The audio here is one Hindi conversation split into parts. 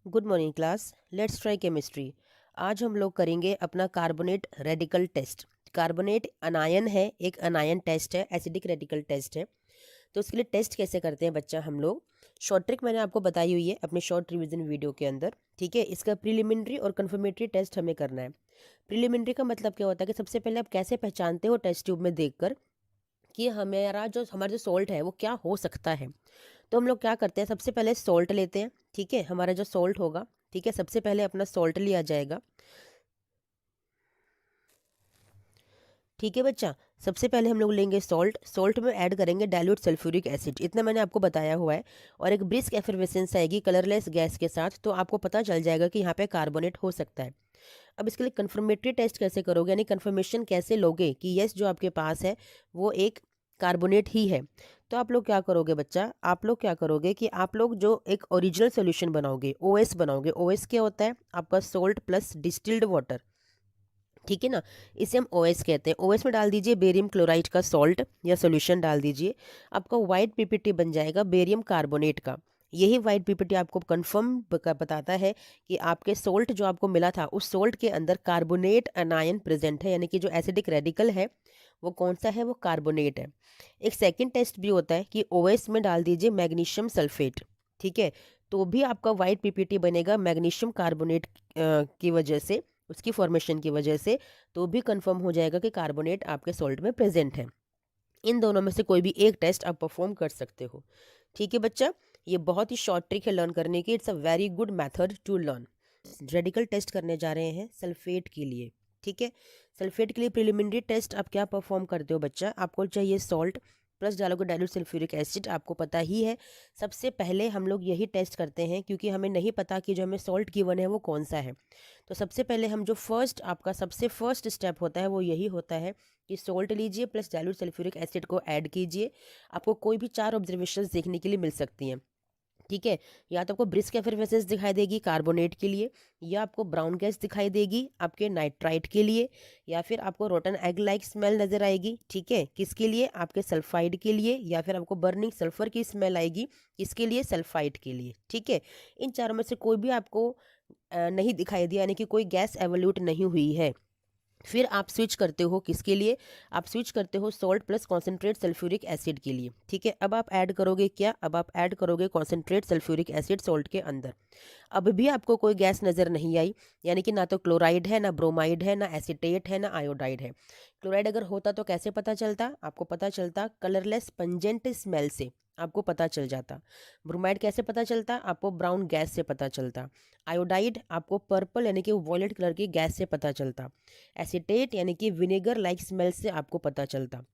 Good morning class. Let's try chemistry. आज हम लोग करेंगे अपना carbonate radical test. Carbonate anion है, एक अनायन टेस्ट है, एसिडिक रेडिकल टेस्ट है। तो उसके लिए टेस्ट कैसे करते हैं बच्चा हम लोग, शॉर्ट ट्रिक मैंने आपको बताई हुई है अपने शॉर्ट रिवीजन वीडियो के अंदर। ठीक है, इसका प्रीलिमिनरी और कन्फर्मेटरी टेस्ट हमें करना है। प्रीलिमिनरी का मतलब क्या होता है कि सबसे पहले आप कैसे पहचानते हो टेस्ट ट्यूब में देखकर कि हमारा जो सॉल्ट है वो क्या हो सकता है। तो हम लोग क्या करते हैं, सबसे पहले सॉल्ट लेते हैं। ठीक है, हमारा जो सॉल्ट होगा, ठीक है, सबसे पहले अपना सॉल्ट लिया जाएगा। ठीक है बच्चा, सबसे पहले हम लोग लेंगे सॉल्ट। सॉल्ट में ऐड करेंगे डाइल्यूट सल्फ्यूरिक एसिड, इतना मैंने आपको बताया हुआ है। और एक ब्रिस्क एफरवेसेंस आएगी कलरलेस गैस के साथ, तो आपको पता चल जाएगा कि यहाँ पे कार्बोनेट हो सकता है। अब इसके लिए कंफर्मेटरी टेस्ट कैसे करोगे, यानी कंफर्मेशन कैसे लोगे कि यस जो आपके पास है वो एक कार्बोनेट ही है। तो आप लोग क्या करोगे बच्चा, आप लोग क्या करोगे कि आप लोग जो एक ओरिजिनल सोल्यूशन बनाओगे, ओएस बनाओगे। ओएस क्या होता है, आपका सोल्ट प्लस डिस्टिल्ड वाटर। ठीक है ना, इसे हम ओएस कहते हैं। ओएस में डाल दीजिए बेरियम क्लोराइड का सॉल्ट या सोल्यूशन डाल दीजिए, आपका वाइट पीपीटी बन जाएगा बेरियम कार्बोनेट का। यही वाइट पीपीटी आपको कंफर्म बताता है कि आपके सोल्ट जो आपको मिला था उस सोल्ट के अंदर कार्बोनेट अनायन प्रेजेंट है, यानी कि जो एसिडिक रेडिकल है वो कौन सा है, वो कार्बोनेट है। एक सेकंड टेस्ट भी होता है कि ओएस में डाल दीजिए मैग्नीशियम सल्फेट। ठीक है, तो भी आपका वाइट पीपीटी बनेगा मैग्नीशियम कार्बोनेट की वजह से, उसकी फॉर्मेशन की वजह से। तो भी कंफर्म हो जाएगा कि कार्बोनेट आपके सॉल्ट में प्रेजेंट है। इन दोनों में से कोई भी एक टेस्ट आप परफॉर्म कर सकते हो। ठीक है बच्चा, ये बहुत ही शॉर्ट ट्रिक है लर्न करने की। It's a very good method to learn. Radical test करने जा रहे हैं सल्फेट के लिए। ठीक है, सल्फेट के लिए प्रिलिमिनरी टेस्ट आप क्या परफॉर्म करते हो बच्चा, आपको चाहिए सॉल्ट प्लस डालोगे डाइल्यूट सल्फ्यूरिक एसिड, आपको पता ही है। सबसे पहले हम लोग यही टेस्ट करते हैं क्योंकि हमें नहीं पता कि जो हमें सॉल्ट गिवन है वो कौन सा है। तो सबसे पहले हम जो आपका सबसे फर्स्ट स्टेप होता है वो यही होता है कि सॉल्ट लीजिए प्लस डाइल्यूट सल्फ्यूरिक एसिड को ऐड कीजिए। आपको कोई भी 4 ऑब्जर्वेशंस देखने के लिए मिल सकती हैं। ठीक है, या तो आपको ब्रिस्क एफरवेसेंस दिखाई देगी कार्बोनेट के लिए, या आपको ब्राउन गैस दिखाई देगी आपके नाइट्राइट के लिए, या फिर आपको रोटन एग लाइक स्मेल नज़र आएगी। ठीक है, किसके लिए, आपके सल्फाइड के लिए, या फिर आपको बर्निंग सल्फर की स्मेल आएगी, किसके लिए, सल्फाइड के लिए। ठीक है, इन चारों में से कोई भी आपको नहीं दिखाई दिया, यानी कि कोई गैस एवोल्यूट नहीं हुई है। फिर आप स्विच करते हो किसके लिए, आप स्विच करते हो salt plus concentrate sulphuric acid के लिए। ठीक है, अब आप ऐड करोगे क्या, अब आप ऐड करोगे कॉन्सेंट्रेट सल्फ्यूरिक एसिड सॉल्ट के अंदर। अब भी आपको कोई गैस नज़र नहीं आई, यानी कि ना तो क्लोराइड है, ना ब्रोमाइड है, ना एसीटेट है, ना आयोडाइड है। क्लोराइड अगर होता तो कैसे पता चलता, आपको पता चलता कलरलेस पंजेंट स्मेल से, आपको पता चल जाता। ब्रोमाइड कैसे पता चलता, आपको ब्राउन गैस से पता चलता। आयोडाइड आपको पर्पल यानी कि वॉयलेट कलर की गैस से पता चलता। एसीटेट यानी कि विनेगर लाइक स्मेल से आपको पता चलता।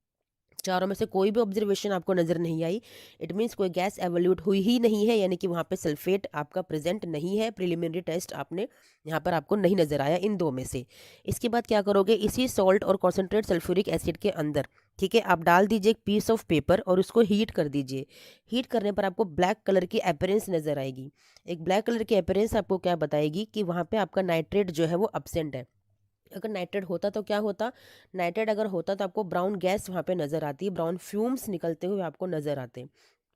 चारों में से कोई भी ऑब्जर्वेशन आपको नज़र नहीं आई, इट मीन्स कोई गैस एवोल्यूट हुई ही नहीं है, यानी कि वहाँ पे सल्फेट आपका प्रेजेंट नहीं है। प्रिलिमिनरी टेस्ट आपने यहाँ पर आपको नहीं नज़र आया इन दो में से। इसके बाद क्या करोगे, इसी सॉल्ट और कॉन्सेंट्रेट सल्फ्यूरिक एसिड के अंदर, ठीक है, आप डाल दीजिए एक पीस ऑफ पेपर और उसको हीट कर दीजिए। हीट करने पर आपको ब्लैक कलर की अपीयरेंस नज़र आएगी। एक ब्लैक कलर की अपीयरेंस आपको क्या बताएगी कि वहाँ पे आपका नाइट्रेट जो है वो अब्सेंट है। अगर नाइट्रेट होता तो क्या होता, नाइट्रेट अगर होता तो आपको ब्राउन गैस वहाँ पे नज़र आती, ब्राउन फ्यूम्स निकलते हुए आपको नज़र आते।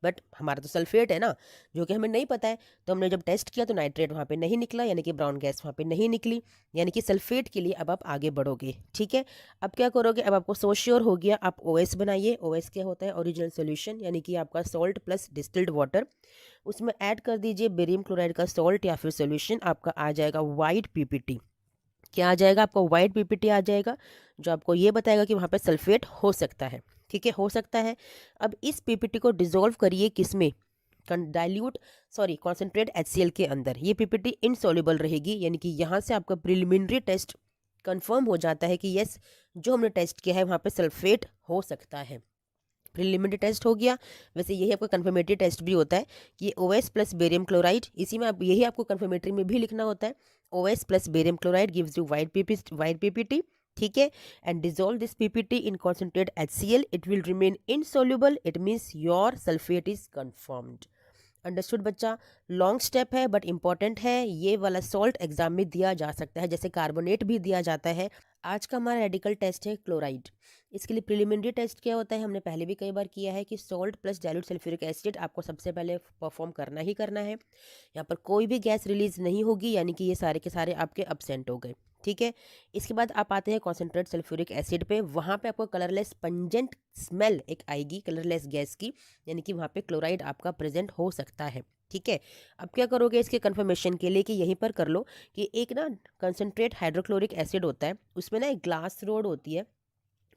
बट हमारा तो सल्फेट है ना, जो कि हमें नहीं पता है। तो हमने जब टेस्ट किया तो नाइट्रेट वहाँ पे नहीं निकला, यानी कि ब्राउन गैस वहाँ पे नहीं निकली, यानी कि सल्फेट के लिए अब आप आगे बढ़ोगे। ठीक है, अब क्या करोगे, अब आपको सो श्योर हो गया, आप ओएस बनाइए। ओएस क्या होता है, ओरिजिनल सोल्यूशन, यानी कि आपका सॉल्ट प्लस डिस्टिल्ड वाटर। उसमें ऐड कर दीजिए बेरियम क्लोराइड का सॉल्ट या फिर सोल्यूशन, आपका आ जाएगा वाइट पीपीटी। क्या आ जाएगा, आपको वाइट पीपीटी आ जाएगा, जो आपको ये बताएगा कि वहाँ पे सल्फेट हो सकता है। ठीक है, हो सकता है। अब इस पीपीटी को डिसॉल्व करिए किसमें, डाइल्यूट सॉरी कॉन्सेंट्रेट HCl के अंदर। ये पीपीटी इनसॉल्युबल रहेगी, यानी कि यहाँ से आपका प्रिलिमिनरी टेस्ट कंफर्म हो जाता है कि यस जो हमने टेस्ट किया है वहाँ पे सल्फेट हो सकता है। प्रिलिमिनरी टेस्ट हो गया। वैसे यही आपका कन्फर्मेटरी टेस्ट भी होता है कि OS प्लस बेरियम क्लोराइड, इसी में आप यही आपको कन्फर्मेटरी में भी लिखना होता है। OS plus barium chloride gives you white PPT. ठीक है, and dissolve this PPT in concentrate HCl, it will remain insoluble, it means your sulphate is confirmed. Understood बच्चा? लॉन्ग स्टेप है बट इम्पॉर्टेंट है। ये वाला सॉल्ट एग्जाम में दिया जा सकता है, जैसे कार्बोनेट भी दिया जाता है। आज का हमारा रेडिकल टेस्ट है क्लोराइड। इसके लिए प्रिलिमिनरी टेस्ट क्या होता है, हमने पहले भी कई बार किया है कि salt plus dilute sulphuric acid आपको सबसे पहले परफॉर्म करना ही करना है। यहाँ पर कोई भी गैस रिलीज नहीं होगी, यानी कि ये सारे के सारे आपके अब्सेंट हो गए। ठीक है। इसके बाद आप आते हैं कॉन्सेंट्रेट सल्फ्यूरिक एसिड पे। वहाँ पे आपको कलरलेस पंजेंट स्मेल एक आएगी कलरलेस गैस की, यानी कि वहाँ पे क्लोराइड आपका प्रेजेंट हो सकता है। ठीक है। अब क्या करोगे इसके कंफर्मेशन के लिए, कि यहीं पर कर लो कि एक ना कंसनट्रेट हाइड्रोक्लोरिक एसिड होता है, उसमें ना एक ग्लास रोड होती है,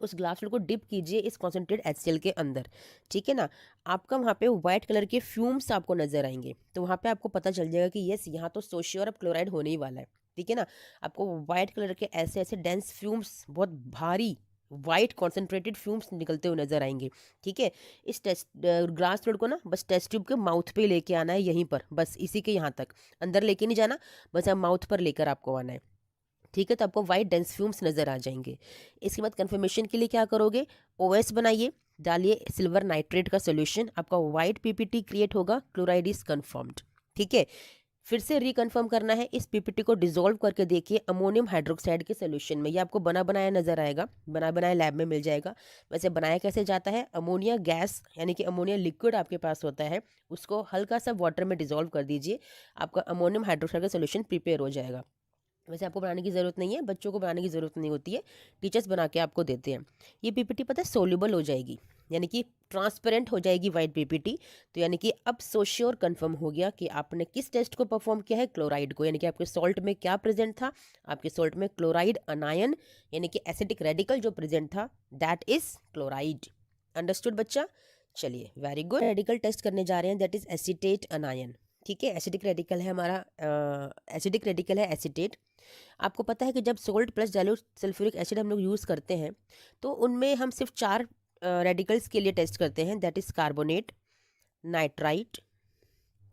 उस ग्लास रोड को डिप कीजिए इस कॉन्सेंट्रेट HCl के अंदर। ठीक है ना। आपका वहाँ पे व्हाइट कलर के फ्यूम्स आपको नजर आएंगे, तो वहाँ पे आपको पता चल जाएगा कि यस यहाँ तो सोशियर अब क्लोराइड होने ही वाला है। ठीक है ना। आपको व्हाइट कलर के ऐसे ऐसे डेंस फ्यूम्स, बहुत भारी वाइट कॉन्सेंट्रेटेड फ्यूम्स निकलते हुए नजर आएंगे। ठीक है। इस टेस्ट ग्लास रोड को ना बस टेस्ट ट्यूब के माउथ पे लेके आना है, यहीं पर बस इसी के यहाँ तक, अंदर लेके नहीं जाना, बस आप माउथ पर लेकर आपको आना है। ठीक है। तो आपको वाइट डेंस फ्यूम्स नजर आ जाएंगे। इसके बाद कंफर्मेशन के लिए क्या करोगे, OS बनाइए, डालिए सिल्वर नाइट्रेट का सोल्यूशन, आपका वाइट PPT क्रिएट होगा, क्लोराइड इज कन्फर्म्ड। ठीक है। फिर से रिकन्फर्म करना है, इस PPT को डिसॉल्व करके देखिए अमोनियम हाइड्रोक्साइड के सोल्यूशन में। ये आपको बना बनाया नजर आएगा, बना बनाया लैब में मिल जाएगा। वैसे बनाया कैसे जाता है, अमोनिया गैस यानी कि अमोनिया लिक्विड आपके पास होता है, उसको हल्का सा वाटर में डिसॉल्व कर दीजिए, आपका अमोनियम हाइड्रोक्साइड का सोल्यूशन प्रिपेयर हो जाएगा। वैसे आपको बनाने की ज़रूरत नहीं है, बच्चों को बनाने की ज़रूरत नहीं होती है, टीचर्स बना के आपको देते हैं। ये PPT पता है सोल्यूबल हो जाएगी, यानी कि ट्रांसपेरेंट हो जाएगी वाइट PPT। तो यानी कि अब सोश्योर कंफर्म हो गया कि आपने किस टेस्ट को परफॉर्म किया है, क्लोराइड को, यानी कि आपके सॉल्ट में क्या प्रेजेंट था, आपके सॉल्ट में क्लोराइड अनायन यानी कि एसिडिक रेडिकल जो प्रेजेंट था, दैट इज क्लोराइड। अंडरस्टूड बच्चा? चलिए वेरी गुड। रेडिकल टेस्ट करने जा रहे हैं, दैट इज एसीटेट अनायन। ठीक है। एसिडिक रेडिकल है हमारा, एसिडिक रेडिकल है एसीटेट। आपको पता है कि जब salt plus dilute sulphuric acid हम लोग यूज़ करते हैं, तो उनमें हम सिर्फ 4 रेडिकल्स के लिए टेस्ट करते हैं, that is carbonate, nitrite,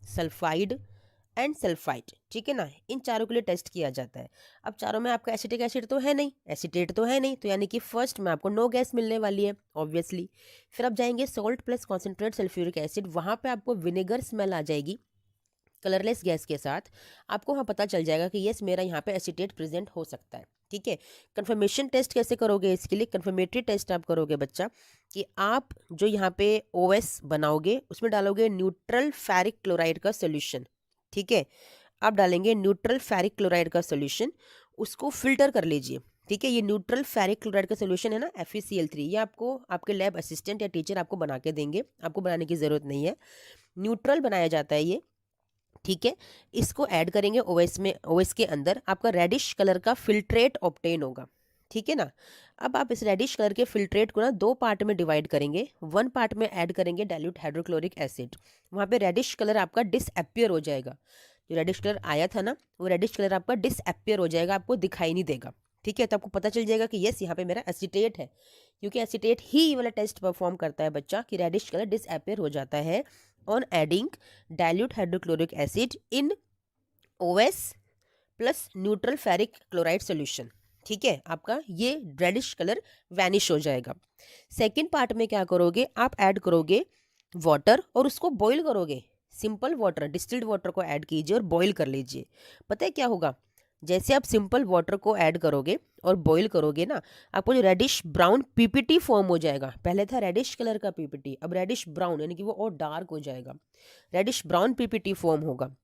sulphide and sulphide. ठीक है ना। इन चारों के लिए टेस्ट किया जाता है। अब चारों में आपका एसिटिक एसिड तो है नहीं, एसिटेट तो है नहीं, तो यानी कि फर्स्ट में आपको नो गैस मिलने वाली है ऑब्वियसली। फिर आप जाएंगे salt plus concentrate sulphuric acid, वहाँ पे आपको विनेगर स्मेल आ जाएगी कलरलेस गैस के साथ। आपको वहाँ पता चल जाएगा कि यस मेरा यहाँ पे एसीटेट प्रेजेंट हो सकता है। ठीक है। कंफर्मेशन टेस्ट कैसे करोगे, इसके लिए कंफर्मेटरी टेस्ट आप करोगे बच्चा, कि आप जो यहाँ पे OS बनाओगे उसमें डालोगे न्यूट्रल फेरिक क्लोराइड का सोल्यूशन। ठीक है। आप डालेंगे न्यूट्रल फेरिक क्लोराइड का सोल्यूशन, उसको फिल्टर कर लीजिए। ठीक है। ये न्यूट्रल फेरिक क्लोराइड का सोल्यूशन है ना, FeCl3, ये आपको आपके लैब असिस्टेंट या टीचर आपको बना के देंगे, आपको बनाने की ज़रूरत नहीं है, न्यूट्रल बनाया जाता है ये। ठीक है। इसको ऐड करेंगे OS में, OS के अंदर आपका रेडिश कलर का फिल्ट्रेट ऑब्टेन होगा। ठीक है ना। अब आप इस रेडिश कलर के फिल्ट्रेट को ना 2 पार्ट में डिवाइड करेंगे, 1 पार्ट में ऐड करेंगे डाइल्यूट हाइड्रोक्लोरिक एसिड, वहाँ पे रेडिश कलर आपका डिसअपियर हो जाएगा। जो रेडिश कलर आया था ना, वो रेडिश कलर आपका डिसअपियर हो जाएगा, आपको दिखाई नहीं देगा। ठीक है। तो आपको पता चल जाएगा कि यस यहाँ पे मेरा एसिटेट है, क्योंकि एसिटेट ही ये वाला टेस्ट परफॉर्म करता है बच्चा, कि रेडिश कलर डिसअपियर हो जाता है on adding dilute hydrochloric acid in OS plus neutral ferric chloride solution. ठीक है। आपका ये रेडिश कलर वैनिश हो जाएगा। सेकेंड पार्ट में क्या करोगे, आप ऐड करोगे वाटर और उसको बॉईल करोगे, सिंपल वाटर, डिस्टिल्ड वाटर को ऐड कीजिए और बॉईल कर लीजिए। पता है क्या होगा, जैसे आप सिंपल वाटर को ऐड करोगे और बॉईल करोगे ना, आपको जो रेडिश ब्राउन PPT फॉर्म हो जाएगा, पहले था रेडिश कलर का PPT, अब रेडिश ब्राउन, यानी कि वो और डार्क हो जाएगा, रेडिश ब्राउन PPT फॉर्म होगा।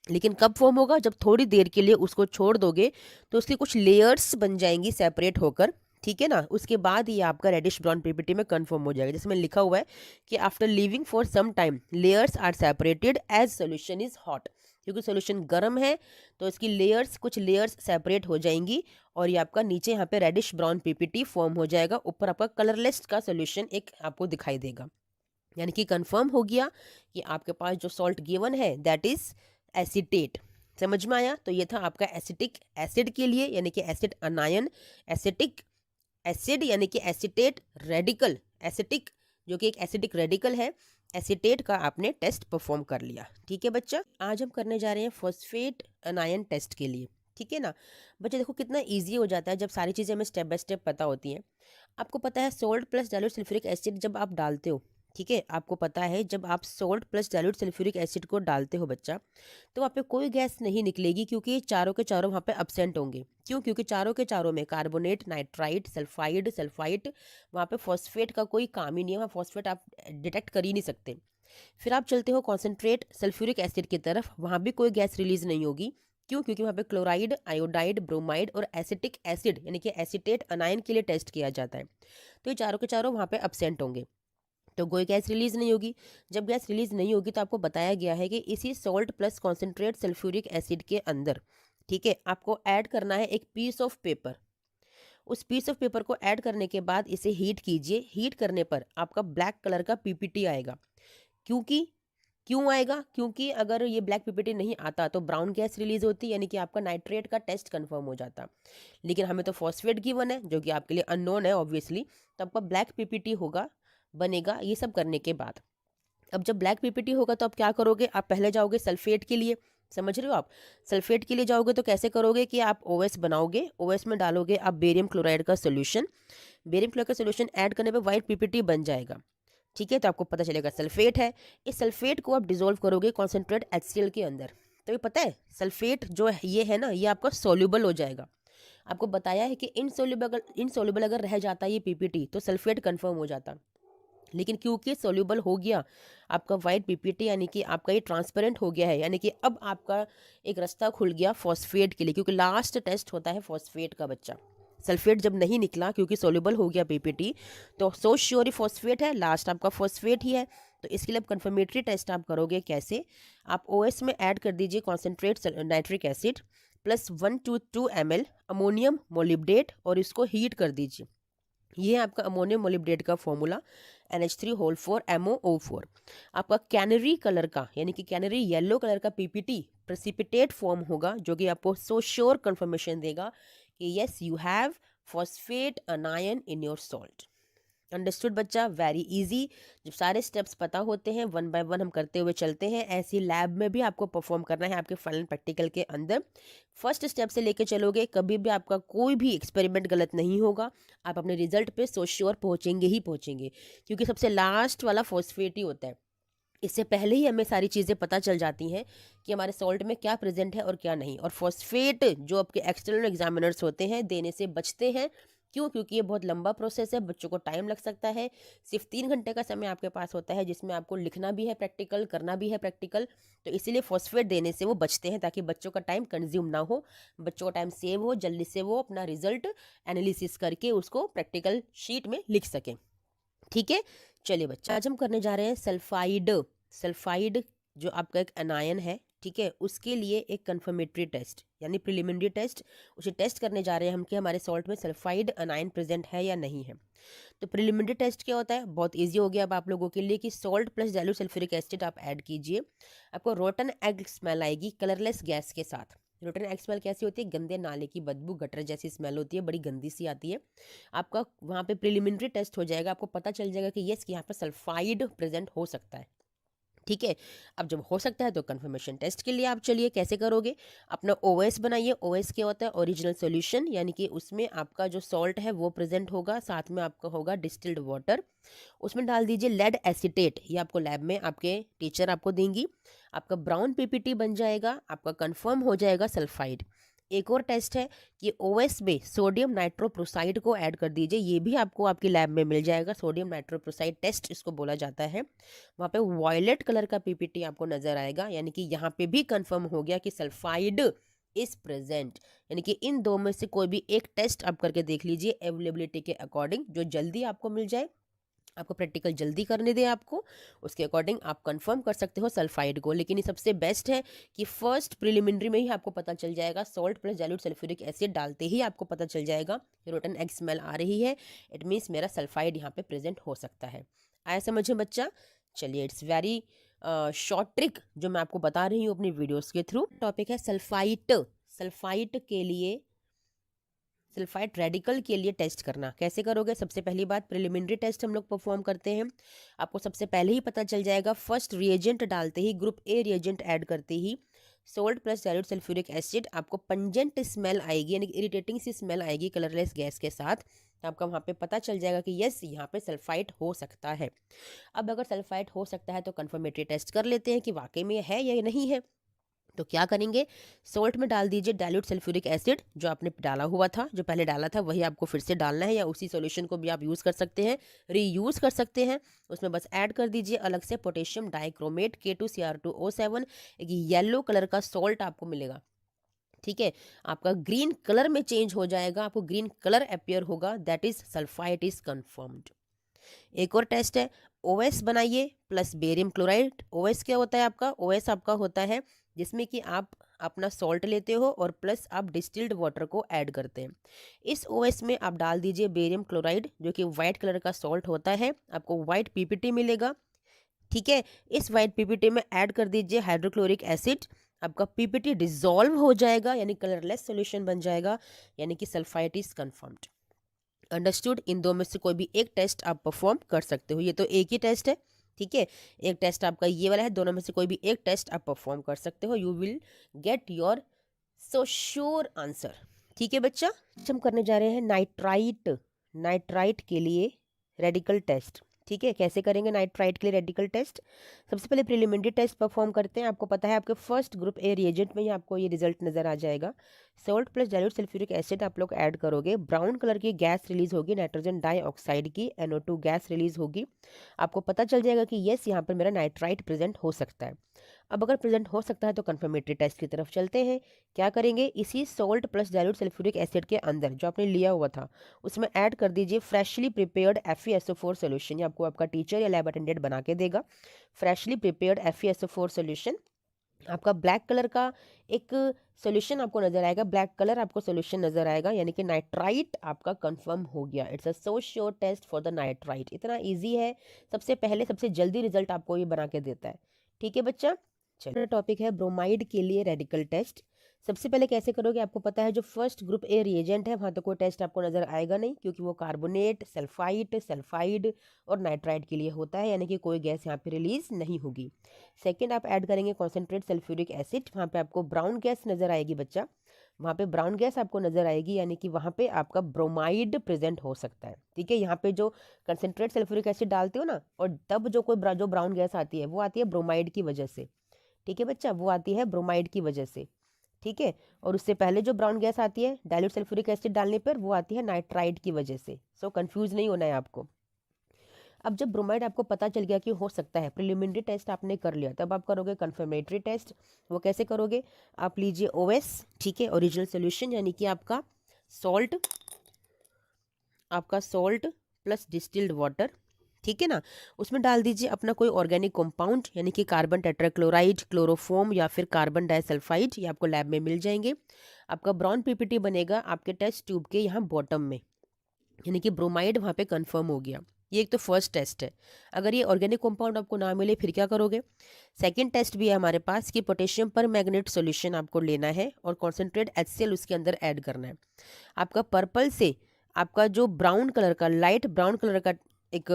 लेकिन कब फॉर्म होगा, जब थोड़ी देर के लिए उसको छोड़ दोगे, तो उसकी कुछ लेयर्स बन जाएंगी सेपरेट होकर। ठीक है ना। उसके बाद ये आपका रेडिश ब्राउन PPT में कन्फर्म हो जाएगा, जैसे में लिखा हुआ है कि after living for some time layers are separated as solution is hot. क्योंकि सोल्यूशन गर्म है तो इसकी लेयर्स, कुछ लेयर्स सेपरेट हो जाएंगी, और ये आपका नीचे यहाँ पे रेडिश ब्राउन PPT फॉर्म हो जाएगा, ऊपर आपका कलरलेस का सोल्यूशन एक आपको दिखाई देगा। यानी कि कंफर्म हो गया कि आपके पास जो सॉल्ट गिवन है दैट इज एसीटेट। समझ में आया? तो ये था आपका एसिटिक एसिड के लिए, यानी कि एसिड अनायन, एसिटिक एसिड यानी कि एसिटेट रेडिकल, एसिटिक जो कि एक एसिडिक रेडिकल है, एसिटेट का आपने टेस्ट परफॉर्म कर लिया। ठीक है बच्चा। आज हम करने जा रहे हैं फॉस्फेट अनायन टेस्ट के लिए। ठीक है ना। बच्चे देखो कितना इजी हो जाता है जब सारी चीज़ें हमें स्टेप बाय स्टेप पता होती हैं। आपको पता है salt plus dilute sulphuric acid जब आप डालते हो ठीक है, आपको पता है जब आप salt plus dilute sulphuric acid को डालते हो बच्चा, तो वहाँ पे कोई गैस नहीं निकलेगी, क्योंकि ये चारों के चारों वहाँ पे अब्सेंट होंगे। क्यों? क्योंकि चारों के चारों में कार्बोनेट, नाइट्राइट, सल्फाइड, सल्फाइट, वहाँ पे फॉस्फेट का कोई काम ही नहीं है, वहाँ फॉस्फेट आप डिटेक्ट कर ही नहीं सकते। फिर आप चलते हो कॉन्सेंट्रेट सल्फ्यूरिक एसिड की तरफ, वहाँ भी कोई गैस रिलीज नहीं होगी। क्यों? क्योंकि वहाँ पे क्लोराइड, आयोडाइड, ब्रोमाइड और एसिटिक एसिड यानी कि एसीटेट अनायन के लिए टेस्ट किया जाता है। तो ये चारों के चारों वहाँ पे अब्सेंट होंगे, तो कोई गैस रिलीज नहीं होगी। जब गैस रिलीज नहीं होगी तो आपको बताया गया है कि इसी salt plus concentrate sulphuric acid के अंदर, ठीक है, आपको ऐड करना है एक पीस ऑफ पेपर। उस पीस ऑफ पेपर को ऐड करने के बाद इसे हीट कीजिए। हीट करने पर आपका ब्लैक कलर का पीपीटी आएगा। क्योंकि क्यों आएगा? क्योंकि अगर ये ब्लैक पीपीटी नहीं आता तो ब्राउन गैस रिलीज होती, यानी कि आपका नाइट्रेट का टेस्ट कंफर्म हो जाता। लेकिन हमें तो फॉस्फेट गिवन है जो कि आपके लिए अननोन है ऑब्वियसली, तो आपका ब्लैक पीपीटी होगा, बनेगा ये सब करने के बाद। अब जब ब्लैक पीपीटी होगा तो आप क्या करोगे? आप पहले जाओगे सल्फेट के लिए। समझ रहे हो आप? सल्फेट के लिए जाओगे तो कैसे करोगे कि आप ओएस बनाओगे, ओएस में डालोगे आप बेरियम क्लोराइड का सोल्यूशन। बेरियम क्लोराइड का सोल्यूशन ऐड करने पे व्हाइट पीपीटी बन जाएगा। ठीक है, तो आपको पता चलेगा सल्फेट है। इस सल्फेट को आप डिजोल्व करोगे कॉन्सेंट्रेट HCl के अंदर। तो ये पता है सल्फेट जो है ये है ना, ये आपका सोल्यूबल हो जाएगा। आपको बताया है कि इनसोल्यूबल अगर रह जाता है ये पीपीटी तो सल्फेट कंफर्म हो जाता। लेकिन क्योंकि सोल्यूबल हो गया आपका वाइट पीपीटी, यानी कि आपका ये ट्रांसपेरेंट हो गया है, यानी कि अब आपका एक रास्ता खुल गया फॉस्फेट के लिए, क्योंकि लास्ट टेस्ट होता है फॉस्फेट का बच्चा। सल्फेट जब नहीं निकला क्योंकि सोल्यूबल हो गया पीपीटी, तो सो श्योर ही फॉस्फेट है, लास्ट आपका फॉस्फेट ही है। तो इसके लिए आप कंफर्मेटरी टेस्ट आप करोगे कैसे? आप ओएस में ऐड कर दीजिए concentrate nitric acid plus 1 to 2 ml ammonium molybdate और इसको हीट कर दीजिए। ये है आपका अमोनियम मोलिब्डेट का फॉर्मूला NH3 MOO4। आपका कैनरी कलर का यानी कि कैनरी येलो कलर का पीपीटी प्रेसिपिटेट फॉर्म होगा, जो कि आपको सो श्योर कंफर्मेशन देगा कि yes you have phosphate anion in your salt. Understood बच्चा? Very easy. जब सारे स्टेप्स पता होते हैं, वन बाय वन हम करते हुए चलते हैं। ऐसी लैब में भी आपको परफॉर्म करना है आपके फाइनल प्रैक्टिकल के अंदर। फर्स्ट स्टेप से लेके चलोगे, कभी भी आपका कोई भी एक्सपेरिमेंट गलत नहीं होगा। आप अपने रिजल्ट पे सो श्योर पहुंचेंगे ही पहुंचेंगे, क्योंकि सबसे लास्ट वाला फॉस्फेट ही होता है। इससे पहले ही हमें सारी चीज़ें पता चल जाती हैं कि हमारे सॉल्ट में क्या प्रेजेंट है और क्या नहीं। और फॉस्फेट जो आपके एक्सटर्नल एग्जामिनर्स होते हैं देने से बचते हैं। क्यों? क्योंकि ये बहुत लंबा प्रोसेस है, बच्चों को टाइम लग सकता है। सिर्फ 3 घंटे का समय आपके पास होता है, जिसमें आपको लिखना भी है प्रैक्टिकल, करना भी है प्रैक्टिकल। तो इसीलिए फॉस्फेट देने से वो बचते हैं, ताकि बच्चों का टाइम कंज्यूम ना हो, बच्चों का टाइम सेव हो, जल्दी से वो अपना रिजल्ट एनालिसिस करके उसको प्रैक्टिकल शीट में लिख सकें। ठीक है, चलिए बच्चा, आज हम करने जा रहे हैं सल्फाइड। सल्फाइड जो आपका एक अनायन है, ठीक है, उसके लिए एक कंफर्मेटरी टेस्ट यानी प्रिलिमिनरी टेस्ट, उसे टेस्ट करने जा रहे हैं हम कि हमारे सॉल्ट में सल्फाइड अनायन प्रेजेंट है या नहीं है। तो प्रिलिमिनरी टेस्ट क्या होता है? बहुत इजी हो गया अब आप लोगों के लिए कि salt plus dilute sulphuric acid आप ऐड कीजिए। आपको रोटन एग स्मेल आएगी कलरलेस गैस के साथ। रोटन एग स्मेल कैसी होती है? गंदे नाले की बदबू, गटर जैसी स्मेल होती है, बड़ी गंदी सी आती है। आपका वहाँ पे प्रिलिमिनरी टेस्ट हो जाएगा, आपको पता चल जाएगा कि यस कि यहाँ पर सल्फाइड प्रेजेंट हो सकता है। ठीक है, अब जब हो सकता है तो कंफर्मेशन टेस्ट के लिए आप चलिए कैसे करोगे? अपना ओएस बनाइए। ओएस क्या होता है? ओरिजिनल सॉल्यूशन, यानी कि उसमें आपका जो सॉल्ट है वो प्रेजेंट होगा, साथ में आपका होगा डिस्टिल्ड वाटर। उसमें डाल दीजिए लेड एसीटेट, ये आपको लैब में आपके टीचर आपको देंगी। आपका ब्राउन पीपीटी बन जाएगा, आपका कंफर्म हो जाएगा सल्फाइड। एक और टेस्ट है कि ओएस में सोडियम नाइट्रोप्रोसाइड को ऐड कर दीजिए, ये भी आपको आपकी लैब में मिल जाएगा। सोडियम नाइट्रोप्रोसाइड टेस्ट इसको बोला जाता है। वहाँ पे वायलेट कलर का पीपीटी आपको नजर आएगा, यानी कि यहाँ पे भी कंफर्म हो गया कि सल्फाइड इज प्रेजेंट। यानी कि इन दो में से कोई भी एक टेस्ट आप करके देख लीजिए अवेलेबिलिटी के अकॉर्डिंग, जो जल्दी आपको मिल जाए, आपको प्रैक्टिकल जल्दी करने दें आपको, उसके अकॉर्डिंग आप कंफर्म कर सकते हो सल्फाइड को। लेकिन ये सबसे बेस्ट है कि फर्स्ट प्रिलिमिनरी में ही आपको पता चल जाएगा, salt plus dilute sulphuric acid डालते ही आपको पता चल जाएगा रोटन एग स्मेल आ रही है, इट मीन्स मेरा सल्फाइड यहाँ पे प्रेजेंट हो सकता है। आया समझ में बच्चा? चलिए, इट्स वेरी शॉर्ट ट्रिक जो मैं आपको बता रही हूँ अपनी वीडियोस के थ्रू। टॉपिक है सल्फाइट। सल्फाइट के लिए, सल्फाइड रेडिकल के लिए टेस्ट करना कैसे करोगे? सबसे पहली बात, प्रिलिमिनरी टेस्ट हम लोग परफॉर्म करते हैं। आपको सबसे पहले ही पता चल जाएगा, फर्स्ट रिएजेंट डालते ही, ग्रुप ए रिएजेंट ऐड करते ही salt plus dilute sulphuric acid, आपको पंजेंट स्मेल आएगी यानी कि इरिटेटिंग सी स्मेल आएगी कलरलेस गैस के साथ। तो आपका वहाँ पे पता चल जाएगा कि यस यहाँ पे सल्फाइड हो सकता है। अब अगर सल्फाइड हो सकता है तो कंफर्मेटरी टेस्ट कर लेते हैं कि वाकई में है या नहीं है। तो क्या करेंगे, सोल्ट में डाल दीजिए डाइल्यूट सल्फ्यूरिक एसिड, जो आपने डाला हुआ था, जो पहले डाला था वही आपको फिर से डालना है, या उसी सॉल्यूशन को भी आप यूज़ कर सकते हैं, रीयूज़ कर सकते हैं। उसमें बस ऐड कर दीजिए अलग से पोटेशियम डाइक्रोमेट K2Cr2O7, एक येलो कलर का सॉल्ट आपको मिलेगा। ठीक है, आपका ग्रीन कलर में चेंज हो जाएगा, आपको ग्रीन कलर अपियर होगा, that is sulphide is confirmed. एक और टेस्ट है, ओएस बनाइए प्लस बेरियम क्लोराइड। ओएस क्या होता है आपका, ओएस आपका होता है जिसमें कि आप अपना सॉल्ट लेते हो और प्लस आप डिस्टिल्ड वाटर को ऐड करते हैं। इस ओएस में आप डाल दीजिए बेरियम क्लोराइड, जो कि वाइट कलर का सॉल्ट होता है, आपको वाइट पीपीटी मिलेगा। ठीक है, इस वाइट पीपीटी में ऐड कर दीजिए हाइड्रोक्लोरिक एसिड, आपका पीपीटी डिसॉल्व हो जाएगा यानी कलरलेस सॉल्यूशन बन जाएगा, यानी कि सल्फाइड इज कंफर्म्ड। अंडरस्टूड, इन दो में से कोई भी एक टेस्ट आप परफॉर्म कर सकते हो, ये तो एक ही टेस्ट है। ठीक है, एक टेस्ट आपका ये वाला है, दोनों में से कोई भी एक टेस्ट आप परफॉर्म कर सकते हो, you will get your so sure answer. ठीक है बच्चा, हम करने जा रहे हैं नाइट्राइट, नाइट्राइट के लिए रेडिकल टेस्ट। ठीक है, कैसे करेंगे नाइट्राइट के लिए रेडिकल टेस्ट, सबसे पहले प्रिलिमिनरी टेस्ट परफॉर्म करते हैं। आपको पता है आपके फर्स्ट ग्रुप ए रिएजेंट में ही आपको ये रिजल्ट नजर आ जाएगा। Salt plus dilute sulphuric acid आप लोग ऐड करोगे, ब्राउन कलर की गैस रिलीज होगी, नाइट्रोजन डाइऑक्साइड की NO2 गैस रिलीज होगी। आपको पता चल जाएगा कि यस यहाँ पर मेरा नाइट्राइट प्रेजेंट हो सकता है। अब अगर प्रेजेंट हो सकता है तो कंफर्मेटरी टेस्ट की तरफ चलते हैं। क्या करेंगे, इसी salt plus dilute sulphuric acid के अंदर जो आपने लिया हुआ था उसमें ऐड कर दीजिए फ्रेशली प्रिपेयर्ड FeSO4 सोल्यूशन। ये आपको आपका टीचर या लैब अटेंडेंट बना के देगा। फ्रेशली प्रिपेयर्ड FeSO4 सोल्यूशन, आपका ब्लैक कलर का एक सोल्यूशन आपको नजर आएगा, ब्लैक कलर आपको सोल्यूशन नजर आएगा, यानी कि नाइट्राइट आपका कंफर्म हो गया। It's a so sure test for the nitrite, इतना इजी है, सबसे पहले सबसे जल्दी रिजल्ट आपको ये बना के देता है। ठीक है बच्चा, चलिए टॉपिक है ब्रोमाइड के लिए रेडिकल टेस्ट। सबसे पहले कैसे करोगे, आपको पता है जो फर्स्ट ग्रुप ए रिएजेंट है वहाँ तो कोई टेस्ट आपको नजर आएगा नहीं, क्योंकि वो कार्बोनेट, सल्फाइट, सल्फाइड और नाइट्राइड के लिए होता है, यानी कि कोई गैस यहाँ पे रिलीज नहीं होगी। सेकंड आप ऐड करेंगे कॉन्सेंट्रेट सल्फ्यूरिक एसिड, वहाँ पे आपको ब्राउन गैस नजर आएगी बच्चा, वहाँ पे ब्राउन गैस आपको नजर आएगी, यानी कि वहाँ पे आपका ब्रोमाइड प्रेजेंट हो सकता है। ठीक है, यहाँ पे जो कंसेंट्रेट सल्फ्यूरिक एसिड डालते हो ना, और तब जो जो ब्राउन गैस आती है वो आती है ब्रोमाइड की वजह से। ठीक है बच्चा, वो आती है ब्रोमाइड की वजह से। ठीक है, और उससे पहले जो ब्राउन गैस आती है डाइल्यूट सल्फ्यूरिक एसिड डालने पर, वो आती है नाइट्राइड की वजह से। सो कंफ्यूज नहीं होना है आपको। अब जब ब्रोमाइड आपको पता चल गया कि हो सकता है, प्रिलिमिनरी टेस्ट आपने कर लिया, तब आप करोगे कंफर्मेटरी टेस्ट। वो कैसे करोगे, आप लीजिए ओएस, ठीक है, ओरिजिनल सोल्यूशन, यानी कि सॉल्ट आपका सॉल्ट प्लस डिस्टिल्ड वाटर, ठीक है ना, उसमें डाल दीजिए अपना कोई ऑर्गेनिक कंपाउंड, यानी कि कार्बन टेट्राक्लोराइड, क्लोरोफोम या फिर कार्बन डाइसल्फाइड, ये आपको लैब में मिल जाएंगे। आपका ब्राउन पीपीटी बनेगा आपके टेस्ट ट्यूब के यहाँ बॉटम में, यानी कि ब्रोमाइड वहाँ पे कंफर्म हो गया। ये एक तो फर्स्ट टेस्ट है। अगर ये ऑर्गेनिक कंपाउंड आपको ना मिले फिर क्या करोगे, सेकंड टेस्ट भी है हमारे पास कि पोटेशियम पर मैग्नेट सॉल्यूशन आपको लेना है और कॉन्सेंट्रेट HCl उसके अंदर ऐड करना है। आपका पर्पल से आपका जो ब्राउन कलर का, लाइट ब्राउन कलर का एक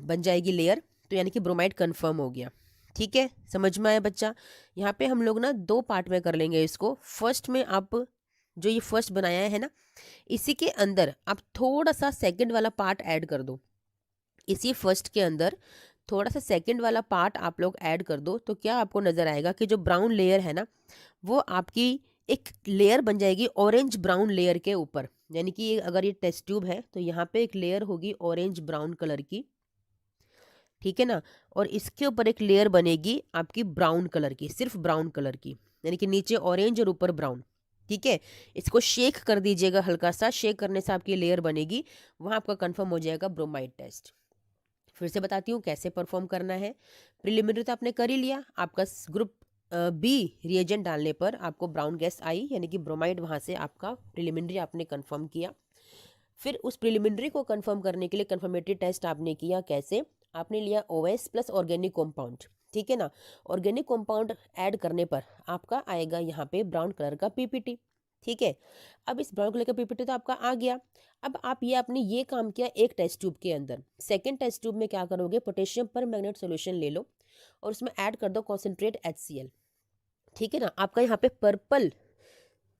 बन जाएगी लेयर, तो यानी कि ब्रोमाइड कंफर्म हो गया। ठीक है, समझ में आया बच्चा। यहाँ पे हम लोग ना दो पार्ट में कर लेंगे इसको। फर्स्ट में आप जो ये फर्स्ट बनाया है ना, इसी के अंदर आप थोड़ा सा सेकंड वाला पार्ट ऐड कर दो। इसी फर्स्ट के अंदर थोड़ा सा सेकंड वाला पार्ट आप लोग ऐड कर दो, तो क्या आपको नज़र आएगा कि जो ब्राउन लेयर है ना, वो आपकी एक लेयर बन जाएगी ऑरेंज ब्राउन लेयर के ऊपर। यानी कि अगर ये टेस्ट ट्यूब है तो यहाँ पे एक लेयर होगी ऑरेंज ब्राउन कलर की, ठीक है ना, और इसके ऊपर एक लेयर बनेगी आपकी ब्राउन कलर की, सिर्फ ब्राउन कलर की, यानी कि नीचे ऑरेंज और ऊपर ब्राउन। ठीक है, इसको शेक कर दीजिएगा, हल्का सा शेक करने से आपकी लेयर बनेगी, वहाँ आपका कंफर्म हो जाएगा ब्रोमाइड टेस्ट। फिर से बताती हूँ कैसे परफॉर्म करना है। प्रिलिमिनरी तो आपने कर ही लिया, आपका ग्रुप बी रिएजेंट डालने पर आपको ब्राउन गैस आई, यानी कि ब्रोमाइड, वहाँ से आपका प्रिलिमिनरी आपने कंफर्म किया। फिर उस प्रिलिमिनरी को कंफर्म करने के लिए कंफर्मेटरी टेस्ट आपने किया। कैसे, आपने लिया OS प्लस ऑर्गेनिक कंपाउंड, ठीक है ना, ऑर्गेनिक कंपाउंड ऐड करने पर आपका आएगा यहाँ पे ब्राउन कलर का पीपीटी। ठीक है, अब इस ब्राउन कलर का पीपीटी तो आपका आ गया। अब आप ये काम किया एक टेस्ट ट्यूब के अंदर। सेकंड टेस्ट ट्यूब में क्या करोगे, पोटेशियम पर मैग्नेट सोल्यूशन ले लो और उसमें ऐड कर दो कॉन्सेंट्रेट HCl। ठीक है ना। आपका यहाँ पे पर्पल,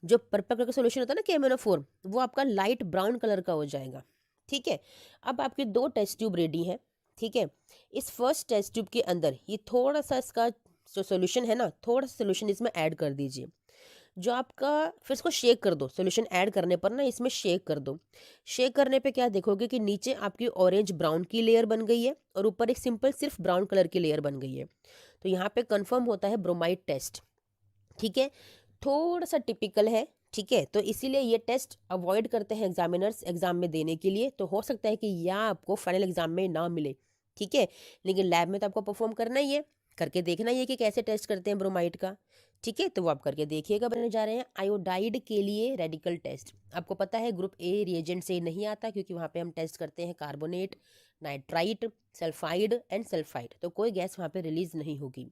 जो पर्पल कलर का सोल्यूशन होता है ना KMnO4, वो आपका लाइट ब्राउन कलर का हो जाएगा। ठीक है। अब आपके 2 टेस्ट ट्यूब रेडी हैं। ठीक है। इस फर्स्ट टेस्ट ट्यूब के अंदर ये थोड़ा सा इसका जो सोल्यूशन है ना, थोड़ा सा सोल्यूशन इसमें ऐड कर दीजिए। जो आपका, फिर इसको शेक कर दो। सोल्यूशन ऐड करने पर ना इसमें शेक कर दो। शेक करने पे क्या देखोगे कि नीचे आपकी ऑरेंज ब्राउन की लेयर बन गई है और ऊपर एक सिंपल सिर्फ ब्राउन कलर की लेयर बन गई है। तो यहाँ पे कंफर्म होता है ब्रोमाइड टेस्ट। ठीक है। थोड़ा सा टिपिकल है। ठीक है। तो इसीलिए ये टेस्ट अवॉइड करते हैं एग्जामिनर्स एग्जाम में देने के लिए। तो हो सकता है कि यह आपको फाइनल एग्जाम में ना मिले। ठीक है। लेकिन लैब में तो आपको परफॉर्म करना ही है, करके देखना ही है कि कैसे टेस्ट करते हैं ब्रोमाइड का। ठीक है। तो वो आप करके देखिएगा। बनने जा रहे हैं आयोडाइड के लिए रेडिकल टेस्ट। आपको पता है ग्रुप ए रिएजेंट से नहीं आता, क्योंकि वहाँ पे हम टेस्ट करते हैं carbonate, nitrite, sulphide and sulphide, तो कोई गैस वहाँ पे रिलीज नहीं होगी।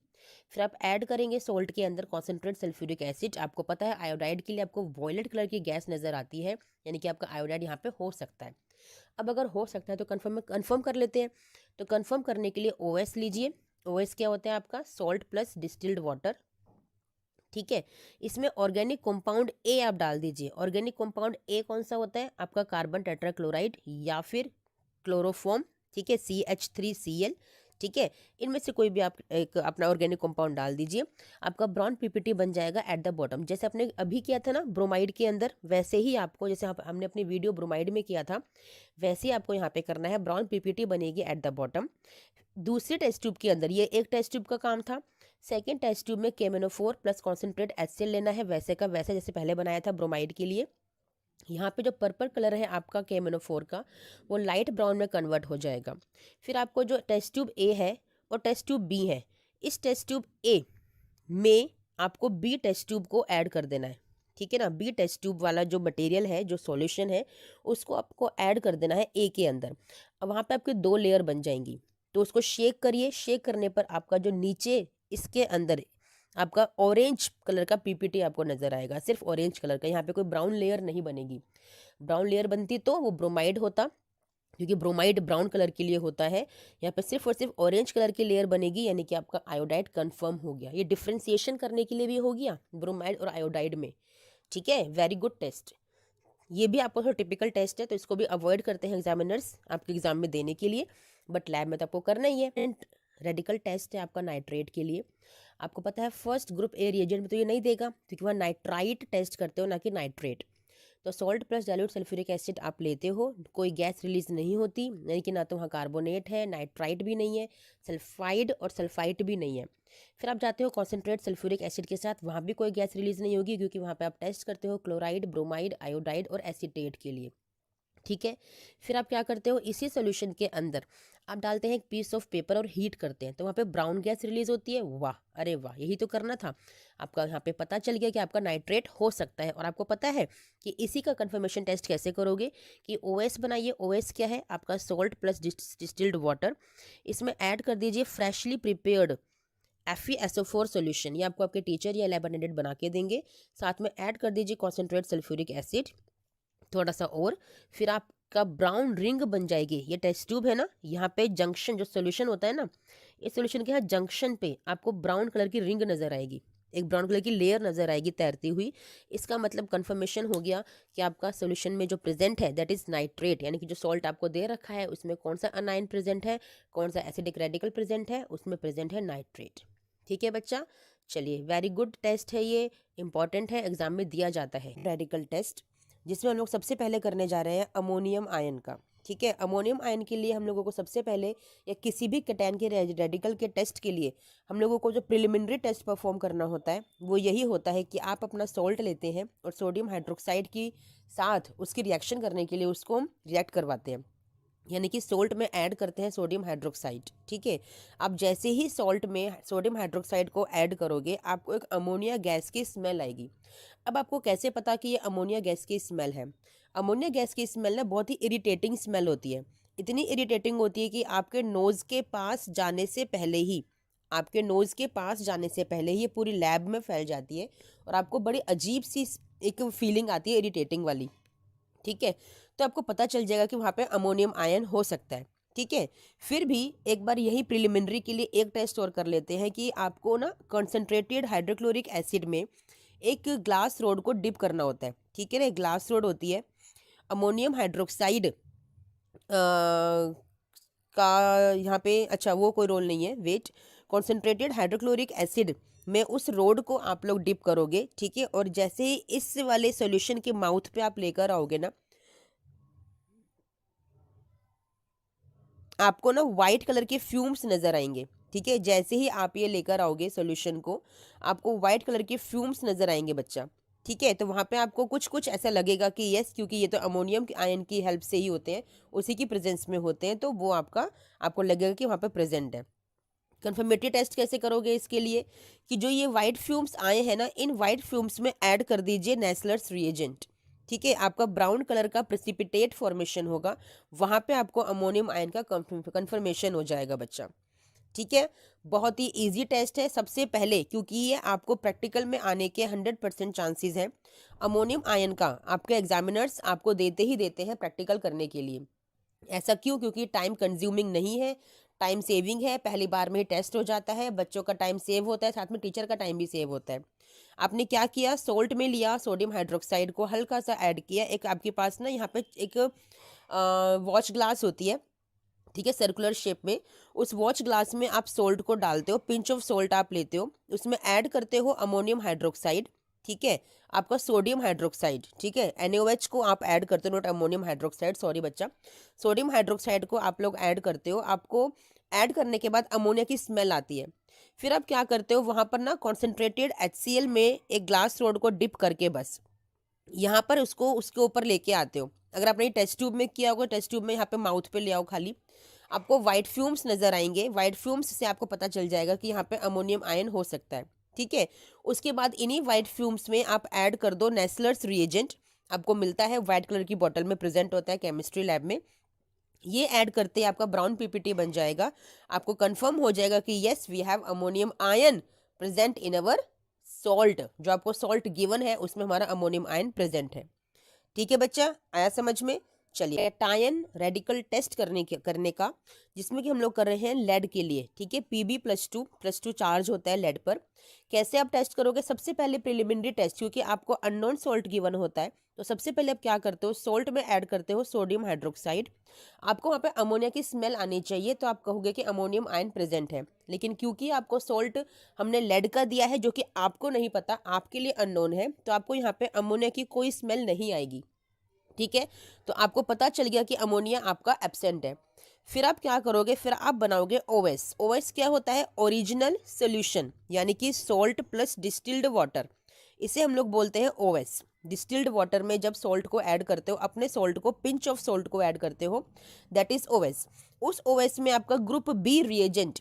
फिर आप ऐड करेंगे सोल्ट के अंदर कॉन्सेंट्रेट सल्फ्यूरिक एसिड। आपको पता है आयोडाइड के लिए आपको वॉयलेट कलर की गैस नजर आती है, यानी कि आपका आयोडाइड यहाँ पे हो सकता है। अब अगर हो सकता है तो कंफर्म कर लेते हैं। तो कंफर्म करने के लिए OS लीजिए। OS क्या होता है आपका? Salt plus distilled water. ठीक है। इसमें ऑर्गेनिक कंपाउंड ए आप डाल दीजिए। ऑर्गेनिक कंपाउंड ए कौन सा होता है? आपका कार्बन टेट्राक्लोराइड या फिर क्लोरोफॉर्म। ठीक है। CH3Cl। ठीक है। इनमें से कोई भी आप एक अपना ऑर्गेनिक कंपाउंड डाल दीजिए। आपका ब्राउन पीपीटी बन जाएगा एट द बॉटम। जैसे आपने अभी किया था ना ब्रोमाइड के अंदर, वैसे ही आपको, जैसे हमने अपनी वीडियो ब्रोमाइड में किया था, वैसे ही आपको यहाँ पे करना है। ब्राउन पीपीटी बनेगी एट द बॉटम। दूसरे टेस्ट ट्यूब के अंदर, ये एक टेस्ट ट्यूब का काम था। सेकेंड टेस्ट ट्यूब में KMnO4 प्लस कॉन्सेंट्रेट HCl लेना है, वैसे का वैसे जैसे पहले बनाया था ब्रोमाइड के लिए। यहाँ पे जो पर्पल कलर है आपका KMnO4 का, वो लाइट ब्राउन में कन्वर्ट हो जाएगा। फिर आपको जो टेस्ट ट्यूब ए है और टेस्ट ट्यूब बी है, इस टेस्ट ट्यूब ए में आपको बी टेस्ट ट्यूब को ऐड कर देना है। ठीक है ना। बी टेस्ट ट्यूब वाला जो मटेरियल है, जो सॉल्यूशन है, उसको आपको ऐड कर देना है ए के अंदर। अब वहाँ पे आपकी 2 लेयर बन जाएंगी। तो उसको शेक करिए। शेक करने पर आपका जो नीचे इसके अंदर आपका ऑरेंज कलर का पीपीटी आपको नजर आएगा, सिर्फ ऑरेंज कलर का। यहाँ पे कोई ब्राउन लेयर नहीं बनेगी। ब्राउन लेयर बनती तो वो ब्रोमाइड होता, क्योंकि ब्रोमाइड ब्राउन कलर के लिए होता है। यहाँ पे सिर्फ और सिर्फ ऑरेंज कलर की लेयर बनेगी, यानी कि आपका आयोडाइड कंफर्म हो गया। ये डिफ्रेंसिएशन करने के लिए भी हो गया ब्रोमाइड और आयोडाइड में। ठीक है। Very good test. ये भी आपको थोड़ा टिपिकल टेस्ट है, तो इसको भी अवॉइड करते हैं एग्जामिनर्स आपके एग्जाम में देने के लिए, बट लैब में तो आपको करना ही है। रेडिकल टेस्ट है आपका नाइट्रेट के लिए। आपको पता है फर्स्ट ग्रुप ए रिएजेंट में तो ये नहीं देगा, क्योंकि वहाँ नाइट्राइट टेस्ट करते हो, ना कि नाइट्रेट। तो salt plus dilute sulphuric acid आप लेते हो, कोई गैस रिलीज नहीं होती, यानी कि ना तो वहाँ कार्बोनेट है, नाइट्राइट भी नहीं है, सल्फाइड और सल्फाइट भी नहीं है। फिर आप जाते हो कॉन्सेंट्रेट सल्फ्यूरिक एसिड के साथ, वहाँ भी कोई गैस रिलीज नहीं होगी, क्योंकि वहाँ पे आप टेस्ट करते हो क्लोराइड, ब्रोमाइड, आयोडाइड और एसीटेट के लिए। ठीक है। फिर आप क्या करते हो, इसी सोल्यूशन के अंदर आप डालते हैं एक पीस ऑफ पेपर और हीट करते हैं, तो वहाँ पे ब्राउन गैस रिलीज होती है। वाह, अरे वाह, यही तो करना था आपका। यहाँ पे पता चल गया कि आपका नाइट्रेट हो सकता है। और आपको पता है कि इसी का कंफर्मेशन टेस्ट कैसे करोगे, कि OS बनाइए। OS क्या है? आपका सॉल्ट प्लस डिस्टिल्ड वाटर। इसमें ऐड कर दीजिए फ्रेशली प्रिपेयर्ड FeSO4 सोल्यूशन। ये आपको आपके टीचर या लैब अटेंडेंट बना के देंगे। साथ में ऐड कर दीजिए कॉन्सेंट्रेट सल्फ्यूरिक एसिड थोड़ा सा और। फिर आपका ब्राउन रिंग बन जाएगी। ये टेस्ट ट्यूब है ना, यहाँ पे जंक्शन जो सोल्यूशन होता है ना, इस सोल्यूशन के यहाँ जंक्शन पे आपको ब्राउन कलर की रिंग नजर आएगी, एक ब्राउन कलर की लेयर नजर आएगी तैरती हुई। इसका मतलब कंफर्मेशन हो गया कि आपका सोल्यूशन में जो प्रेजेंट है दैट इज नाइट्रेट, यानी कि जो सॉल्ट आपको दे रखा है उसमें कौन सा अनायन प्रेजेंट है, कौन सा एसिडिक रेडिकल प्रेजेंट है, उसमें प्रेजेंट है नाइट्रेट। ठीक है बच्चा, चलिए, वेरी गुड टेस्ट है ये, इंपॉर्टेंट है, एग्जाम में दिया जाता है रेडिकल टेस्ट, जिसमें हम लोग सबसे पहले करने जा रहे हैं अमोनियम आयन का। ठीक है। अमोनियम आयन के लिए हम लोगों को सबसे पहले, या किसी भी कैटायन के रेडिकल के टेस्ट के लिए, हम लोगों को जो प्रिलिमिनरी टेस्ट परफॉर्म करना होता है वो यही होता है कि आप अपना सॉल्ट लेते हैं और सोडियम हाइड्रोक्साइड की साथ उसकी रिएक्शन करने के लिए उसको हम रिएक्ट करवाते हैं, यानी कि सोल्ट में ऐड करते हैं सोडियम हाइड्रोक्साइड। ठीक है। अब जैसे ही सॉल्ट में सोडियम हाइड्रोक्साइड को ऐड करोगे, आपको एक अमोनिया गैस की स्मेल आएगी। अब आपको कैसे पता कि ये अमोनिया गैस की स्मेल है? अमोनिया गैस की स्मेल ना बहुत ही इरिटेटिंग स्मेल होती है। इतनी इरिटेटिंग होती है कि आपके नोज़ के पास जाने से पहले ही, आपके नोज़ के पास जाने से पहले ही ये पूरी लैब में फैल जाती है और आपको बड़ी अजीब सी एक फीलिंग आती है इरिटेटिंग वाली। ठीक है। तो आपको पता चल जाएगा कि वहाँ पे अमोनियम आयन हो सकता है। ठीक है। फिर भी एक बार यही प्रिलिमिनरी के लिए एक टेस्ट और कर लेते हैं कि आपको ना कंसंट्रेटेड हाइड्रोक्लोरिक एसिड में एक ग्लास रोड को डिप करना होता है। ठीक है ना, एक ग्लास रोड होती है, अमोनियम हाइड्रोक्साइड का यहाँ पे, अच्छा वो कोई रोल नहीं है, वेट। कॉन्सेंट्रेटेड हाइड्रोक्लोरिक एसिड में उस रोड को आप लोग डिप करोगे। ठीक है, और जैसे ही इस वाले सॉल्यूशन के माउथ पे आप लेकर आओगे ना, आपको ना वाइट कलर के फ्यूम्स नजर आएंगे। ठीक है, जैसे ही आप ये लेकर आओगे सॉल्यूशन को, आपको वाइट कलर के फ्यूम्स नजर आएंगे बच्चा। ठीक है, तो वहां पे आपको कुछ कुछ ऐसा लगेगा कि यस, क्योंकि ये तो अमोनियम आयन की हेल्प से ही होते हैं, उसी की प्रेजेंस में होते हैं, तो वो आपको लगेगा कि वहां पे प्रेजेंट है। कंफर्मेटरी टेस्ट कैसे करोगे इसके लिए, कि जो ये वाइट फ्यूम्स आए हैं ना, इन वाइट फ्यूम्स में ऐड कर दीजिए नेस्लर्स रिएजेंट। ठीक है, आपका ब्राउन कलर का प्रेसिपिटेट फॉर्मेशन होगा, वहां पे आपको अमोनियम आयन का कंफर्मेशन हो जाएगा बच्चा। ठीक है, बहुत ही इजी टेस्ट है। सबसे पहले, क्योंकि ये आपको प्रैक्टिकल में आने के 100% चांसेस हैं, अमोनियम आयन का आपके एग्जामिनर्स आपको देते ही देते हैं प्रैक्टिकल करने के लिए। ऐसा क्यों? क्योंकि टाइम कंज्यूमिंग नहीं है, टाइम सेविंग है, पहली बार में ही टेस्ट हो जाता है, बच्चों का टाइम सेव होता है, साथ में टीचर का टाइम भी सेव होता है। आपने क्या किया, सोल्ट में लिया, सोडियम हाइड्रोक्साइड को हल्का सा ऐड किया, एक आपके पास ना यहाँ पे एक वॉच ग्लास होती है, ठीक है, सर्कुलर शेप में, उस वॉच ग्लास में आप सोल्ट को डालते हो, पिंच ऑफ सोल्ट आप लेते हो, उसमें ऐड करते हो अमोनियम हाइड्रोक्साइड। ठीक है, आपका सोडियम हाइड्रोक्साइड, ठीक है, NaOH को आप ऐड करते हो, नॉट अमोनियम हाइड्रोक्साइड, सॉरी बच्चा, सोडियम हाइड्रोक्साइड को आप लोग ऐड करते हो। आपको ऐड करने के बाद अमोनिया की स्मेल आती है। फिर आप क्या करते हो, वहां पर ना कॉन्सेंट्रेटेड HCl में एक ग्लास रोड को डिप करके बस यहाँ पर उसको उसके ऊपर लेके आते हो। अगर आपने टेस्ट ट्यूब में किया होगा, टेस्ट ट्यूब में यहाँ पे माउथ पे ले आओ खाली, आपको वाइट फ्यूम्स नजर आएंगे, वाइट फ्यूम्स से आपको पता चल जाएगा कि यहाँ पे अमोनियम आयन हो सकता है। ठीक है, उसके बाद इन्हीं वाइट फ्यूम्स में आप ऐड कर दो नेस्लर्स रिएजेंट, आपको मिलता है वाइट कलर की बॉटल में, प्रेजेंट होता है केमिस्ट्री लैब में। ये ऐड करते ही आपका ब्राउन पीपीटी बन जाएगा, आपको कंफर्म हो जाएगा कि yes we have ammonium ion present in our salt, जो आपको सॉल्ट गिवन है उसमें हमारा अमोनियम आयन प्रेजेंट है। ठीक है बच्चा, आया समझ में? चलिए, टायन रेडिकल टेस्ट करने का, जिसमें कि हम लोग कर रहे हैं लेड के लिए। ठीक है, Pb+2 चार्ज होता है लेड पर। कैसे आप टेस्ट करोगे? सबसे पहले प्रिलिमिनरी टेस्ट, क्योंकि आपको अननोन सॉल्ट गिवन होता है, तो सबसे पहले आप क्या करते हो, सोल्ट में ऐड करते हो सोडियम हाइड्रोक्साइड। आपको वहाँ पे अमोनिया की स्मेल आनी चाहिए, तो आप कहोगे कि अमोनियम आयन प्रेजेंट है। लेकिन क्योंकि आपको सॉल्ट हमने लेड का दिया है, जो कि आपको नहीं पता, आपके लिए अननोन है, तो आपको यहाँ पे अमोनिया की कोई स्मेल नहीं आएगी। ठीक है, तो आपको पता चल गया कि अमोनिया आपका एब्सेंट है। फिर आप क्या करोगे, फिर आप बनाओगे OS। OS क्या होता है? ओरिजिनल सोल्यूशन, यानी कि सॉल्ट प्लस डिस्टिल्ड वाटर, इसे हम लोग बोलते हैं OS। डिस्टिल्ड वाटर में जब सॉल्ट को ऐड करते हो, अपने सॉल्ट को, पिंच ऑफ सॉल्ट को ऐड करते हो, दैट इज OS। उस OS में आपका ग्रुप B रिएजेंट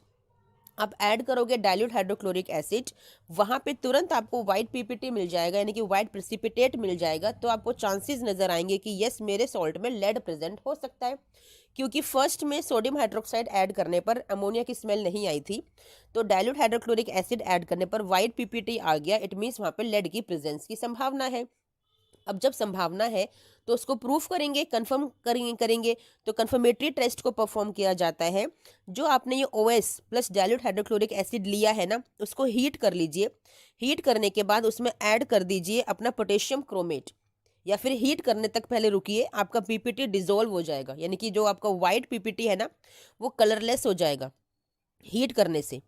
आप ऐड करोगे, डाइल्यूट हाइड्रोक्लोरिक एसिड, वहां पे तुरंत आपको व्हाइट पीपीटी मिल जाएगा, यानी कि व्हाइट प्रेसिपिटेट मिल जाएगा। तो आपको चांसेस नजर आएंगे कि यस मेरे सॉल्ट में लेड प्रेजेंट हो सकता है, क्योंकि फर्स्ट में सोडियम हाइड्रोक्साइड ऐड करने पर अमोनिया की स्मेल नहीं आई थी, तो डाइल्यूट हाइड्रोक्लोरिक एसिड ऐड करने पर व्हाइट पीपीटी आ गया, इट मीन्स वहां पर लेड की प्रेजेंस की संभावना है। अब जब संभावना है तो उसको प्रूफ करेंगे, कंफर्म करेंगे तो कंफर्मेटरी टेस्ट को परफॉर्म किया जाता है। जो आपने ये OS plus dilute hydrochloric acid लिया है ना, उसको हीट कर लीजिए। हीट करने के बाद उसमें ऐड कर दीजिए अपना पोटेशियम क्रोमेट, या फिर हीट करने तक पहले रुकिए, आपका पीपीटी डिजोल्व हो जाएगा, यानी कि जो आपका व्हाइट पीपीटी है ना, वो कलरलेस हो जाएगा हीट करने से।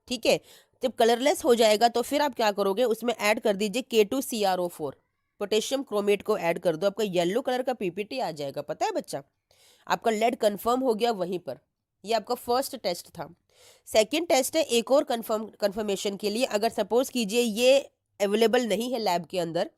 ठीक है, जब कलरलेस हो जाएगा तो फिर आप क्या करोगे, उसमें ऐड कर दीजिए K2CrO4, पोटेशियम क्रोमेट को ऐड कर दो, आपका येलो कलर का पीपीटी आ जाएगा। पता है बच्चा, आपका लेड कंफर्म हो गया वहीं पर। ये आपका फर्स्ट टेस्ट था। सेकंड टेस्ट है एक और कंफर्मेशन के लिए, अगर सपोज कीजिए ये अवेलेबल नहीं है लैब के अंदर,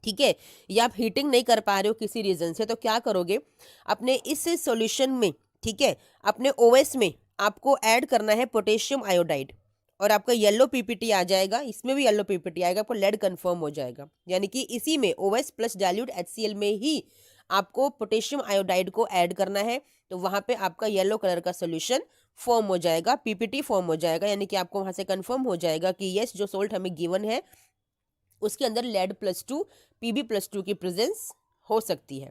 ठीक है, या आप हीटिंग नहीं कर पा रहे हो किसी रीजन से, तो क्या करोगे, अपने इस सॉल्यूशन में, ठीक है, अपने OS में आपको ऐड करना है पोटेशियम आयोडाइड, और आपका येलो पीपीटी आ जाएगा, इसमें भी येलो पीपीटी आएगा, आपको लेड कंफर्म हो जाएगा। यानी कि इसी में OS प्लस डाइल्यूट HCl में ही आपको पोटेशियम आयोडाइड को ऐड करना है, तो वहां पे आपका येलो कलर का सोल्यूशन फॉर्म हो जाएगा, पीपीटी फॉर्म हो जाएगा, यानी कि आपको वहां से कंफर्म हो जाएगा कि यस जो सोल्ट हमें गिवन है उसके अंदर लेड+2 Pb+2 की प्रेजेंस हो सकती है।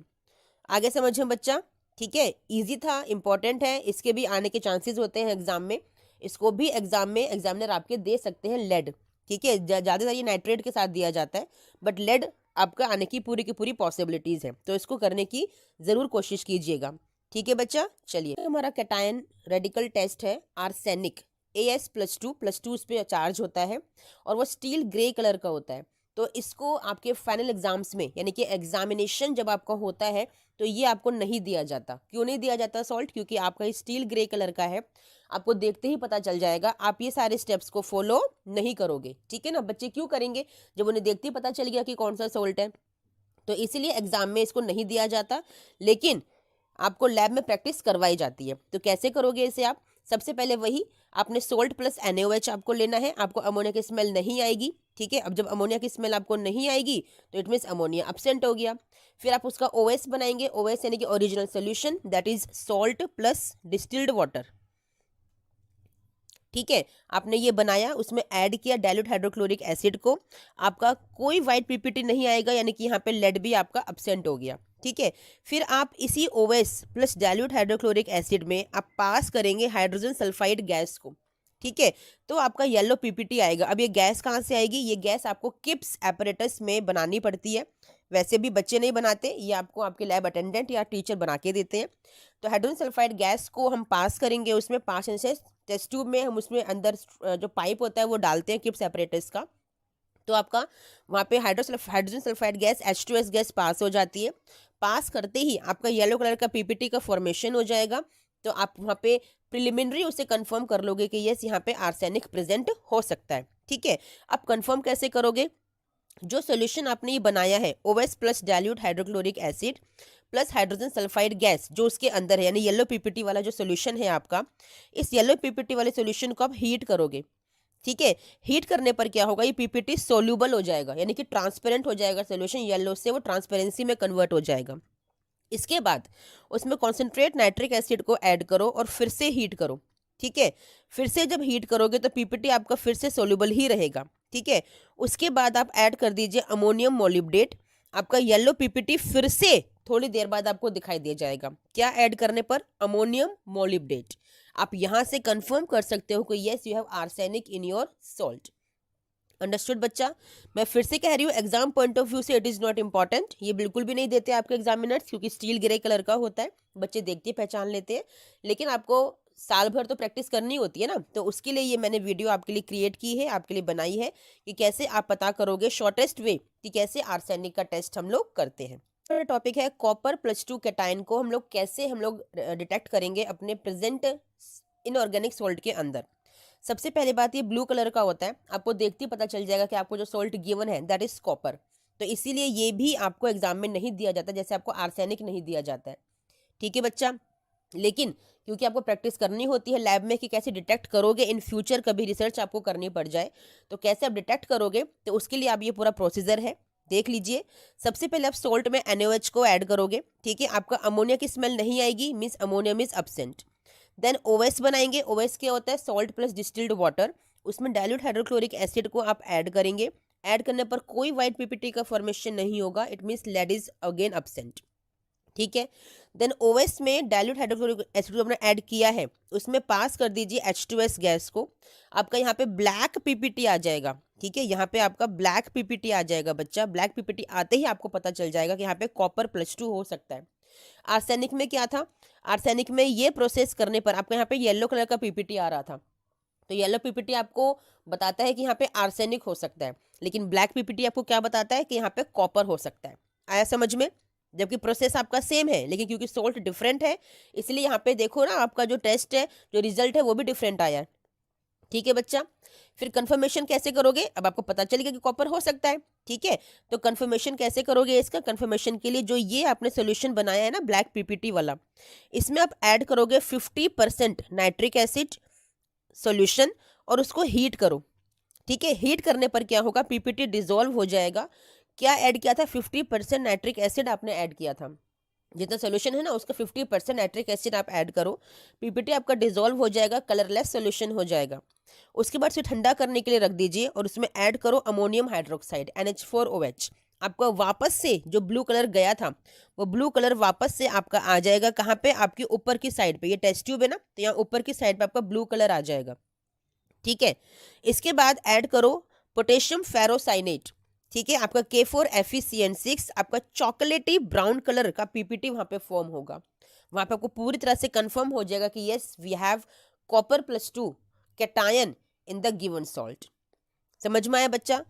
आगे समझे बच्चा? ठीक है, इजी था, इंपॉर्टेंट है, इसके भी आने के चांसेस होते हैं एग्जाम में। इसको भी एग्जाम में एग्जामिनर आपके दे सकते हैं लेड। ठीक है, ज़्यादातर ये नाइट्रेट के साथ दिया जाता है, बट लेड आपका आने की पूरी पॉसिबिलिटीज़ है, तो इसको करने की ज़रूर कोशिश कीजिएगा। ठीक है बच्चा, चलिए हमारा कैटायन रेडिकल टेस्ट है आर्सेनिक As+2+2 उस पर चार्ज होता है और वो स्टील ग्रे कलर का होता है। तो इसको आपके फाइनल एग्जाम्स में, यानी कि एग्जामिनेशन जब आपका होता है, तो ये आपको नहीं दिया जाता। क्यों नहीं दिया जाता सॉल्ट? क्योंकि आपका स्टील ग्रे कलर का है, आपको देखते ही पता चल जाएगा, आप ये सारे स्टेप्स को फॉलो नहीं करोगे। ठीक है ना बच्चे, क्यों करेंगे? जब उन्हें देखते ही पता चल गया कि कौन सा सॉल्ट है, तो इसीलिए एग्जाम में इसको नहीं दिया जाता, लेकिन आपको लैब में प्रैक्टिस करवाई जाती है। तो कैसे करोगे इसे आप? सबसे पहले वही, आपने सोल्ट प्लस NaOH आपको लेना है, आपको अमोनिया की स्मेल नहीं आएगी। ठीक है, अब जब अमोनिया की स्मेल आपको नहीं आएगी तो इट मीन्स अमोनिया एब्सेंट हो गया। फिर आप उसका OS बनाएंगे, OS यानी कि original solution, that is salt plus distilled water. ठीक है, आपने ये बनाया, उसमें ऐड किया डाइल्यूट हाइड्रोक्लोरिक एसिड को, आपका कोई वाइट पीपीटी नहीं आएगा, यानी कि यहाँ पे लेड भी आपका एब्सेंट हो गया। ठीक है, फिर आप इसी OS plus dilute hydrochloric acid में आप पास करेंगे हाइड्रोजन सल्फाइड गैस को। ठीक है, तो आपका येलो पीपीटी आएगा। अब ये गैस कहाँ से आएगी? ये गैस आपको किप्स एपरेटस में बनानी पड़ती है, वैसे भी बच्चे नहीं बनाते, ये आपको आपके लैब अटेंडेंट या टीचर बना के देते हैं। तो हाइड्रोजन सल्फाइड गैस को हम पास करेंगे, उसमें 5 इंच टेस्ट ट्यूब में हम उसमें अंदर जो पाइप होता है वो डालते हैं किप्स एपरेटस का, तो आपका वहाँ पे hydrogen sulphide gas H2S gas pass हो जाती है। पास करते ही आपका येलो कलर का पीपीटी का फॉर्मेशन हो जाएगा। तो आप वहाँ पे प्रिलिमिनरी उसे कंफर्म कर लोगे कि यस यहाँ पे आर्सेनिक प्रेजेंट हो सकता है। ठीक है, अब कंफर्म कैसे करोगे? जो सोल्यूशन आपने ये बनाया है OS plus dilute hydrochloric acid plus hydrogen sulphide gas जो उसके अंदर है, यानी येलो पीपीटी वाला जो सोल्यूशन है आपका, इस येलो पीपीटी वाले सोल्यूशन को आप हीट करोगे। ठीक है, हीट करने पर क्या होगा? ये पीपीटी सोल्यूबल हो जाएगा, यानी कि ट्रांसपेरेंट हो जाएगा सोल्यूशन, येलो से वो ट्रांसपेरेंसी में कन्वर्ट हो जाएगा। इसके बाद उसमें कॉन्सेंट्रेट नाइट्रिक एसिड को ऐड करो और फिर से हीट करो। ठीक है, फिर से जब हीट करोगे तो पीपीटी आपका फिर से सोल्यूबल ही रहेगा। ठीक है, उसके बाद आप ऐड कर दीजिए अमोनियम मोलिब्डेट। आपका येलो पीपीटी फिर से थोड़ी देर बाद आपको दिखाई दे जाएगा। क्या ऐड करने पर? Ammonium molybdate. आप यहां से कंफर्म कर सकते हो कि yes you have arsenic in your salt. Understood बच्चा? मैं फिर से कह रही हूँ, एग्जाम पॉइंट ऑफ व्यू से इट इज़ नॉट इंपॉर्टेंट, ये बिल्कुल भी नहीं देते आपके एग्जामिनर्स, क्योंकि स्टील ग्रे कलर का होता है, बच्चे देखते पहचान लेते हैं, लेकिन आपको साल भर तो प्रैक्टिस करनी होती है ना, तो उसके लिए ये मैंने वीडियो आपके लिए क्रिएट की है, आपके लिए बनाई है कि कैसे आप पता करोगे शॉर्टेस्ट वे कि कैसे आर्सेनिक का टेस्ट हम लोग करते हैं। टॉपिक है कॉपर +2 कैटायन को हम लोग कैसे डिटेक्ट करेंगे अपने प्रेजेंट इनऑर्गेनिक सॉल्ट के अंदर। सबसे पहले बात, ये ब्लू कलर का होता है, आपको देखते ही पता चल जाएगा कि आपको जो सॉल्ट गिवन है दैट इज कॉपर। तो इसीलिए ये भी आपको एग्जाम में नहीं दिया जाता, जैसे आपको आर्सेनिक नहीं दिया जाता है। ठीक है बच्चा, लेकिन क्योंकि आपको प्रैक्टिस करनी होती है लैब में कि कैसे डिटेक्ट करोगे इन फ्यूचर, कभी रिसर्च आपको करनी पड़ जाए तो कैसे आप डिटेक्ट करोगे, तो उसके लिए आप ये पूरा प्रोसीजर है, देख लीजिए। सबसे पहले आप सोल्ट में NaOH को ऐड करोगे। ठीक है, आपका अमोनिया की स्मेल नहीं आएगी, means ammonia means absent. Then OS बनाएंगे। OS क्या होता है? Salt plus distilled water. उसमें डाइल्यूट हाइड्रोक्लोरिक एसिड को आप ऐड करेंगे। ऐड करने पर कोई वाइट पीपीटी का फॉर्मेशन नहीं होगा, it means lead is again absent. ठीक है, देन OS में डाइल्यूट हाइड्रोक्लोरिक एसिड जो आपने ऐड किया है उसमें पास कर दीजिए H2S गैस को। आपका यहाँ पे ब्लैक पीपीटी आ जाएगा। ठीक है, यहाँ पे आपका ब्लैक पीपीटी आ जाएगा बच्चा। ब्लैक पीपीटी आते ही आपको पता चल जाएगा कि यहाँ पे कॉपर +2 हो सकता है। आर्सेनिक में क्या था? आर्सेनिक में ये प्रोसेस करने पर आपको यहाँ पे येलो कलर का पीपीटी आ रहा था, तो येलो पीपीटी आपको बताता है कि यहाँ पे आर्सेनिक हो सकता है, लेकिन ब्लैक पीपीटी आपको क्या बताता है कि यहाँ पे कॉपर हो सकता है। आया समझ में? जबकि प्रोसेस आपका सेम है, लेकिन क्योंकि सोल्ट डिफरेंट है इसलिए यहाँ पे देखो ना, आपका जो टेस्ट है, जो रिजल्ट है वो भी डिफरेंट आया है। ठीक है बच्चा, फिर कंफर्मेशन कैसे करोगे? अब आपको पता चलेगा कि कॉपर हो सकता है। ठीक है, तो कंफर्मेशन कैसे करोगे इसका? कंफर्मेशन के लिए जो ये आपने सोल्यूशन बनाया है ना ब्लैक पीपीटी वाला, इसमें आप ऐड करोगे 50% नाइट्रिक एसिड सोल्यूशन और उसको हीट करो। ठीक है, हीट करने पर क्या होगा? पीपीटी डिजोल्व हो जाएगा। क्या ऐड किया था? 50% नाइट्रिक एसिड आपने ऐड किया था। जितना सोल्यूशन है ना उसका 50% नाइट्रिक एसिड आप ऐड करो, पीपीटी आपका डिजोल्व हो जाएगा, कलरलेस सोल्यूशन हो जाएगा। उसके बाद से ठंडा करने के लिए रख दीजिए और उसमें ऐड करो अमोनियम हाइड्रोक्साइड NH4OH। आपका वापस से जो ब्लू कलर गया था वो ब्लू कलर वापस से आपका आ जाएगा कहाँ पे, आपके ऊपर की साइड पे। ये टेस्ट ट्यूब है ना, तो यहाँ ऊपर की साइड पे आपका ब्लू कलर आ जाएगा। ठीक है, इसके बाद ऐड करो पोटेशियम फेरोसाइनेट। ठीक है, आपका K4FeCN6 आपका चॉकलेटी ब्राउन कलर का पीपीटी वहां पे फॉर्म होगा। वहां पे आपको पूरी तरह से कंफर्म हो जाएगा कि yes we have Copper+2 cation in the given salt. समझ में आया बच्चा?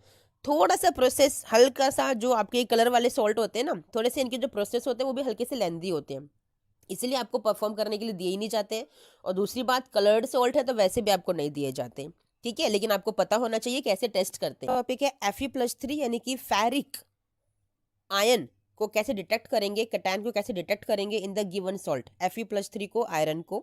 थोड़ा सा प्रोसेस हल्का सा, जो आपके कलर वाले सॉल्ट होते हैं ना, थोड़े से इनके जो प्रोसेस होते हैं वो भी हल्के से लेंदी होते हैं, इसलिए आपको परफॉर्म करने के लिए दिए ही नहीं जाते हैं। और दूसरी बात, कलर्ड सॉल्ट है तो वैसे भी आपको नहीं दिए जाते। ठीक है, लेकिन आपको पता होना चाहिए कैसे टेस्ट करते हैं। टॉपिक है Fe+3 यानी कि फेरिक आयन को कैसे डिटेक्ट करेंगे, कैटायन को कैसे डिटेक्ट करेंगे इन द गिवन सॉल्ट, Fe+3 को, आयरन को।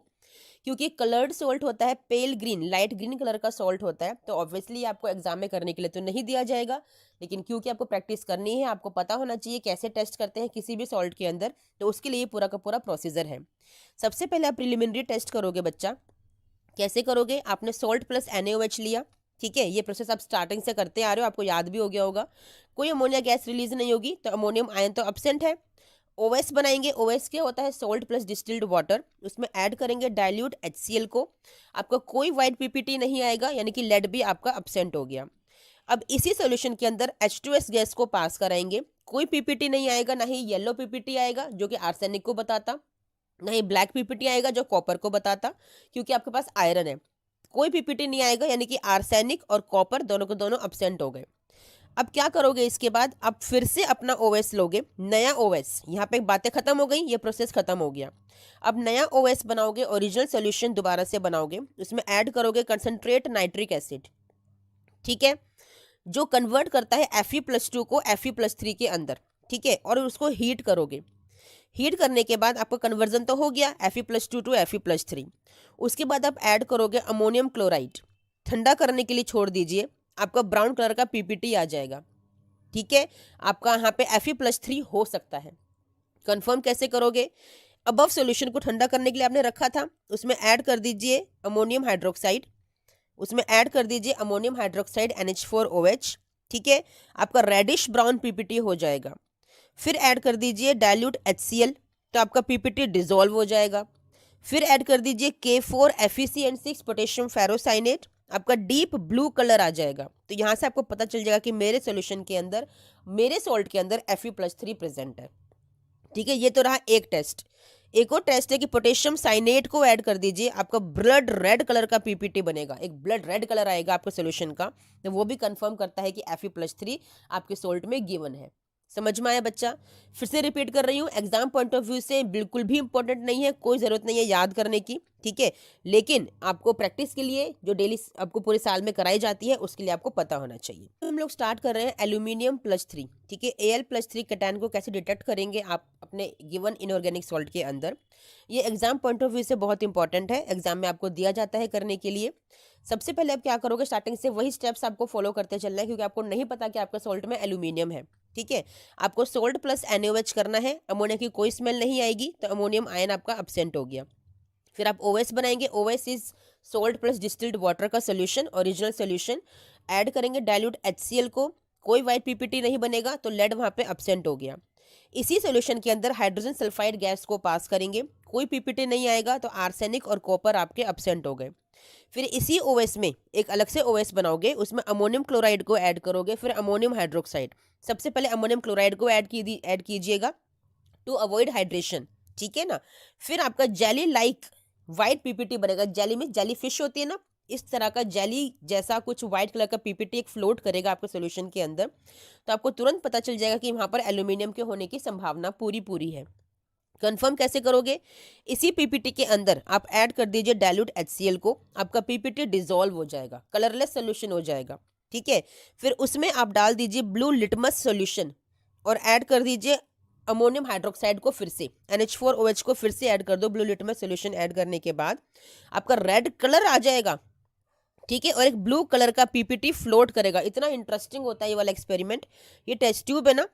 क्योंकि कलर्ड सॉल्ट होता है पेल ग्रीन, लाइट ग्रीन कलर का सॉल्ट होता है, तो ऑब्वियसली आपको एग्जाम में करने के लिए तो नहीं दिया जाएगा, लेकिन क्योंकि आपको प्रैक्टिस करनी है, आपको पता होना चाहिए कैसे टेस्ट करते हैं किसी भी सॉल्ट के अंदर, तो उसके लिए पूरा का पूरा प्रोसीजर है। सबसे पहले आप प्रिलिमिनरी टेस्ट करोगे बच्चा। कैसे करोगे? आपने सॉल्ट प्लस NaOH लिया। ठीक है, ये प्रोसेस आप स्टार्टिंग से करते आ रहे हो, आपको याद भी हो गया होगा। कोई अमोनिया गैस रिलीज नहीं होगी, तो अमोनियम आयन तो एब्सेंट है। OS बनाएंगे। OS क्या होता है? Salt plus distilled water. उसमें ऐड करेंगे डाइल्यूट HCl को। आपका कोई वाइट पीपीटी नहीं आएगा, यानी कि लेड भी आपका एब्सेंट हो गया। अब इसी सॉल्यूशन के अंदर H2S गैस को पास कराएंगे। कोई पीपीटी नहीं आएगा, ना ही येलो पीपीटी आएगा जो कि आर्सेनिक को बताता, नहीं ब्लैक पीपीटी आएगा जो कॉपर को बताता, क्योंकि आपके पास आयरन है। कोई पीपीटी नहीं आएगा, यानी कि आर्सेनिक और कॉपर दोनों को दोनों एब्सेंट हो गए। अब क्या करोगे? इसके बाद आप फिर से अपना OS लोगे, नया OS। यहाँ पे बातें खत्म हो गई, ये प्रोसेस खत्म हो गया। अब नया OS बनाओगे, ओरिजिनल सोल्यूशन दोबारा से बनाओगे। उसमें ऐड करोगे कंसंट्रेट नाइट्रिक एसिड। ठीक है, जो कन्वर्ट करता है Fe+2 को Fe+3 के अंदर। ठीक है, और उसको हीट करोगे। हीट करने के बाद आपका कन्वर्जन तो हो गया Fe+2 टू Fe+3। उसके बाद आप ऐड करोगे अमोनियम क्लोराइड। ठंडा करने के लिए छोड़ दीजिए, आपका ब्राउन कलर का पीपीटी आ जाएगा। ठीक है, आपका यहाँ पे Fe+3 हो सकता है। कंफर्म कैसे करोगे? अबव सॉल्यूशन को ठंडा करने के लिए आपने रखा था, उसमें ऐड कर दीजिए अमोनियम हाइड्रोक्साइड। उसमें ऐड कर दीजिए अमोनियम हाइड्रोक्साइड NH4OH। ठीक है, आपका रेडिश ब्राउन पीपीटी हो जाएगा। फिर ऐड कर दीजिए डाइल्यूट HCl, तो आपका पीपीटी डिसॉल्व हो जाएगा। फिर ऐड कर दीजिए K4FeCN6 पोटेशियम फेरोसाइनेट, आपका डीप ब्लू कलर आ जाएगा। तो यहाँ से आपको पता चल जाएगा कि मेरे सॉल्यूशन के अंदर, मेरे सॉल्ट के अंदर Fe+3 प्रेजेंट है। ठीक है, ये तो रहा एक टेस्ट। एक और टेस्ट है कि पोटेशियम साइनेट को ऐड कर दीजिए, आपका ब्लड रेड कलर का पीपीटी बनेगा, एक ब्लड रेड कलर आएगा आपके सॉल्यूशन का, तो वो भी कंफर्म करता है कि Fe+3 आपके सॉल्ट में गिवन है। समझ में आया बच्चा? फिर से रिपीट कर रही हूँ, एग्जाम पॉइंट ऑफ व्यू से बिल्कुल भी इंपॉर्टेंट नहीं है, कोई ज़रूरत नहीं है याद करने की। ठीक है, लेकिन आपको प्रैक्टिस के लिए जो डेली आपको पूरे साल में कराई जाती है, उसके लिए आपको पता होना चाहिए। तो हम लोग स्टार्ट कर रहे हैं एल्यूमिनियम+3। ठीक है, Al+3 कैटायन को कैसे डिटेक्ट करेंगे आप अपने गिवन इनऑर्गेनिक सॉल्ट के अंदर। ये एग्जाम पॉइंट ऑफ व्यू से बहुत इंपॉर्टेंट है, एग्जाम में आपको दिया जाता है करने के लिए। सबसे पहले आप क्या करोगे? स्टार्टिंग से वही स्टेप्स आपको फॉलो करते चलना है, क्योंकि आपको नहीं पता कि आपका सॉल्ट में एल्यूमिनियम है। ठीक है, आपको सोल्ट प्लस NaOH करना है, अमोनिया की कोई स्मेल नहीं आएगी, तो अमोनियम आयन आपका एब्सेंट हो गया। फिर आप OS बनाएंगे। OS is salt plus distilled water का सोल्यूशन, ओरिजिनल सोल्यूशन। ऐड करेंगे डाइल्यूट HCl को, कोई वाइट पीपीटी नहीं बनेगा, तो लेड वहाँ पे एब्सेंट हो गया। इसी सोल्यूशन के अंदर हाइड्रोजन सल्फाइड गैस को पास करेंगे, कोई पीपीटी नहीं आएगा, तो आर्सेनिक और कॉपर आपके एब्सेंट हो गए। फिर इसी OS में एक अलग से OS बनाओगे, उसमें अमोनियम क्लोराइड को ऐड करोगे, फिर अमोनियम हाइड्रोक्साइड। सबसे पहले अमोनियम क्लोराइड को ऐड कीजिएगा टू अवॉइड हाइड्रेशन। ठीक है ना। फिर आपका जेली लाइक वाइट पीपीटी बनेगा। जेली में जेली फिश होती है ना, इस तरह का जेली जैसा कुछ व्हाइट कलर का पीपीटी एक फ्लोट करेगा आपके सॉल्यूशन के अंदर, तो आपको तुरंत पता चल जाएगा कि वहां पर एल्यूमिनियम के होने की संभावना पूरी है। कंफर्म कैसे करोगे? इसी पीपीटी के अंदर आप ऐड कर दीजिए डाइल्यूट HCl को, आपका पीपीटी डिसॉल्व हो जाएगा, कलरलेस सोल्यूशन हो जाएगा। ठीक है, फिर उसमें आप डाल दीजिए ब्लू लिटमस सोल्यूशन और ऐड कर दीजिए अमोनियम हाइड्रोक्साइड को, फिर से NH4OH को फिर से ऐड कर दो। ब्लू लिटमस सोल्यूशन ऐड करने के बाद आपका रेड कलर आ जाएगा। ठीक है, और एक ब्लू कलर का पीपीटी फ्लोट करेगा। इतना इंटरेस्टिंग होता है ये वाला एक्सपेरिमेंट। ये टेस्ट ट्यूब है ना,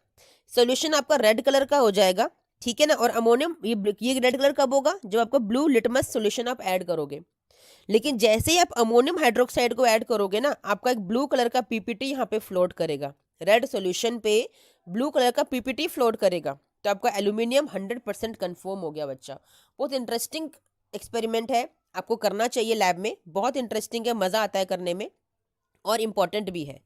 सोल्यूशन आपका रेड कलर का हो जाएगा। ठीक है ना, और अमोनियम ये रेड कलर कब होगा? जब आपका ब्लू लिटमस सोल्यूशन आप ऐड करोगे। लेकिन जैसे ही आप अमोनियम हाइड्रोक्साइड को ऐड करोगे ना, आपका एक ब्लू कलर का पीपीटी यहाँ पे फ्लोट करेगा। रेड सोल्यूशन पे ब्लू कलर का पीपीटी फ्लोट करेगा, तो आपका एल्यूमिनियम 100% कन्फर्म हो गया बच्चा। बहुत इंटरेस्टिंग एक्सपेरिमेंट है, आपको करना चाहिए लैब में, बहुत इंटरेस्टिंग है, मज़ा आता है करने में और इम्पॉर्टेंट भी है।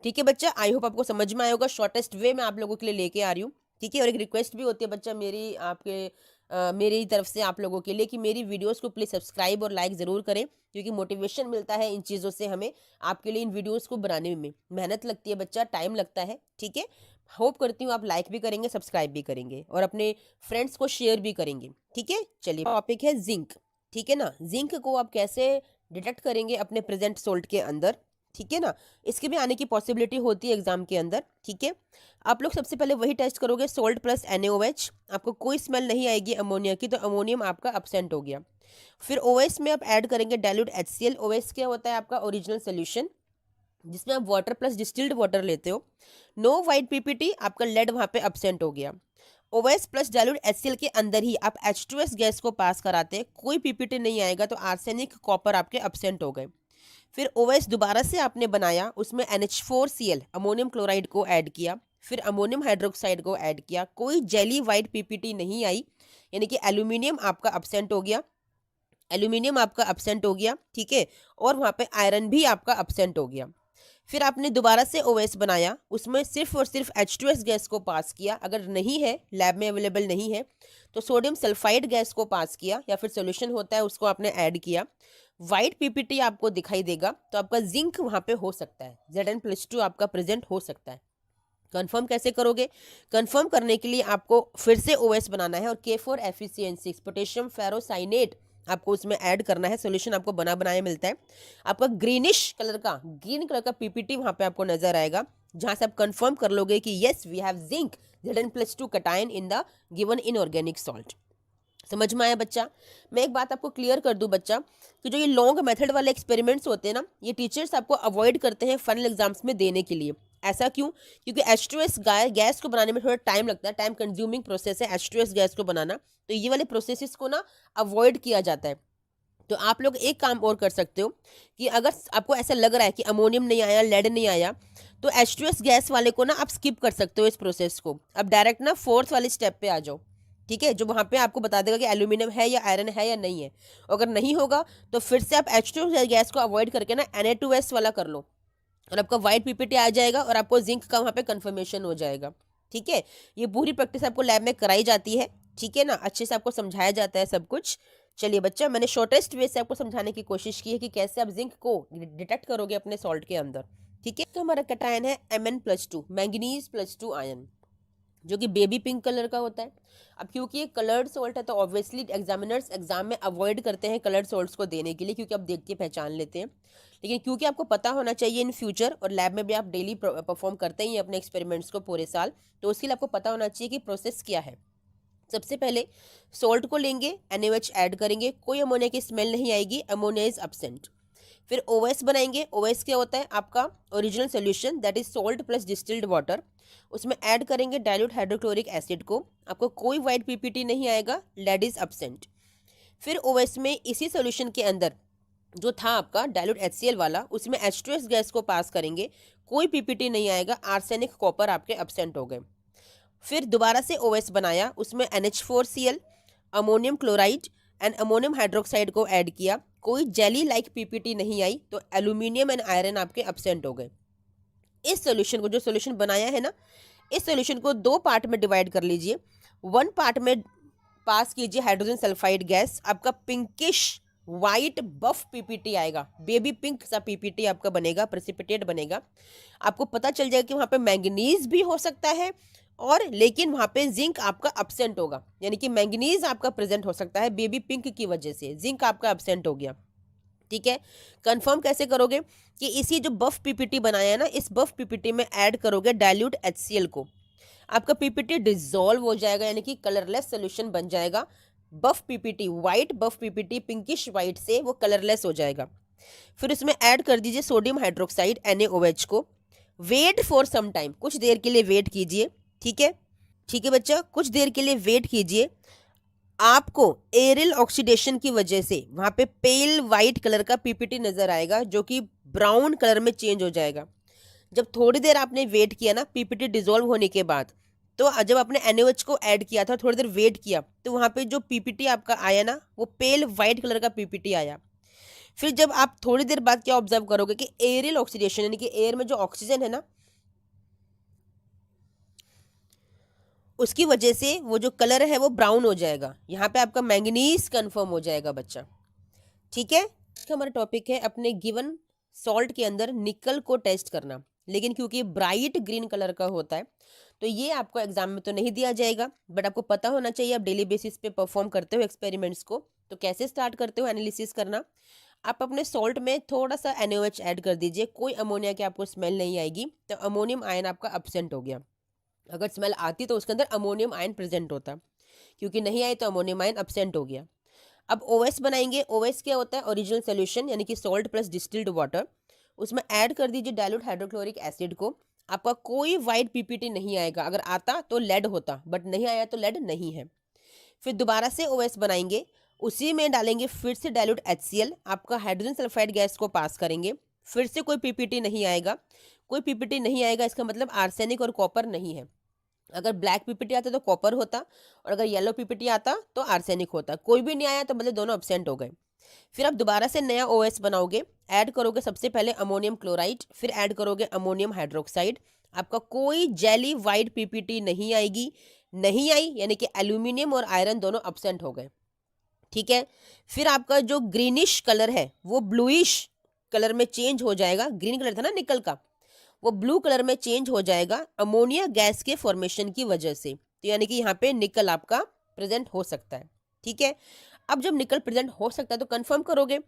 ठीक है बच्चा, आई होप आपको समझ में आया होगा। शॉर्टेस्ट वे में आप लोगों के लिए लेके आ रही हूँ। ठीक है, और एक रिक्वेस्ट भी होती है बच्चा मेरी आपके मेरी तरफ से आप लोगों के लिए कि मेरी वीडियोस को प्लीज़ सब्सक्राइब और लाइक ज़रूर करें, क्योंकि मोटिवेशन मिलता है इन चीज़ों से हमें। आपके लिए इन वीडियोस को बनाने में मेहनत लगती है बच्चा, टाइम लगता है। ठीक है, होप करती हूँ आप लाइक भी करेंगे, सब्सक्राइब भी करेंगे और अपने फ्रेंड्स को शेयर भी करेंगे। ठीक है, चलिए टॉपिक है जिंक। ठीक है ना, जिंक को आप कैसे डिटेक्ट करेंगे अपने प्रेजेंट सोल्ट के अंदर। ठीक है ना, इसके भी आने की पॉसिबिलिटी होती है एग्जाम के अंदर। ठीक है, आप लोग सबसे पहले वही टेस्ट करोगे, सोल्ट प्लस NaOH। आपको कोई स्मेल नहीं आएगी अमोनिया की, तो अमोनियम आपका अब्सेंट हो गया। फिर OS में आप ऐड करेंगे डाइल्यूट HCl। OS क्या होता है आपका ओरिजिनल सोल्यूशन, जिसमें आप वाटर प्लस डिस्टिल्ड वाटर लेते हो। नो वाइट पीपीटी, आपका लेड वहाँ पे अब्सेंट हो गया। OS प्लस डाइल्यूट HCl के अंदर ही आप H2S गैस को पास कराते हैं, कोई पीपीटी नहीं आएगा, तो आर्सेनिक कॉपर आपके अब्सेंट हो गए। फिर OS दोबारा से आपने बनाया, उसमें NH4Cl अमोनियम क्लोराइड को ऐड किया, फिर अमोनियम हाइड्रोक्साइड को ऐड किया, कोई जेली वाइट पीपीटी नहीं आई, यानी कि एल्यूमिनियम आपका अब्सेंट हो गया। एल्यूमिनियम आपका अब्सेंट हो गया। ठीक है, और वहाँ पे आयरन भी आपका अब्सेंट हो गया। फिर आपने दोबारा से OS बनाया, उसमें सिर्फ और सिर्फ H2S गैस को पास किया, अगर नहीं है लैब में अवेलेबल नहीं है तो सोडियम सल्फाइड गैस को पास किया, या फिर सोल्यूशन होता है उसको आपने ऐड किया। वाइट पीपीटी आपको दिखाई देगा, तो आपका जिंक वहाँ पे हो सकता है, Zn+2 आपका प्रेजेंट हो सकता है। कंफर्म कैसे करोगे? कंफर्म करने के लिए आपको फिर से OS बनाना है और K4FeCN6 पोटेशियम फेरोसाइनेट आपको उसमें ऐड करना है। सोल्यूशन आपको बना बनाया मिलता है। आपका ग्रीनिश कलर का, ग्रीन कलर का पीपीटी वहां पे आपको नजर आएगा, जहां से आप कंफर्म कर लोगे कि yes we have zinc Zn+2 cation in the given inorganic salt. समझ में आया बच्चा? मैं एक बात आपको क्लियर कर दूं बच्चा, कि जो ये लॉन्ग मेथड वाले एक्सपेरिमेंट्स होते हैं ना, ये टीचर्स आपको अवॉइड करते हैं फाइनल एग्जाम्स में देने के लिए। ऐसा क्यों? क्योंकि H2S गैस को बनाने में थोड़ा टाइम लगता है, टाइम कंज्यूमिंग प्रोसेस है H2S गैस को बनाना, तो ये वाले प्रोसेसेस को ना अवॉइड किया जाता है। तो आप लोग एक काम और कर सकते हो, कि अगर आपको ऐसा लग रहा है कि अमोनियम नहीं आया, लेड नहीं आया, तो H2S गैस वाले को ना आप स्किप कर सकते हो इस प्रोसेस को। अब डायरेक्ट ना फोर्थ वाले स्टेप पे आ जाओ। ठीक है, जो वहाँ पे आपको बता देगा कि एल्यूमिनियम है या आयरन है या नहीं है। अगर नहीं होगा तो फिर से आप H2 गैस को अवॉइड करके ना Na2S वाला कर लो, और आपका वाइट पीपीटी आ जाएगा और आपको जिंक का वहाँ पे कंफर्मेशन हो जाएगा। ठीक है, ये पूरी प्रैक्टिस आपको लैब में कराई जाती है। ठीक है ना, अच्छे से आपको समझाया जाता है सब कुछ। चलिए बच्चा, मैंने शॉर्टेस्ट वे से आपको समझाने की कोशिश की है कि कैसे आप जिंक को डिटेक्ट करोगे अपने सॉल्ट के अंदर। ठीक है, तो हमारा कटायन है Mn+2, मैंगनीज+2 आयन, जो कि बेबी पिंक कलर का होता है। अब क्योंकि ये कलर्ड सॉल्ट है, तो ऑब्वियसली एग्जामिनर्स एग्जाम में अवॉइड करते हैं कलर्ड सॉल्ट्स को देने के लिए, क्योंकि आप देख के पहचान लेते हैं। लेकिन क्योंकि आपको पता होना चाहिए इन फ्यूचर, और लैब में भी आप डेली परफॉर्म करते ही अपने एक्सपेरिमेंट्स को पूरे साल, तो उसके लिए आपको पता होना चाहिए कि प्रोसेस क्या है। सबसे पहले सॉल्ट को लेंगे, NaOH ऐड करेंगे, कोई अमोनिया की स्मेल नहीं आएगी, अमोनिया इज अब्सेंट। फिर OS बनाएंगे। OS क्या होता है आपका original solution, that is salt plus distilled water. उसमें ऐड करेंगे डाइल्यूट हाइड्रोक्लोरिक एसिड को, आपको कोई वाइट पीपीटी नहीं आएगा, लेड इज अब्सेंट। फिर OS में इसी सोल्यूशन के अंदर जो था आपका डाइल्यूट HCl वाला, उसमें H2S गैस को पास करेंगे, कोई पीपीटी नहीं आएगा, आर्सेनिक कॉपर आपके अब्सेंट हो गए। फिर दोबारा से OS बनाया, उसमें NH4Cl ammonium chloride and ammonium hydroxide को ऐड किया, कोई जेली लाइक पीपीटी नहीं आई, तो एल्यूमिनियम एंड आयरन आपके अब्सेंट हो गए। इस सोल्यूशन को, जो सोल्यूशन बनाया है ना, इस सोल्यूशन को दो पार्ट में डिवाइड कर लीजिए। वन पार्ट में पास कीजिए हाइड्रोजन सल्फाइड गैस, आपका पिंकिश वाइट बफ पीपीटी आएगा, बेबी पिंक सा पीपीटी आपका बनेगा, प्रेसिपिटेट बनेगा। आपको पता चल जाएगा कि वहाँ पे मैंगनीज भी हो सकता है, और लेकिन वहाँ पे जिंक आपका अब्सेंट होगा, यानी कि मैंगनीज आपका प्रेजेंट हो सकता है बेबी पिंक की वजह से, जिंक आपका अब्सेंट हो गया। ठीक है, कंफर्म कैसे करोगे? कि इसी जो बफ पीपीटी बनाया है ना, इस बफ पीपीटी में ऐड करोगे डाइल्यूट HCl को, आपका पीपीटी डिसॉल्व हो जाएगा, यानी कि कलरलेस सोल्यूशन बन जाएगा। बफ पीपीटी, वाइट बफ पीपीटी पिंकिश वाइट से वो कलरलेस हो जाएगा। फिर उसमें ऐड कर दीजिए सोडियम हाइड्रोक्साइड NaOH को, वेट फॉर सम टाइम, कुछ देर के लिए वेट कीजिए। ठीक है, ठीक है बच्चा, कुछ देर के लिए वेट कीजिए। आपको एरिल ऑक्सीडेशन की वजह से वहां पे पेल वाइट कलर का पीपीटी नजर आएगा, जो कि ब्राउन कलर में चेंज हो जाएगा। जब थोड़ी देर आपने वेट किया ना पीपीटी डिजोल्व होने के बाद, तो जब आपने NaOH को ऐड किया था, थोड़ी देर वेट किया, तो वहाँ पे जो पीपीटी आपका आया ना, वो पेल वाइट कलर का पीपीटी आया। फिर जब आप थोड़ी देर बाद क्या ऑब्जर्व करोगे कि एरियल ऑक्सीडेशन, यानी कि एयर में जो ऑक्सीजन है ना, उसकी वजह से वो जो कलर है वो ब्राउन हो जाएगा। यहाँ पे आपका मैंगनीज कंफर्म हो जाएगा बच्चा। ठीक है, हमारा टॉपिक है अपने गिवन सॉल्ट के अंदर निकल को टेस्ट करना, लेकिन क्योंकि ब्राइट ग्रीन कलर का होता है तो ये आपको एग्जाम में तो नहीं दिया जाएगा, बट आपको पता होना चाहिए आप डेली बेसिस पे परफॉर्म करते हो एक्सपेरिमेंट्स को। तो कैसे स्टार्ट करते हो एनालिसिस करना, आप अपने सॉल्ट में थोड़ा सा NaOH ऐड कर दीजिए, कोई अमोनिया की आपको स्मेल नहीं आएगी, तो अमोनियम आयन आपका अब्सेंट हो गया। अगर स्मेल आती तो उसके अंदर अमोनियम आयन प्रेजेंट होता, क्योंकि नहीं आई तो अमोनियम आयन अब्सेंट हो गया। अब OS बनाएंगे। OS क्या होता है? ओरिजिनल सोल्यूशन, यानी कि सॉल्ट प्लस डिस्टिल्ड वाटर। उसमें ऐड कर दीजिए डाइल्यूट हाइड्रोक्लोरिक एसिड को। आपका कोई वाइट पीपीटी नहीं आएगा, अगर आता तो लेड होता, बट नहीं आया तो लेड नहीं है। फिर दोबारा से OS बनाएंगे, उसी में डालेंगे फिर से डाइल्यूट HCl, आपका हाइड्रोजन सल्फाइड गैस को पास करेंगे, फिर से कोई पीपीटी नहीं आएगा। कोई पीपीटी नहीं आएगा इसका मतलब आर्सेनिक और कॉपर नहीं है। अगर ब्लैक पीपीटी आता तो कॉपर होता, और अगर येलो पीपीटी आता तो आर्सेनिक होता। कोई भी नहीं आया तो मतलब दोनों अब्सेंट हो गए। फिर आप दोबारा से नया OS बनाओगे, ऐड करोगे सबसे पहले अमोनियम क्लोराइड, फिर ऐड करोगे अमोनियम हाइड्रोक्साइड। आपका कोई जेली वाइट पीपीटी नहीं आएगी, नहीं आई यानी कि एल्यूमिनियम और आयरन दोनों अब्सेंट हो गए। ठीक है, फिर आपका जो ग्रीनिश कलर है वो ब्लूइश कलर में चेंज हो जाएगा। ग्रीन कलर था ना निकल का, वो ब्लू कलर में चेंज हो जाएगा अमोनिया गैस के फॉर्मेशन की वजह से। तो यानी कि यहाँ पे निकल आपका प्रेजेंट हो सकता है। ठीक है, अब जब निकल प्रेजेंट हो सकता है तो कंफर्म करोगे।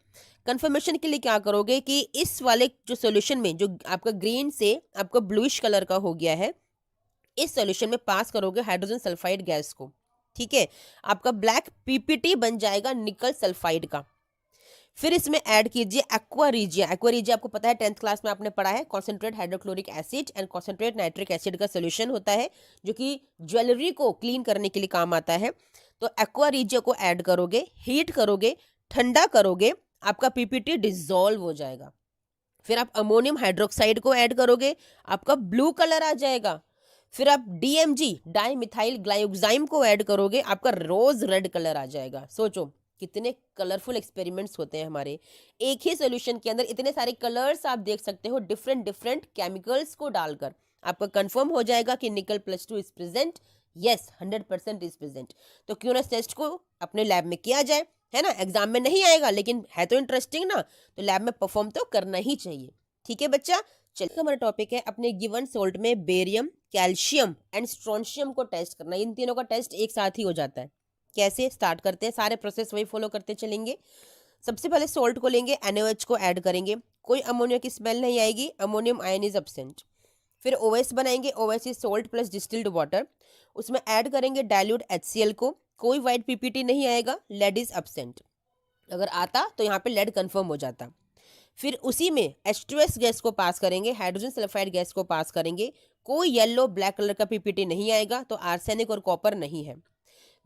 कंफर्मेशन के लिए क्या करोगे कि इस वाले जो सॉल्यूशन में जो आपका ग्रीन से आपका ब्लूइश कलर का हो गया है, इस सॉल्यूशन में पास करोगे हाइड्रोजन सल्फाइड गैस को। ठीक है, आपका ब्लैक पीपीटी बन जाएगा निकल सल्फाइड का। फिर इसमें ऐड कीजिए एक्वा रीजिया। एक्वा रीजिया आपको पता है 10th क्लास में आपने पढ़ा है, concentrate hydrochloric acid and concentrate nitric acid का सोल्यूशन होता है, जो कि ज्वेलरी को क्लीन करने के लिए काम आता है। तो एक्वा रीजिया को ऐड करोगे, हीट करोगे, ठंडा करोगे, आपका पीपीटी डिसॉल्व हो जाएगा। फिर आप अमोनियम हाइड्रोक्साइड को ऐड करोगे, आपका ब्लू कलर आ जाएगा। फिर आप DMG डाई मिथाइल ग्लाइकोजाइम को ऐड करोगे, आपका रोज रेड कलर आ जाएगा। सोचो कितने कलरफुल एक्सपेरिमेंट्स होते हैं हमारे, एक ही सोल्यूशन के अंदर इतने सारे कलर्स आप देख सकते हो डिफरेंट डिफरेंट केमिकल्स को डालकर। आपका कंफर्म हो जाएगा कि निकल +2 is present. Yes, 100% is present. तो क्यों ना टेस्ट को अपने लैब में किया जाए, है ना। एग्जाम में नहीं आएगा लेकिन है तो इंटरेस्टिंग ना, तो लैब में परफॉर्म तो करना ही चाहिए। ठीक है बच्चा, चलिए हमारा टॉपिक है अपने गिवन सोल्ट में बेरियम, कैल्शियम एंड स्ट्रोंशियम को टेस्ट करना। इन तीनों का टेस्ट एक साथ ही हो जाता है। कैसे स्टार्ट करते हैं, सारे प्रोसेस वही फॉलो करते चलेंगे। सबसे पहले सोल्ट को लेंगे, NaOH को ऐड करेंगे, कोई अमोनिया की स्मेल नहीं आएगी, अमोनियम आयन इज एब्सेंट। फिर OS बनाएंगे, OS is salt plus distilled water. उसमें ऐड करेंगे डाइल्यूट HCl को, कोई वाइट पीपीटी नहीं आएगा, लेड इज एब्सेंट। अगर आता तो यहाँ पे लेड कंफर्म हो जाता। फिर उसी में H2S गैस को पास करेंगे, हाइड्रोजन सल्फाइड गैस को पास करेंगे, कोई येलो ब्लैक कलर का पीपीटी नहीं आएगा, तो आर्सेनिक और कॉपर नहीं है।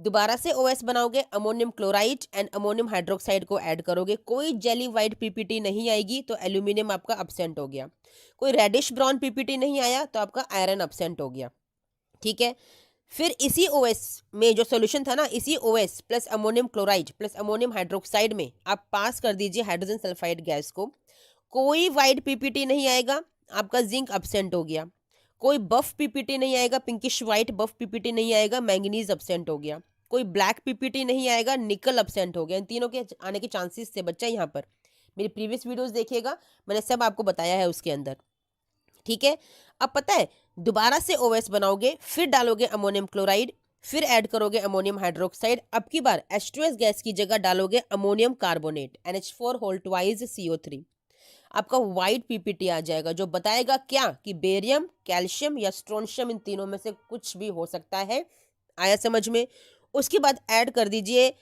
दोबारा से OS बनाओगे, ammonium chloride and ammonium hydroxide को ऐड करोगे, कोई जेली वाइट पीपीटी नहीं आएगी, तो एल्यूमिनियम आपका अब्सेंट हो गया। कोई रेडिश ब्राउन पीपीटी नहीं आया तो आपका आयरन अब्सेंट हो गया। ठीक है, फिर इसी OS में जो सॉल्यूशन था ना, इसी OS plus ammonium chloride plus ammonium hydroxide में आप पास कर दीजिए हाइड्रोजन सल्फाइड गैस को। कोई वाइट पीपीटी नहीं आएगा, आपका जिंक अब्सेंट हो गया। कोई बफ पीपीटी नहीं आएगा, पिंकिश वाइट बफ पीपीटी नहीं आएगा, मैंगनीज अब्सेंट हो गया। कोई ब्लैक पीपीटी नहीं आएगा, निकल अब्सेंट हो गया। इन तीनों के आने के चांसेस थे बच्चा। यहाँ पर मेरी प्रीवियस वीडियोस देखिएगा, मैंने सब आपको बताया है उसके अंदर। ठीक है, अब पता है दोबारा से OS बनाओगे, फिर डालोगे अमोनियम क्लोराइड, फिर ऐड करोगे अमोनियम हाइड्रोक्साइड। अब की बार H2S गैस की जगह डालोगे ammonium carbonate, NH4 whole twice CO3। आपका वाइट पीपीटी आ जाएगा, जो बताएगा क्या कि बेरियम, कैल्शियम या स्ट्रोंशियम इन तीनों में से कुछ भी हो सकता है। आया समझ में। उसके बाद ऐड कर दीजिए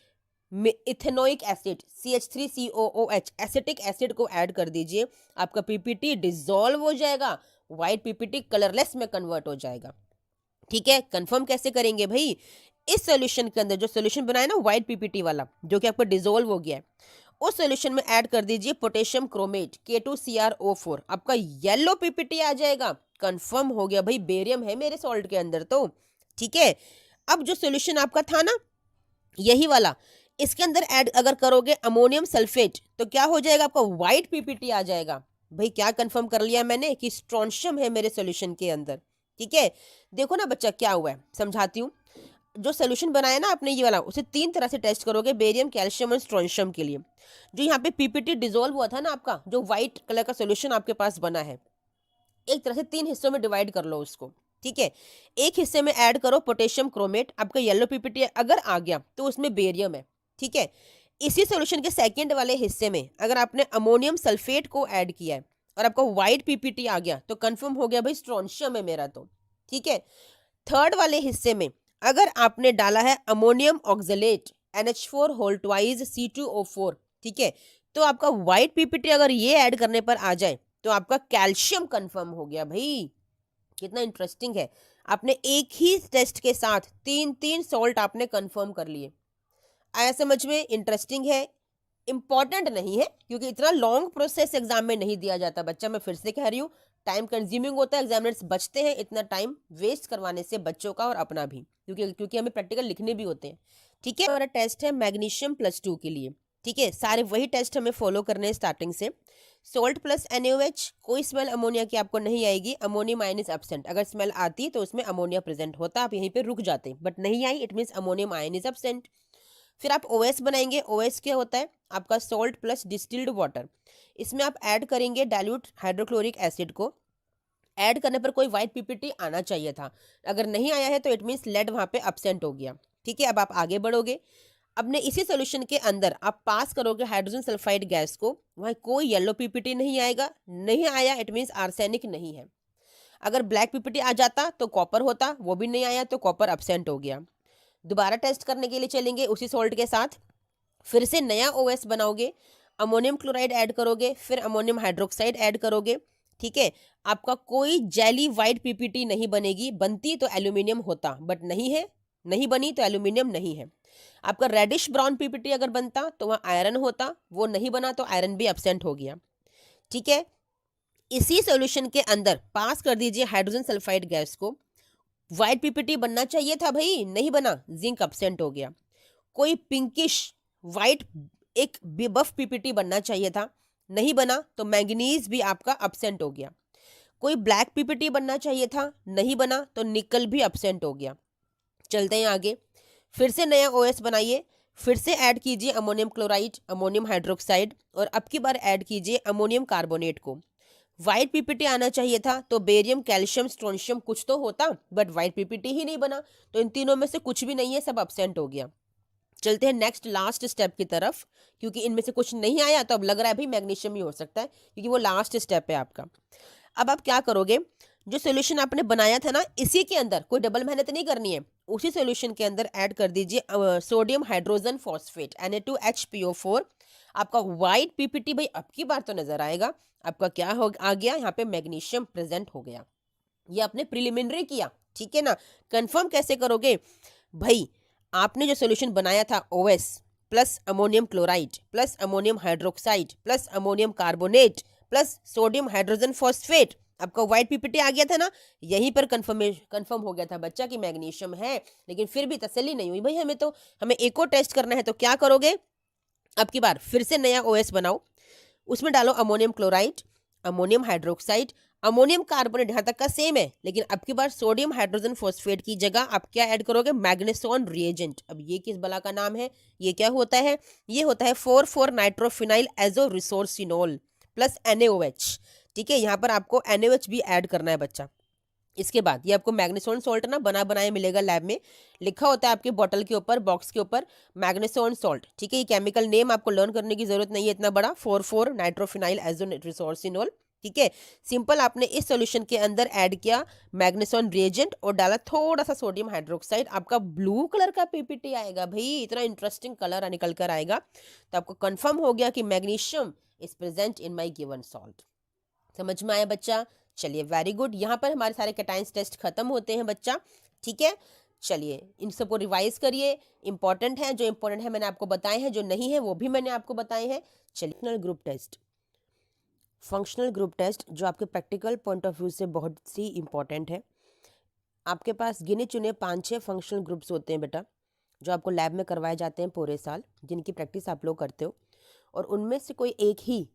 ethanoic acid, CH3COOH acetic acid को ऐड कर दीजिए। आपका पीपीटी डिसॉल्व हो जाएगा, वाइट पीपीटी कलरलेस में कन्वर्ट हो जाएगा। ठीक है, कंफर्म कैसे करेंगे भाई, इस सॉल्यूशन के अंदर जो सॉल्यूशन बनाया ना वाइट पीपीटी वाला, जो कि आपका डिसॉल्व हो गया है, उस सॉल्यूशन में ऐड कर दीजिए पोटेशियम क्रोमेट K2CrO4, आपका येलो पीपीटी आ जाएगा। कंफर्म हो गया भाई, बेरियम है मेरे सॉल्ट के अंदर तो। ठीक है, अब जो सॉल्यूशन आपका था ना यही वाला, इसके अंदर ऐड अगर करोगे अमोनियम सल्फेट तो क्या हो जाएगा, आपका व्हाइट पीपीटी आ जाएगा। भाई क्या कंफर्म कर लिया मैंने कि स्ट्रोंशियम है मेरे सॉल्यूशन के अंदर। ठीक है, देखो ना बच्चा क्या हुआ है, समझाती हूँ। जो सोल्यूशन बनाया ना आपने ये वाला, उसे 3 तरह से टेस्ट करोगे, बेरियम, कैल्शियम और स्ट्रोंशियम के लिए। जो यहाँ पे पीपीटी डिसॉल्व हुआ था ना आपका, जो व्हाइट कलर का सोल्यूशन आपके पास बना है, एक तरह से 3 हिस्सों में डिवाइड कर लो उसको। ठीक है, एक हिस्से में ऐड करो पोटेशियम क्रोमेट, आपका येलो पीपीटी अगर आ गया तो उसमें बेरियम है। ठीक है, इसी सोल्यूशन के सेकेंड वाले हिस्से में अगर आपने अमोनियम सल्फेट को ऐड किया है और आपका व्हाइट पीपीटी आ गया तो कंफर्म हो गया भाई स्ट्रोंशियम है मेरा तो। ठीक है, थर्ड वाले हिस्से में अगर आपने डाला है ammonium oxalate NH4 whole twice C2O4, ठीक है, तो आपका व्हाइट पीपीटी अगर ये ऐड करने पर आ जाए तो आपका कैल्शियम कंफर्म हो गया। भाई कितना इंटरेस्टिंग है, आपने एक ही टेस्ट के साथ 3 सॉल्ट आपने कंफर्म कर लिए। आया समझ में? इंटरेस्टिंग है, इंपॉर्टेंट नहीं है क्योंकि इतना लॉन्ग प्रोसेस एग्जाम में नहीं दिया जाता बच्चा। मैं फिर से कह रही हूँ, टाइम कंज्यूमिंग होता है, एग्जामिनर्स बचते हैं इतना टाइम वेस्ट करवाने से, बच्चों का और अपना भी, क्योंकि हमें प्रैक्टिकल लिखने भी होते हैं। ठीक है, हमारा टेस्ट है मैग्नीशियम +2 के लिए। ठीक है, सारे वही टेस्ट हमें फॉलो करने हैं स्टार्टिंग से। सोल्ट प्लस NaOH, कोई स्मेल अमोनिया की आपको नहीं आएगी, अमोनियम आयन इज एब्सेंट। अगर स्मेल आती तो उसमें अमोनिया प्रेजेंट होता, आप यहीं पे रुक जाते, बट नहीं I it means ammonium ion is absent. फिर आप OS बनाएंगे। OS क्या होता है, आपका सॉल्ट प्लस डिस्टिल्ड वाटर। इसमें आप ऐड करेंगे डाइल्यूट हाइड्रोक्लोरिक एसिड को। ऐड करने पर कोई व्हाइट पीपीटी आना चाहिए था, अगर नहीं आया है तो इट मीन्स लेड वहां पे एब्सेंट हो गया। ठीक है, अब आप आगे बढ़ोगे, अपने इसी सोल्यूशन के अंदर आप पास करोगे हाइड्रोजन सल्फाइड गैस को, वहां कोई येलो पीपीटी नहीं आएगा, नहीं आया इट मीन्स आर्सेनिक नहीं है। अगर ब्लैक पीपीटी आ जाता तो कॉपर होता, वो भी नहीं आया तो कॉपर एब्सेंट हो गया। दोबारा टेस्ट करने के लिए चलेंगे उसी सॉल्ट के साथ, फिर से नया OS बनाओगे, अमोनियम क्लोराइड ऐड करोगे, फिर अमोनियम हाइड्रोक्साइड ऐड करोगे। ठीक है, आपका कोई जेली वाइट पीपीटी नहीं बनेगी, बनती तो एल्यूमिनियम होता बट नहीं है, नहीं बनी तो एल्यूमिनियम नहीं है। आपका रेडिश ब्राउन पीपीटी अगर बनता तो वहाँ आयरन होता, वो नहीं बना तो आयरन भी एब्सेंट हो गया। ठीक है, इसी सॉल्यूशन के अंदर पास कर दीजिए हाइड्रोजन सल्फाइड गैस को, व्हाइट पीपीटी बनना चाहिए था भाई, नहीं बना, जिंक एब्सेंट हो गया। कोई पिंकिश वाइट एक बफ पीपीटी बनना चाहिए था, नहीं बना तो मैंगनीज भी आपका एब्सेंट हो गया। कोई ब्लैक पीपीटी बनना चाहिए था, नहीं बना तो निकल भी एब्सेंट हो गया। चलते हैं आगे, फिर से नया OS बनाइए, फिर से ऐड कीजिए अमोनियम क्लोराइड, अमोनियम हाइड्रोक्साइड और अब की बार ऐड कीजिए अमोनियम कार्बोनेट को। व्हाइट पीपीटी आना चाहिए था तो बेरियम, कैल्शियम, स्ट्रोंशियम कुछ तो होता, बट व्हाइट पीपीटी ही नहीं बना, तो इन तीनों में से कुछ भी नहीं है, सब एब्सेंट हो गया। चलते हैं नेक्स्ट लास्ट स्टेप की तरफ, क्योंकि इनमें से कुछ नहीं आया तो अब लग रहा है भाई मैग्नीशियम ही हो सकता है, क्योंकि वो लास्ट स्टेप है आपका। अब आप क्या करोगे, जो सोल्यूशन आपने बनाया था ना इसी के अंदर, कोई डबल मेहनत नहीं करनी है, उसी सोल्यूशन के अंदर ऐड कर दीजिए सोडियम हाइड्रोजन फॉस्फेट Na2HPO4। आपका व्हाइट पीपीटी भाई अब की बार तो नजर आएगा, आपका क्या हो आ गया, यहाँ पे मैग्नीशियम प्रेजेंट हो गया। ये आपने प्रिलिमिनरी किया, ठीक है ना। कंफर्म कैसे करोगे भाई, आपने जो सोल्यूशन बनाया था OS plus ammonium chloride plus ammonium hydroxide plus ammonium carbonate plus sodium hydrogen phosphate, आपका व्हाइट पीपीटी आ गया था ना, यहीं पर कंफर्म हो गया था बच्चा कि मैग्नीशियम है। लेकिन फिर भी तसल्ली नहीं हुई भाई, हमें एक और टेस्ट करना है, तो क्या करोगे, अब की बार फिर से नया OS बनाओ, उसमें डालो ammonium chloride, ammonium hydroxide, ammonium carbonate, यहाँ तक का सेम है, लेकिन अब की बार सोडियम हाइड्रोजन फॉस्फेट की जगह आप क्या ऐड करोगे, मैग्नेसॉन रिएजेंट। अब ये किस बला का नाम है, ये क्या होता है, ये होता है 4,4 nitrophenyl azo resorcinol plus NaOH। ठीक है, यहाँ पर आपको NaOH भी ऐड करना है बच्चा। इसके बाद ये आपको मैग्नेसोन सॉल्ट ना बना बनाया मिलेगा लैब में, लिखा होता है आपके बॉटल के ऊपर, बॉक्स के ऊपर, मैग्नेसोन सॉल्ट। ठीक है, ये केमिकल नेम आपको लर्न करने की जरूरत नहीं है इतना बड़ा, 4,4 नाइट्रोफिनाइल एजोरिसोर्सिनोल। ठीक है, सिंपल आपने इस सॉल्यूशन के अंदर ऐड किया मैग्नेसोन रिएजेंट और डाला थोड़ा सा सोडियम हाइड्रोक्साइड, आपका ब्लू कलर का पीपीटी आएगा भाई, इतना इंटरेस्टिंग कलर निकल कर आएगा। तो आपको कंफर्म हो गया कि magnesium is present in my given salt. समझ में आया बच्चा? चलिए वेरी गुड, यहाँ पर हमारे सारे कैटाइंस टेस्ट खत्म होते हैं बच्चा। ठीक है, चलिए इन सबको रिवाइज करिए, इंपॉर्टेंट है, जो इंपॉर्टेंट है मैंने आपको बताए हैं, जो नहीं है वो भी मैंने आपको बताए हैं। चलिए group test, functional group test जो आपके प्रैक्टिकल पॉइंट ऑफ व्यू से बहुत सी इंपॉर्टेंट है। आपके पास गिने चुने 5-6 फंक्शनल ग्रुप्स होते हैं बेटा, जो आपको लैब में करवाए जाते हैं पूरे साल, जिनकी प्रैक्टिस आप लोग करते हो, और उनमें से कोई एक ही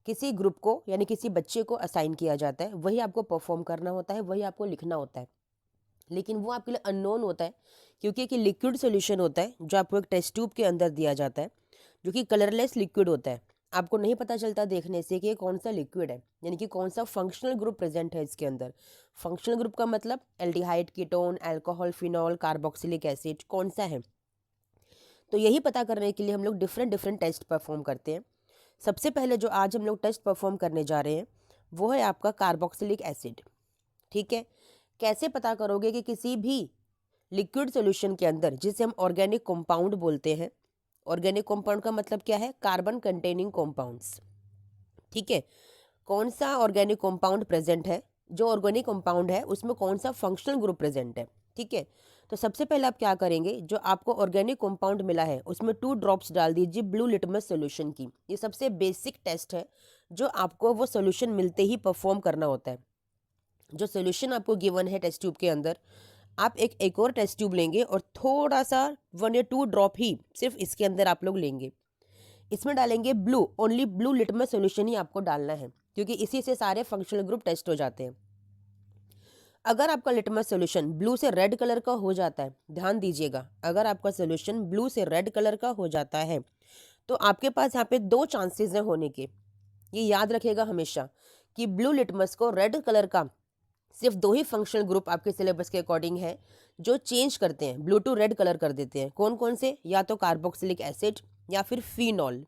किसी ग्रुप को यानी किसी बच्चे को असाइन किया जाता है, वही आपको परफॉर्म करना होता है, वही आपको लिखना होता है। लेकिन वो आपके लिए अननोन होता है, क्योंकि एक लिक्विड सोल्यूशन होता है जो आपको एक टेस्ट ट्यूब के अंदर दिया जाता है, जो कि कलरलेस लिक्विड होता है। आपको नहीं पता चलता देखने से कि ये कौन सा लिक्विड है, यानी कि कौन सा फंक्शनल ग्रुप प्रेजेंट है इसके अंदर। फंक्शनल ग्रुप का मतलब aldehyde, ketone, alcohol, phenol, carboxylic acid कौन सा है। तो यही पता करने के लिए हम लोग डिफरेंट डिफरेंट टेस्ट परफॉर्म करते हैं। सबसे पहले जो आज हम लोग टेस्ट परफॉर्म करने जा रहे हैं वो है आपका कार्बोक्सिलिक एसिड। ठीक है, कैसे पता करोगे कि किसी भी लिक्विड सॉल्यूशन के अंदर, जिसे हम ऑर्गेनिक कंपाउंड बोलते हैं, ऑर्गेनिक कंपाउंड का मतलब क्या है, कार्बन कंटेनिंग कंपाउंड्स। ठीक है, कौन सा ऑर्गेनिक कंपाउंड प्रेजेंट है, जो ऑर्गेनिक कंपाउंड है उसमें कौन सा फंक्शनल ग्रुप प्रेजेंट है। ठीक है, तो सबसे पहले आप क्या करेंगे, जो आपको ऑर्गेनिक कंपाउंड मिला है उसमें 2 ड्रॉप्स डाल दीजिए ब्लू लिटमस सॉल्यूशन की। ये सबसे बेसिक टेस्ट है जो आपको वो सॉल्यूशन मिलते ही परफॉर्म करना होता है। जो सॉल्यूशन आपको गिवन है टेस्ट ट्यूब के अंदर, आप एक और टेस्ट ट्यूब लेंगे और थोड़ा सा 1 या 2 ड्रॉप ही सिर्फ इसके अंदर आप लोग लेंगे। इसमें डालेंगे blue, only blue litmus solution ही आपको डालना है, क्योंकि इसी से सारे फंक्शनल ग्रुप टेस्ट हो जाते हैं। अगर आपका लिटमस सॉल्यूशन ब्लू से रेड कलर का हो जाता है, ध्यान दीजिएगा, अगर आपका सॉल्यूशन ब्लू से रेड कलर का हो जाता है तो आपके पास यहाँ पे 2 चांसेस हैं होने के। ये याद रखिएगा हमेशा कि ब्लू लिटमस को रेड कलर का सिर्फ 2 ही फंक्शनल ग्रुप आपके सिलेबस के अकॉर्डिंग है जो चेंज करते हैं, ब्लू टू रेड कलर कर देते हैं। कौन कौन से, या तो कार्बोक्सिलिक एसिड या फिर फिनॉल।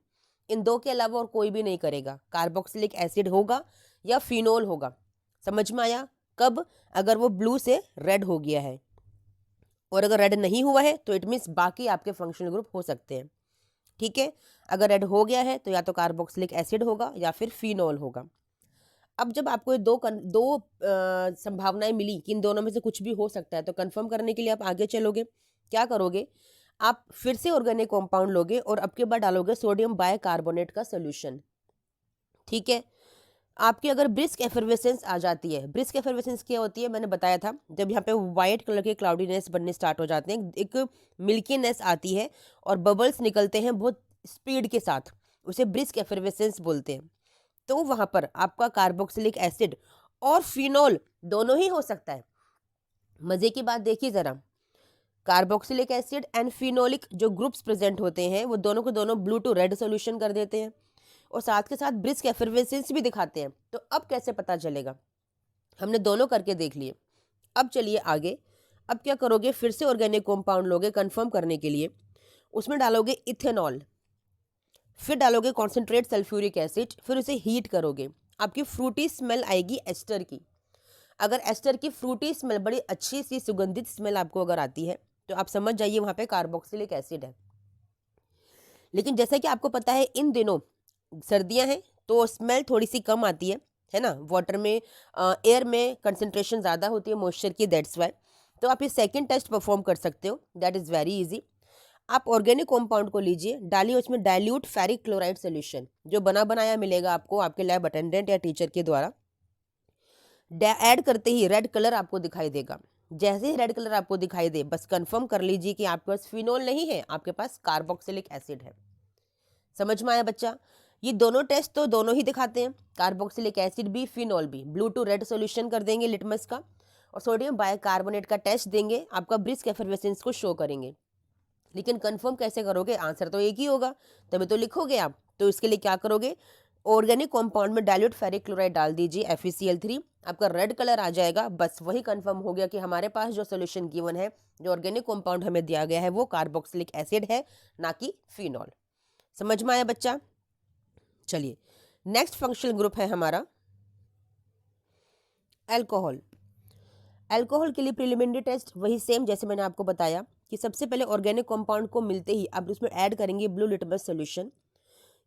इन 2 के अलावा और कोई भी नहीं करेगा। कार्बोक्सिलिक एसिड होगा या फिनॉल होगा। समझ में आया? कब? अगर वो ब्लू से रेड हो गया है, और अगर रेड नहीं हुआ है तो इट मीन्स बाकी आपके फंक्शनल ग्रुप हो सकते हैं। ठीक है, अगर रेड हो गया है तो या तो कार्बोक्सिलिक एसिड होगा या फिर फिनॉल होगा। अब जब आपको ये दो संभावनाएं मिली कि इन दोनों में से कुछ भी हो सकता है, तो कंफर्म करने के लिए आप आगे चलोगे। क्या करोगे, आप फिर से ऑर्गेनिक कंपाउंड लोगे और अब के बाद डालोगे सोडियम बाइकार्बोनेट का सोल्यूशन। ठीक है, आपकी अगर ब्रिस्क एफर्वेसेंस आ जाती है, ब्रिस्क एफर्वेसेंस क्या होती है मैंने बताया था, जब यहाँ पे व्हाइट कलर के क्लाउडीनेस बनने स्टार्ट हो जाते हैं, एक मिल्कीनेस आती है और बबल्स निकलते हैं बहुत स्पीड के साथ, उसे ब्रिस्क एफर्वेसेंस बोलते हैं। तो वहां पर आपका कार्बोक्सिलिक एसिड और फिनॉल दोनों ही हो सकता है। मजे की बात देखिए जरा, कार्बोक्सिलिक एसिड एंड फिनोलिक जो ग्रुप्स प्रेजेंट होते हैं वो दोनों को दोनों ब्लू टू रेड सोल्यूशन कर देते हैं और साथ के साथ ब्रिस्क एफर्वेसेंस भी दिखाते हैं। तो अब कैसे पता चलेगा, हमने दोनों करके देख लिए। अब चलिए आगे, अब क्या करोगे, फिर से ऑर्गेनिक कंपाउंड लोगे कंफर्म करने के लिए, उसमें डालोगे इथेनॉल, फिर डालोगे कॉन्सेंट्रेट सल्फ्यूरिक एसिड, फिर उसे हीट करोगे। आपकी फ्रूटी स्मेल आएगी एस्टर की। अगर एस्टर की फ्रूटी स्मेल, बड़ी अच्छी सी सुगंधित स्मेल आपको अगर आती है तो आप समझ जाइए वहां पे कार्बोक्सिलिक एसिड है। लेकिन जैसा कि आपको पता है इन दिनों सर्दियां हैं तो स्मेल थोड़ी सी कम आती है ना, वाटर में एयर में कंसंट्रेशन ज़्यादा होती है मॉइस्चर की, दैट्स वाई। तो आप ये सेकंड टेस्ट परफॉर्म कर सकते हो, दैट इज़ वेरी इजी। आप ऑर्गेनिक कंपाउंड को लीजिए, डालिए उसमें डाइल्यूट फेरिक क्लोराइड सोल्यूशन, जो बना बनाया मिलेगा आपको आपके लैब अटेंडेंट या टीचर के द्वारा। ऐड करते ही रेड कलर आपको दिखाई देगा। जैसे ही रेड कलर आपको दिखाई दे, बस कंफर्म कर लीजिए कि आपके पास फिनोल नहीं है, आपके पास कार्बोक्सिलिक एसिड है। समझ में आया बच्चा? ये दोनों टेस्ट तो दोनों ही दिखाते हैं, कार्बोक्सिलिक एसिड भी फिनॉल भी। ब्लू टू रेड सोल्यूशन कर देंगे लिटमस का, और सोडियम बाइकार्बोनेट का टेस्ट देंगे, आपका ब्रिस्क एफर्वेसेंस को शो करेंगे। लेकिन कंफर्म कैसे करोगे, आंसर तो एक ही होगा तभी तो लिखोगे आप। तो इसके लिए क्या करोगे, ऑर्गेनिक कंपाउंड में डाइल्यूट फेरिक क्लोराइड डाल दीजिए FeCl3, आपका रेड कलर आ जाएगा। बस वही कंफर्म हो गया कि हमारे पास जो सोल्यूशन गिवन है, जो ऑर्गेनिक कंपाउंड हमें दिया गया है, वो कार्बोक्सिलिक एसिड है, ना कि फिनॉल। समझ में आया बच्चा? चलिए नेक्स्ट फंक्शनल ग्रुप है हमारा अल्कोहल। अल्कोहल के लिए प्रिलिमिनरी टेस्ट वही सेम जैसे मैंने आपको बताया कि सबसे पहले ऑर्गेनिक कंपाउंड को मिलते ही आप उसमें ऐड करेंगे ब्लू लिटमस सोल्यूशन।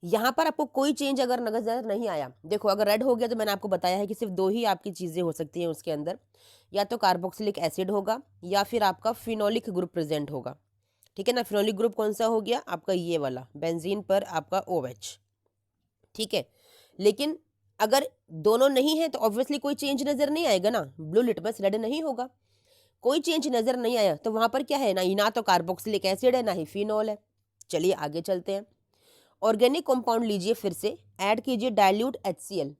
यहाँ पर आपको कोई चेंज अगर नजर नहीं आया, देखो अगर रेड हो गया तो मैंने आपको बताया है कि सिर्फ दो ही आपकी चीज़ें हो सकती हैं उसके अंदर, या तो कार्बोक्सिलिक एसिड होगा या फिर आपका फिनोलिक ग्रुप प्रेजेंट होगा। ठीक है ना, फिनोलिक ग्रुप कौन सा हो गया, आपका ये वाला बेंजीन पर आपका OH। ठीक है, लेकिन अगर दोनों नहीं है तो ऑब्वियसली कोई चेंज नजर नहीं आएगा ना, ब्लू लिटमस रेड नहीं होगा। कोई चेंज नजर नहीं आया तो वहां पर क्या है, ना तो कार्बोक्सिलिक एसिड है ना ही फिनोल है। चलिए आगे चलते हैं। ऑर्गेनिक कंपाउंड लीजिए, फिर से ऐड कीजिए डाइल्यूट HCl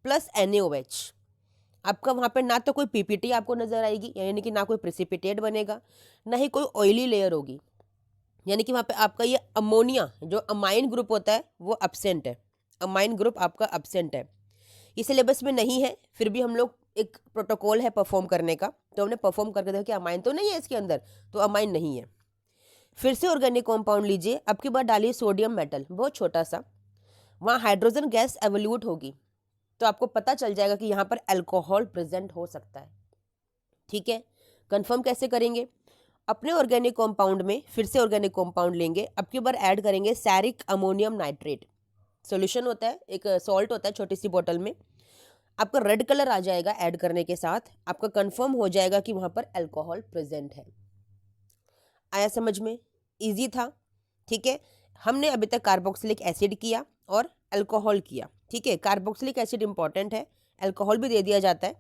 प्लस NaOH। आपका वहां पर ना तो कोई PPT आपको नजर आएगी, यानी कि ना कोई प्रेसिपिटेट बनेगा, ना ही कोई ऑयली लेयर होगी, यानी कि वहां पे आपका ये अमोनिया जो अमाइन ग्रुप होता है वो अब्सेंट है। अमाइन ग्रुप आपका अब्सेंट है, ये सिलेबस में नहीं है, फिर भी हम लोग एक प्रोटोकॉल है परफॉर्म करने का, तो हमने परफॉर्म करके देखा कि अमाइन तो नहीं है इसके अंदर, तो अमाइन नहीं है। फिर से ऑर्गेनिक कंपाउंड लीजिए, अब की बार डालिए सोडियम मेटल, बहुत छोटा सा, वहाँ हाइड्रोजन गैस एवोल्यूट होगी, तो आपको पता चल जाएगा कि यहाँ पर अल्कोहल प्रेजेंट हो सकता है। ठीक है, कंफर्म कैसे करेंगे, अपने ऑर्गेनिक कंपाउंड में फिर से ऑर्गेनिक कंपाउंड लेंगे, अब की बार ऐड करेंगे सैरिक अमोनियम नाइट्रेट। सॉल्यूशन होता है, एक सॉल्ट होता है छोटी सी बोतल में, आपका रेड कलर आ जाएगा ऐड करने के साथ, आपका कंफर्म हो जाएगा कि वहां पर अल्कोहल प्रेजेंट है। आया समझ में, इजी था। ठीक है, हमने अभी तक कार्बोक्सिलिक एसिड किया और अल्कोहल किया। ठीक है, कार्बोक्सिलिक एसिड इंपॉर्टेंट है, अल्कोहल भी दे दिया जाता है।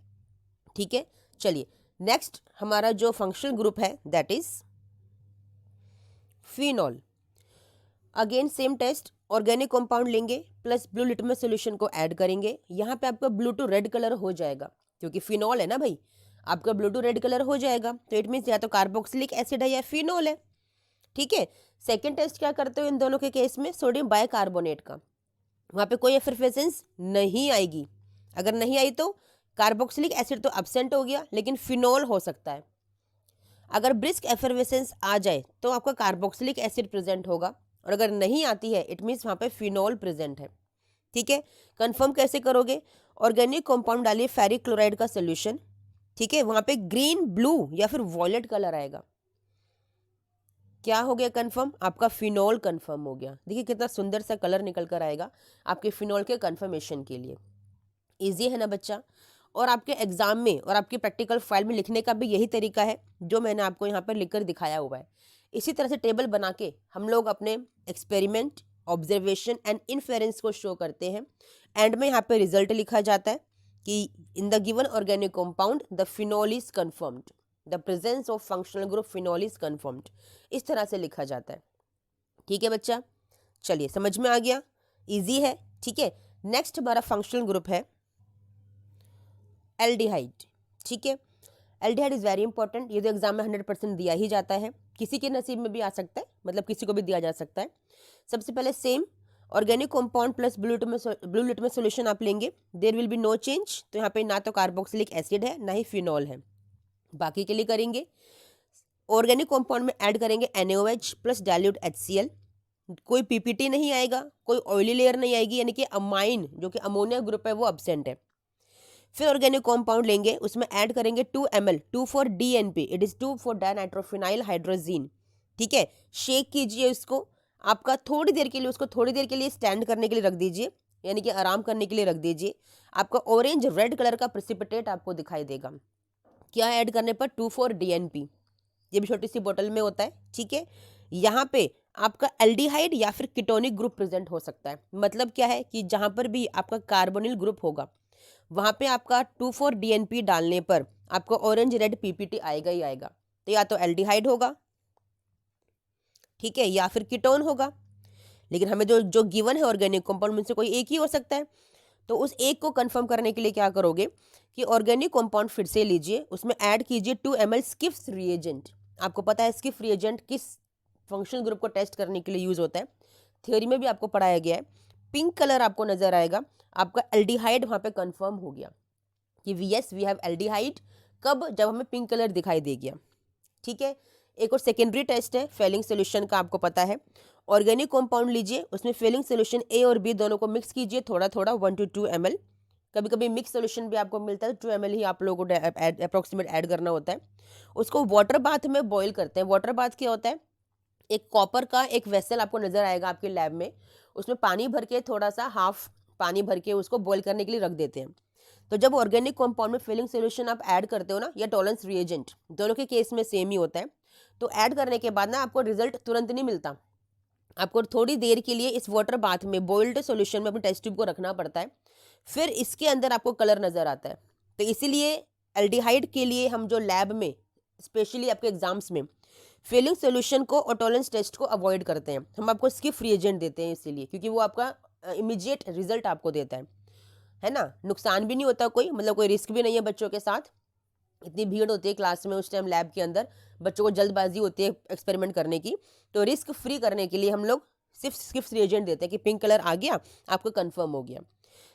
ठीक है, चलिए नेक्स्ट हमारा जो फंक्शनल ग्रुप है that is phenol. Again same test, organic compound लेंगे प्लस ब्लू लिटमस सॉल्यूशन को ऐड करेंगे, यहाँ पे आपका ब्लू टू रेड कलर हो जाएगा, क्योंकि फिनॉल है ना भाई, आपका ब्लू टू रेड कलर हो जाएगा, तो इट मीन्स या तो कार्बोक्सिलिक एसिड है या फिनॉल है। ठीक है, सेकेंड टेस्ट क्या करते हो इन दोनों के केस में, सोडियम बाइकार्बोनेट का, वहाँ पे कोई एफरवेसेंस नहीं आएगी। अगर नहीं आई तो कार्बोक्सिलिक एसिड तो एब्सेंट हो गया, लेकिन फिनॉल हो सकता है। अगर ब्रिस्क एफरवेसेंस आ जाए तो आपका कार्बोक्सिलिक एसिड प्रेजेंट होगा, और अगर नहीं आती है इट मीन्स वहाँ पे फिनॉल प्रेजेंट है। ठीक है, कंफर्म कैसे करोगे, ऑर्गेनिक कंपाउंड डालिए फेरिक क्लोराइड का सोल्यूशन। ठीक है, वहाँ पे ग्रीन, ब्लू या फिर वॉयलेट कलर आएगा, क्या हो गया कंफर्म, आपका फिनॉल कंफर्म हो गया। देखिए कितना सुंदर सा कलर निकल कर आएगा आपके फिनॉल के कंफर्मेशन के लिए। इजी है ना बच्चा, और आपके एग्जाम में और आपकी प्रैक्टिकल फाइल में लिखने का भी यही तरीका है जो मैंने आपको यहाँ पर लिखकर दिखाया हुआ है। इसी तरह से टेबल बना के हम लोग अपने एक्सपेरिमेंट, ऑब्जर्वेशन एंड इन्फेरेंस को शो करते हैं। एंड में यहाँ पे रिजल्ट लिखा जाता है कि इन the given organic compound the phenol is confirmed, the presence of functional group phenol is confirmed, इस तरह से लिखा जाता है। ठीक है बच्चा, चलिए समझ में आ गया, इजी है। ठीक है, नेक्स्ट हमारा फंक्शनल ग्रुप है एल्डिहाइड। ठीक है, एल्डिहाइड इज वेरी इंपॉर्टेंट, ये तो एग्जाम में 100% दिया ही जाता है, किसी के नसीब में भी आ सकता है, मतलब किसी को भी दिया जा सकता है। सबसे पहले same organic compound plus blue litmus solution आप लेंगे, there will be no change, तो यहाँ पे ना तो कार्बोक्सिलिक एसिड है ना ही फिनॉल है। बाकी के लिए करेंगे, ऑर्गेनिक कंपाउंड में ऐड करेंगे NaOH प्लस डाइल्यूट HCl, कोई PPT नहीं आएगा, कोई ऑयली लेयर नहीं आएगी, यानी कि अमाइन जो कि अमोनिया ग्रुप है वो अब्सेंट है। फिर ऑर्गेनिक कंपाउंड लेंगे, उसमें ऐड करेंगे 2 ml, 2 for DNP, it is 2 for dinitrophenyl hydrazine. ठीक है, शेक कीजिए उसको, आपका थोड़ी देर के लिए, उसको थोड़ी देर के लिए स्टैंड करने के लिए रख दीजिए, यानी कि आराम करने के लिए रख दीजिए। आपका ऑरेंज रेड कलर का प्रेसिपिटेट आपको दिखाई देगा, क्या ऐड करने पर, 2 फॉर DNP, ये भी छोटी सी बोतल में होता है। ठीक है, यहाँ पे आपका एल्डिहाइड या फिर कीटोनिक ग्रुप प्रेजेंट हो सकता है, मतलब क्या है कि जहां पर भी आपका कार्बोनिल ग्रुप होगा वहां पे आपका 2,4 DNP डालने पर आपको ऑरेंज रेड PPT आएगा ही आएगा, तो या तो एल्डिहाइड होगा, ठीक है, या फिर कीटोन होगा। लेकिन हमें जो जो गिवन है ऑर्गेनिक कंपाउंड में से कोई एक ही हो सकता है, तो उस एक को कंफर्म करने के लिए क्या करोगे कि ऑर्गेनिक कंपाउंड फिर से लीजिए, उसमें ऐड कीजिए 2 ml स्किफ्स रिएजेंट। आपको पता है स्किफ रिएजेंट किस फंक्शनल ग्रुप को टेस्ट करने के लिए यूज होता है, थ्योरी में भी आपको पढ़ाया गया है। पिंक कलर आपको नजर आएगा, आपका एल्डिहाइड वहां पे कंफर्म हो गया कि यस वी हैव एल्डिहाइड, कब, जब हमें पिंक कलर दिखाई दे गया। ठीक है, एक और सेकेंडरी टेस्ट है फेलिंग सोल्यूशन का, आपको पता है। ऑर्गेनिक कंपाउंड लीजिए, उसमें फेलिंग सोल्यूशन A और B दोनों को मिक्स कीजिए थोड़ा थोड़ा, 1 to 2 ml, कभी कभी मिक्स सोल्यूशन भी आपको मिलता है, 2 ml ही आप लोगों को अप्रोक्सीमेट ऐड करना होता है। उसको वाटर बाथ में बॉईल करते हैं। वाटर बाथ क्या होता है, एक कॉपर का एक वेसल आपको नजर आएगा आपके लैब में, उसमें पानी भर के थोड़ा सा हाफ पानी भर के उसको बॉईल करने के लिए रख देते हैं। तो जब ऑर्गेनिक कंपाउंड में फिलिंग सोल्यूशन आप ऐड करते हो ना, या टॉलरेंस रिएजेंट, दोनों के केस में सेम ही होता है। तो ऐड करने के बाद ना आपको रिजल्ट तुरंत नहीं मिलता, आपको थोड़ी देर के लिए इस वाटर बाथ में, बॉइल्ड सॉल्यूशन में अपने टेस्ट ट्यूब को रखना पड़ता है, फिर इसके अंदर आपको कलर नज़र आता है। तो इसीलिए एल्डिहाइड के लिए हम जो लैब में, स्पेशली आपके एग्जाम्स में, फिलिंग सॉल्यूशन को और टॉलरेंस टेस्ट को अवॉइड करते हैं। हम आपको स्किप रिएजेंट देते हैं इसीलिए, क्योंकि वो आपका इमीडिएट रिजल्ट आपको देता है ना। नुकसान भी नहीं होता कोई, मतलब कोई रिस्क भी नहीं है बच्चों के साथ। इतनी भीड़ होती है क्लास में उस टाइम लैब के अंदर, बच्चों को जल्दबाजी होती है एक्सपेरिमेंट करने की, तो रिस्क फ्री करने के लिए हम लोग सिर्फ स्किप्स रिएजेंट देते हैं कि पिंक कलर आ गया, आपको कंफर्म हो गया।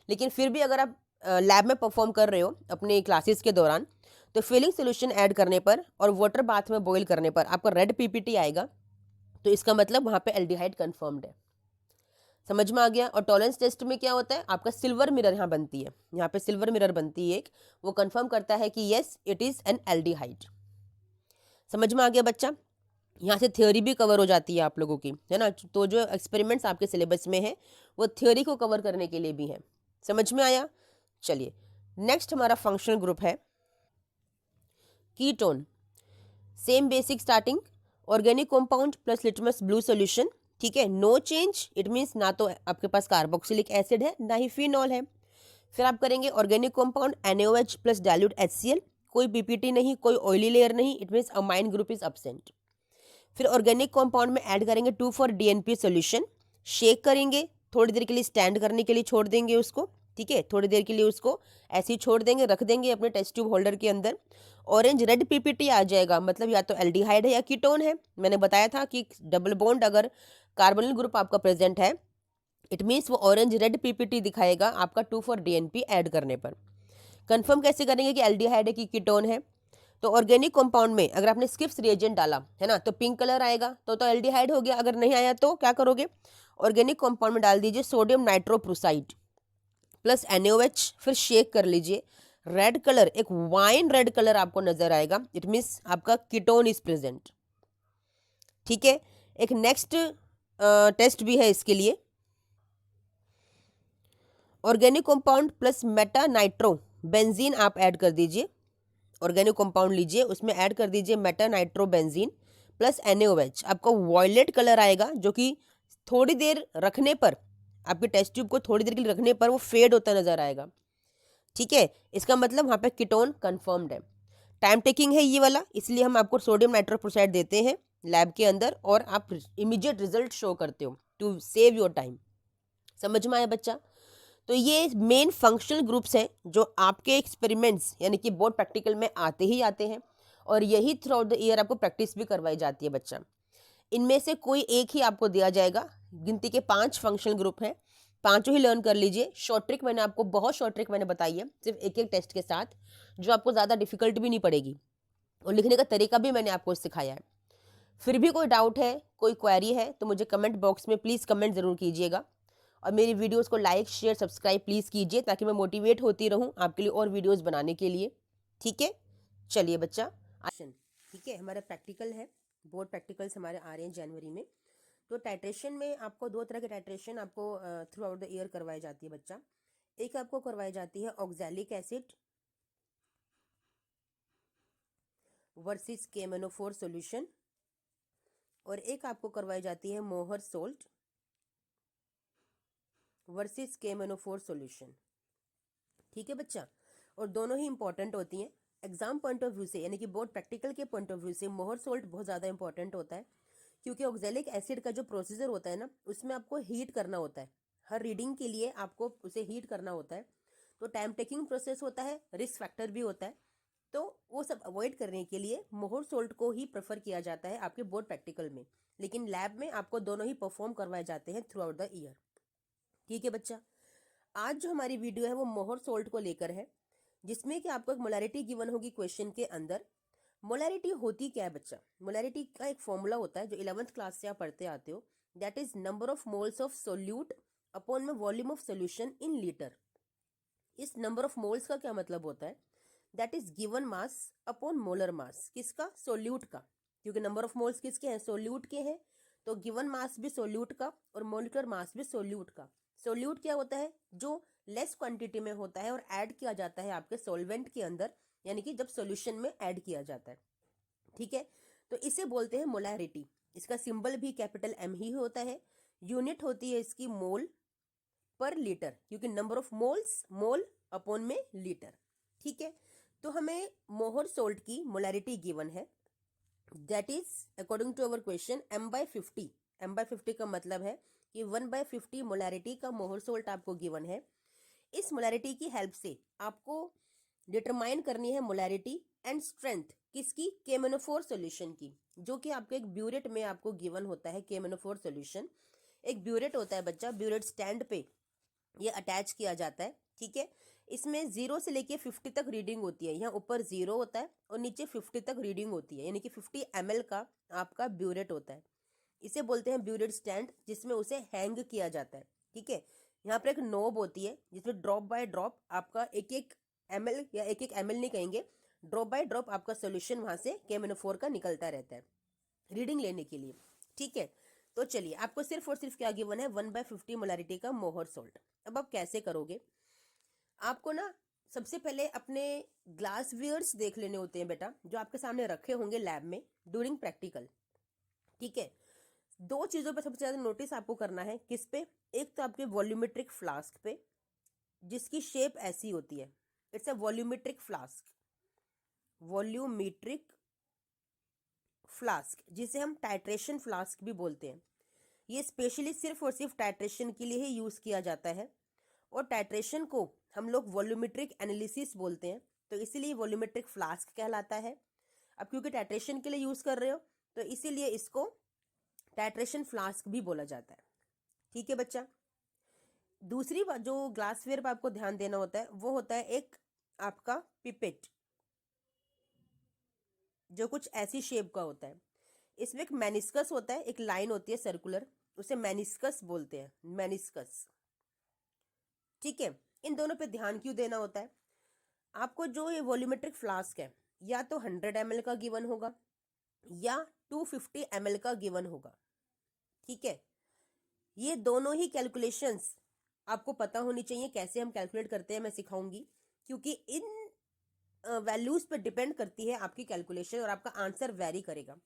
लेकिन फिर भी अगर आप लैब में परफॉर्म कर रहे हो अपने क्लासेस के दौरान, तो फिलिंग सोल्यूशन ऐड करने पर और वाटर बाथ में बॉईल करने पर आपका रेड पीपीटी आएगा, तो इसका मतलब वहाँ पे एल्डिहाइड कंफर्म्ड है। समझ में आ गया। और टॉलरेंस टेस्ट में क्या होता है, आपका सिल्वर मिरर यहाँ बनती है, यहाँ पे सिल्वर मिरर बनती है एक, वो कंफर्म करता है कि yes it is an aldehyde. समझ में आ गया बच्चा। यहाँ से थ्योरी भी कवर हो जाती है आप लोगों की, है ना। तो जो एक्सपेरिमेंट्स आपके सिलेबस में है वो थ्योरी को कवर करने के लिए भी है। समझ में आया। चलिए नेक्स्ट हमारा फंक्शनल ग्रुप है ketone. Same basic starting, organic compound plus litmus blue solution, ठीक है। नो चेंज, इट मीन्स ना तो आपके पास कार्बोक्सिलिक एसिड है ना ही फिनॉल है। फिर आप करेंगे organic compound NaOH plus dilute HCl, कोई पीपीटी नहीं, कोई ऑयली लेयर नहीं, it means amine group is absent. फिर ऑर्गेनिक कंपाउंड में ऐड करेंगे 2,4-DNP सॉल्यूशन, शेक करेंगे, थोड़ी देर के लिए स्टैंड करने के लिए छोड़ देंगे उसको, ठीक है। थोड़ी देर के लिए उसको ऐसे ही छोड़ देंगे, रख देंगे अपने टेस्ट ट्यूब होल्डर के अंदर। ऑरेंज रेड पीपीटी आ जाएगा, मतलब या तो एल्डिहाइड है या कीटोन है। मैंने बताया था कि डबल बॉन्ड अगर कार्बोनिल ग्रुप आपका प्रेजेंट है, इट मीन्स वो ऑरेंज रेड पीपीटी दिखाएगा आपका 2,4-DNP ऐड करने पर। कंफर्म कैसे करेंगे कि एल्डिहाइड है कि कीटोन है, तो ऑर्गेनिक कंपाउंड में अगर आपने स्किप्स रिएजेंट डाला है ना, तो पिंक कलर आएगा, तो एल्डिहाइड हो गया। अगर नहीं आया तो क्या करोगे, ऑर्गेनिक कंपाउंड में डाल दीजिए सोडियम नाइट्रोप्रोसाइड प्लस NaOH, फिर शेक कर लीजिए, रेड कलर, एक वाइन रेड कलर आपको नजर आएगा, इट मीन्स आपका कीटोन इज प्रेजेंट, ठीक है। एक नेक्स्ट टेस्ट भी है इसके लिए, organic compound plus Meta nitro benzene आप ऐड कर दीजिए। ऑर्गेनिक कंपाउंड लीजिए, उसमें ऐड कर दीजिए Meta nitro benzene plus NaOH, आपको वॉयलेट कलर आएगा, जो कि थोड़ी देर रखने पर, आपके टेस्ट ट्यूब को थोड़ी देर के लिए रखने पर वो फेड होता नजर आएगा, ठीक है। इसका मतलब वहाँ पे कीटोन कंफर्म्ड है। टाइम टेकिंग है ये वाला, इसलिए हम आपको सोडियम नाइट्रोप्रोसाइड देते हैं लैब के अंदर, और आप इमीडिएट रिजल्ट शो करते हो टू सेव योर टाइम। समझ में आया बच्चा। तो ये मेन फंक्शनल ग्रुप्स हैं जो आपके एक्सपेरिमेंट्स यानी कि बोर्ड प्रैक्टिकल में आते ही आते हैं, और यही थ्रू आउट द ईयर आपको प्रैक्टिस भी करवाई जाती है बच्चा। इनमें से कोई एक ही आपको दिया जाएगा, गिनती के 5 फंक्शनल ग्रुप हैं, पांचों ही लर्न कर लीजिए। शॉर्ट ट्रिक मैंने आपको, बहुत शॉर्ट ट्रिक मैंने बताई है, सिर्फ एक एक टेस्ट के साथ, जो आपको ज़्यादा डिफिकल्ट भी नहीं पड़ेगी, और लिखने का तरीका भी मैंने आपको सिखाया है। फिर भी कोई डाउट है, कोई क्वेरी है, तो मुझे कमेंट बॉक्स में प्लीज़ कमेंट ज़रूर कीजिएगा, और मेरी वीडियोस को लाइक शेयर सब्सक्राइब प्लीज़ कीजिए, ताकि मैं मोटिवेट होती रहूं आपके लिए और वीडियोस बनाने के लिए, ठीक है। चलिए बच्चा, आसन, ठीक है। हमारा प्रैक्टिकल है, बोर्ड प्रैक्टिकल्स हमारे आ रहे हैं जनवरी में। तो टाइट्रेशन में आपको 2 तरह के टाइट्रेशन आपको थ्रू आउट द ईयर करवाई जाती है बच्चा। एक आपको करवाई जाती है oxalic acid versus KMnO4 solution, और एक आपको करवाई जाती है मोहर सोल्ट वर्सेस KMnO4 सॉल्यूशन, ठीक है बच्चा। और दोनों ही इंपॉर्टेंट होती हैं एग्जाम पॉइंट ऑफ व्यू से, यानी कि बोर्ड प्रैक्टिकल के पॉइंट ऑफ व्यू से मोहर सोल्ट बहुत ज़्यादा इंपॉर्टेंट होता है, क्योंकि ऑक्सैलिक एसिड का जो प्रोसीजर होता है ना, उसमें आपको हीट करना होता है, हर रीडिंग के लिए आपको उसे हीट करना होता है, तो टाइम टेकिंग प्रोसेस होता है, रिस्क फैक्टर भी होता है। तो वो सब अवॉइड करने के लिए मोहर सोल्ट को ही प्रेफर किया जाता है आपके बोर्ड प्रैक्टिकल में, लेकिन लैब में आपको दोनों ही परफॉर्म करवाए जाते हैं थ्रू आउट द ईयर, ठीक है बच्चा। आज जो हमारी वीडियो है वो मोहर सोल्ट को लेकर है, जिसमें कि आपको एक मोलैरिटी गिवन होगी क्वेश्चन के अंदर। मोलैरिटी होती क्या है बच्चा, मोलैरिटी का एक फॉर्मूला होता है जो 11th क्लास से आप पढ़ते आते हो, that is number of moles of solute upon में volume of solution in litre. इस नंबर ऑफ मोल्स का क्या मतलब होता है, that is given mass upon molar mass, किसका, सोल्यूट का, क्योंकि नंबर ऑफ मोल्स किसके हैं, सोल्यूट के हैं, तो गिवन मास भी सोल्यूट का और मोलिकुलर मास भी सोल्यूट का। सोल्यूट क्या होता है? जो लेस क्वांटिटी में होता है और ऐड किया जाता है आपके सॉल्वेंट के अंदर, यानी कि जब सॉल्यूशन में ऐड किया जाता है। ठीक है, तो इसे बोलते हैं मोलैरिटी। इसका सिंबल भी कैपिटल M ही होता है। यूनिट होती है इसकी मोल पर लीटर, क्योंकि number of moles mole upon में लीटर। ठीक है, तो हमें मोहर सोल्ट की मोलैरिटी गिवन है, that is according to our question M/50। M/50 का मतलब है कि 1/50 मोलैरिटी का मोहर सोल्ट आपको गिवन है। इस मोलैरिटी की हेल्प से आपको डिटरमाइन करनी है मोलैरिटी एंड स्ट्रेंथ किसकी? KMnO4 सॉल्यूशन की, जो कि आपको एक ब्यूरेट में आपको गिवन होता है। KMnO4 सॉल्यूशन एक ब्यूरेट होता है बच्चा, ब्यूरेट स्टैंड पे ये अटैच किया जाता है। ठीक है, इसमें 0 से लेके 50 तक रीडिंग होती है। यहाँ ऊपर 0 होता है और नीचे 50 तक रीडिंग होती है, यानी कि 50 ml का आपका ब्यूरेट होता है। इसे बोलते हैं ब्यूरेट स्टैंड, जिसमें उसे हैंग किया जाता है। ठीक है, यहाँ पर एक नोब होती है जिसमें ड्रॉप बाय ड्रॉप आपका एक एक ml या एक ml नहीं कहेंगे, ड्रॉप बाय ड्रॉप आपका सोल्यूशन वहां से KMnO4 का निकलता रहता है रीडिंग लेने के लिए। ठीक है, तो चलिए आपको सिर्फ और सिर्फ क्या गिवन है? 1/50 मोलैरिटी का मोहर सोल्ट। अब आप कैसे करोगे? आपको ना सबसे पहले अपने ग्लास वेयर्स देख लेने होते हैं बेटा, जो आपके सामने रखे होंगे लैब में ड्यूरिंग प्रैक्टिकल। ठीक है, दो चीजों पर सबसे ज्यादा नोटिस आपको करना है। किस पे? एक तो आपके वॉल्यूमेट्रिक फ्लास्क पे, जिसकी शेप ऐसी होती है, it's a volumetric flask. Volumetric flask, जिसे हम टाइट्रेशन फ्लास्क भी बोलते हैं। ये स्पेशली सिर्फ और सिर्फ टाइट्रेशन के लिए ही यूज किया जाता है, और टाइट्रेशन को हम लोग वॉल्यूमेट्रिक एनालिसिस बोलते हैं, तो इसीलिए वॉल्यूमेट्रिक फ्लास्क कहलाता है। अब क्योंकि टाइट्रेशन के लिए यूज कर रहे हो, तो इसीलिए इसको टाइट्रेशन फ्लास्क भी बोला जाता है। ठीक है बच्चा, दूसरी बात जो ग्लासवेयर पर आपको ध्यान देना होता है, वो होता है एक आपका पिपेट, जो कुछ ऐसी शेप का होता है। इसमें एक मेनिस्कस होता है, एक लाइन होती है सर्कुलर, उसे मेनिस्कस बोलते हैं, मेनिस्कस। ठीक है, इन दोनों पे ध्यान क्यों देना होता है? आपको जो ये वॉल्यूमेट्रिक फ्लास्क है, या तो 100 ml का गिवन होगा या 250 ml का गिवन होगा। ठीक है, ये दोनों ही कैलकुलेशंस आपको पता होनी चाहिए। कैसे हम कैलकुलेट करते हैं मैं सिखाऊंगी, क्योंकि इन वैल्यूज पर डिपेंड करती है आपकी कैलकुलेशन और आपका आंसर वेरी करेगा।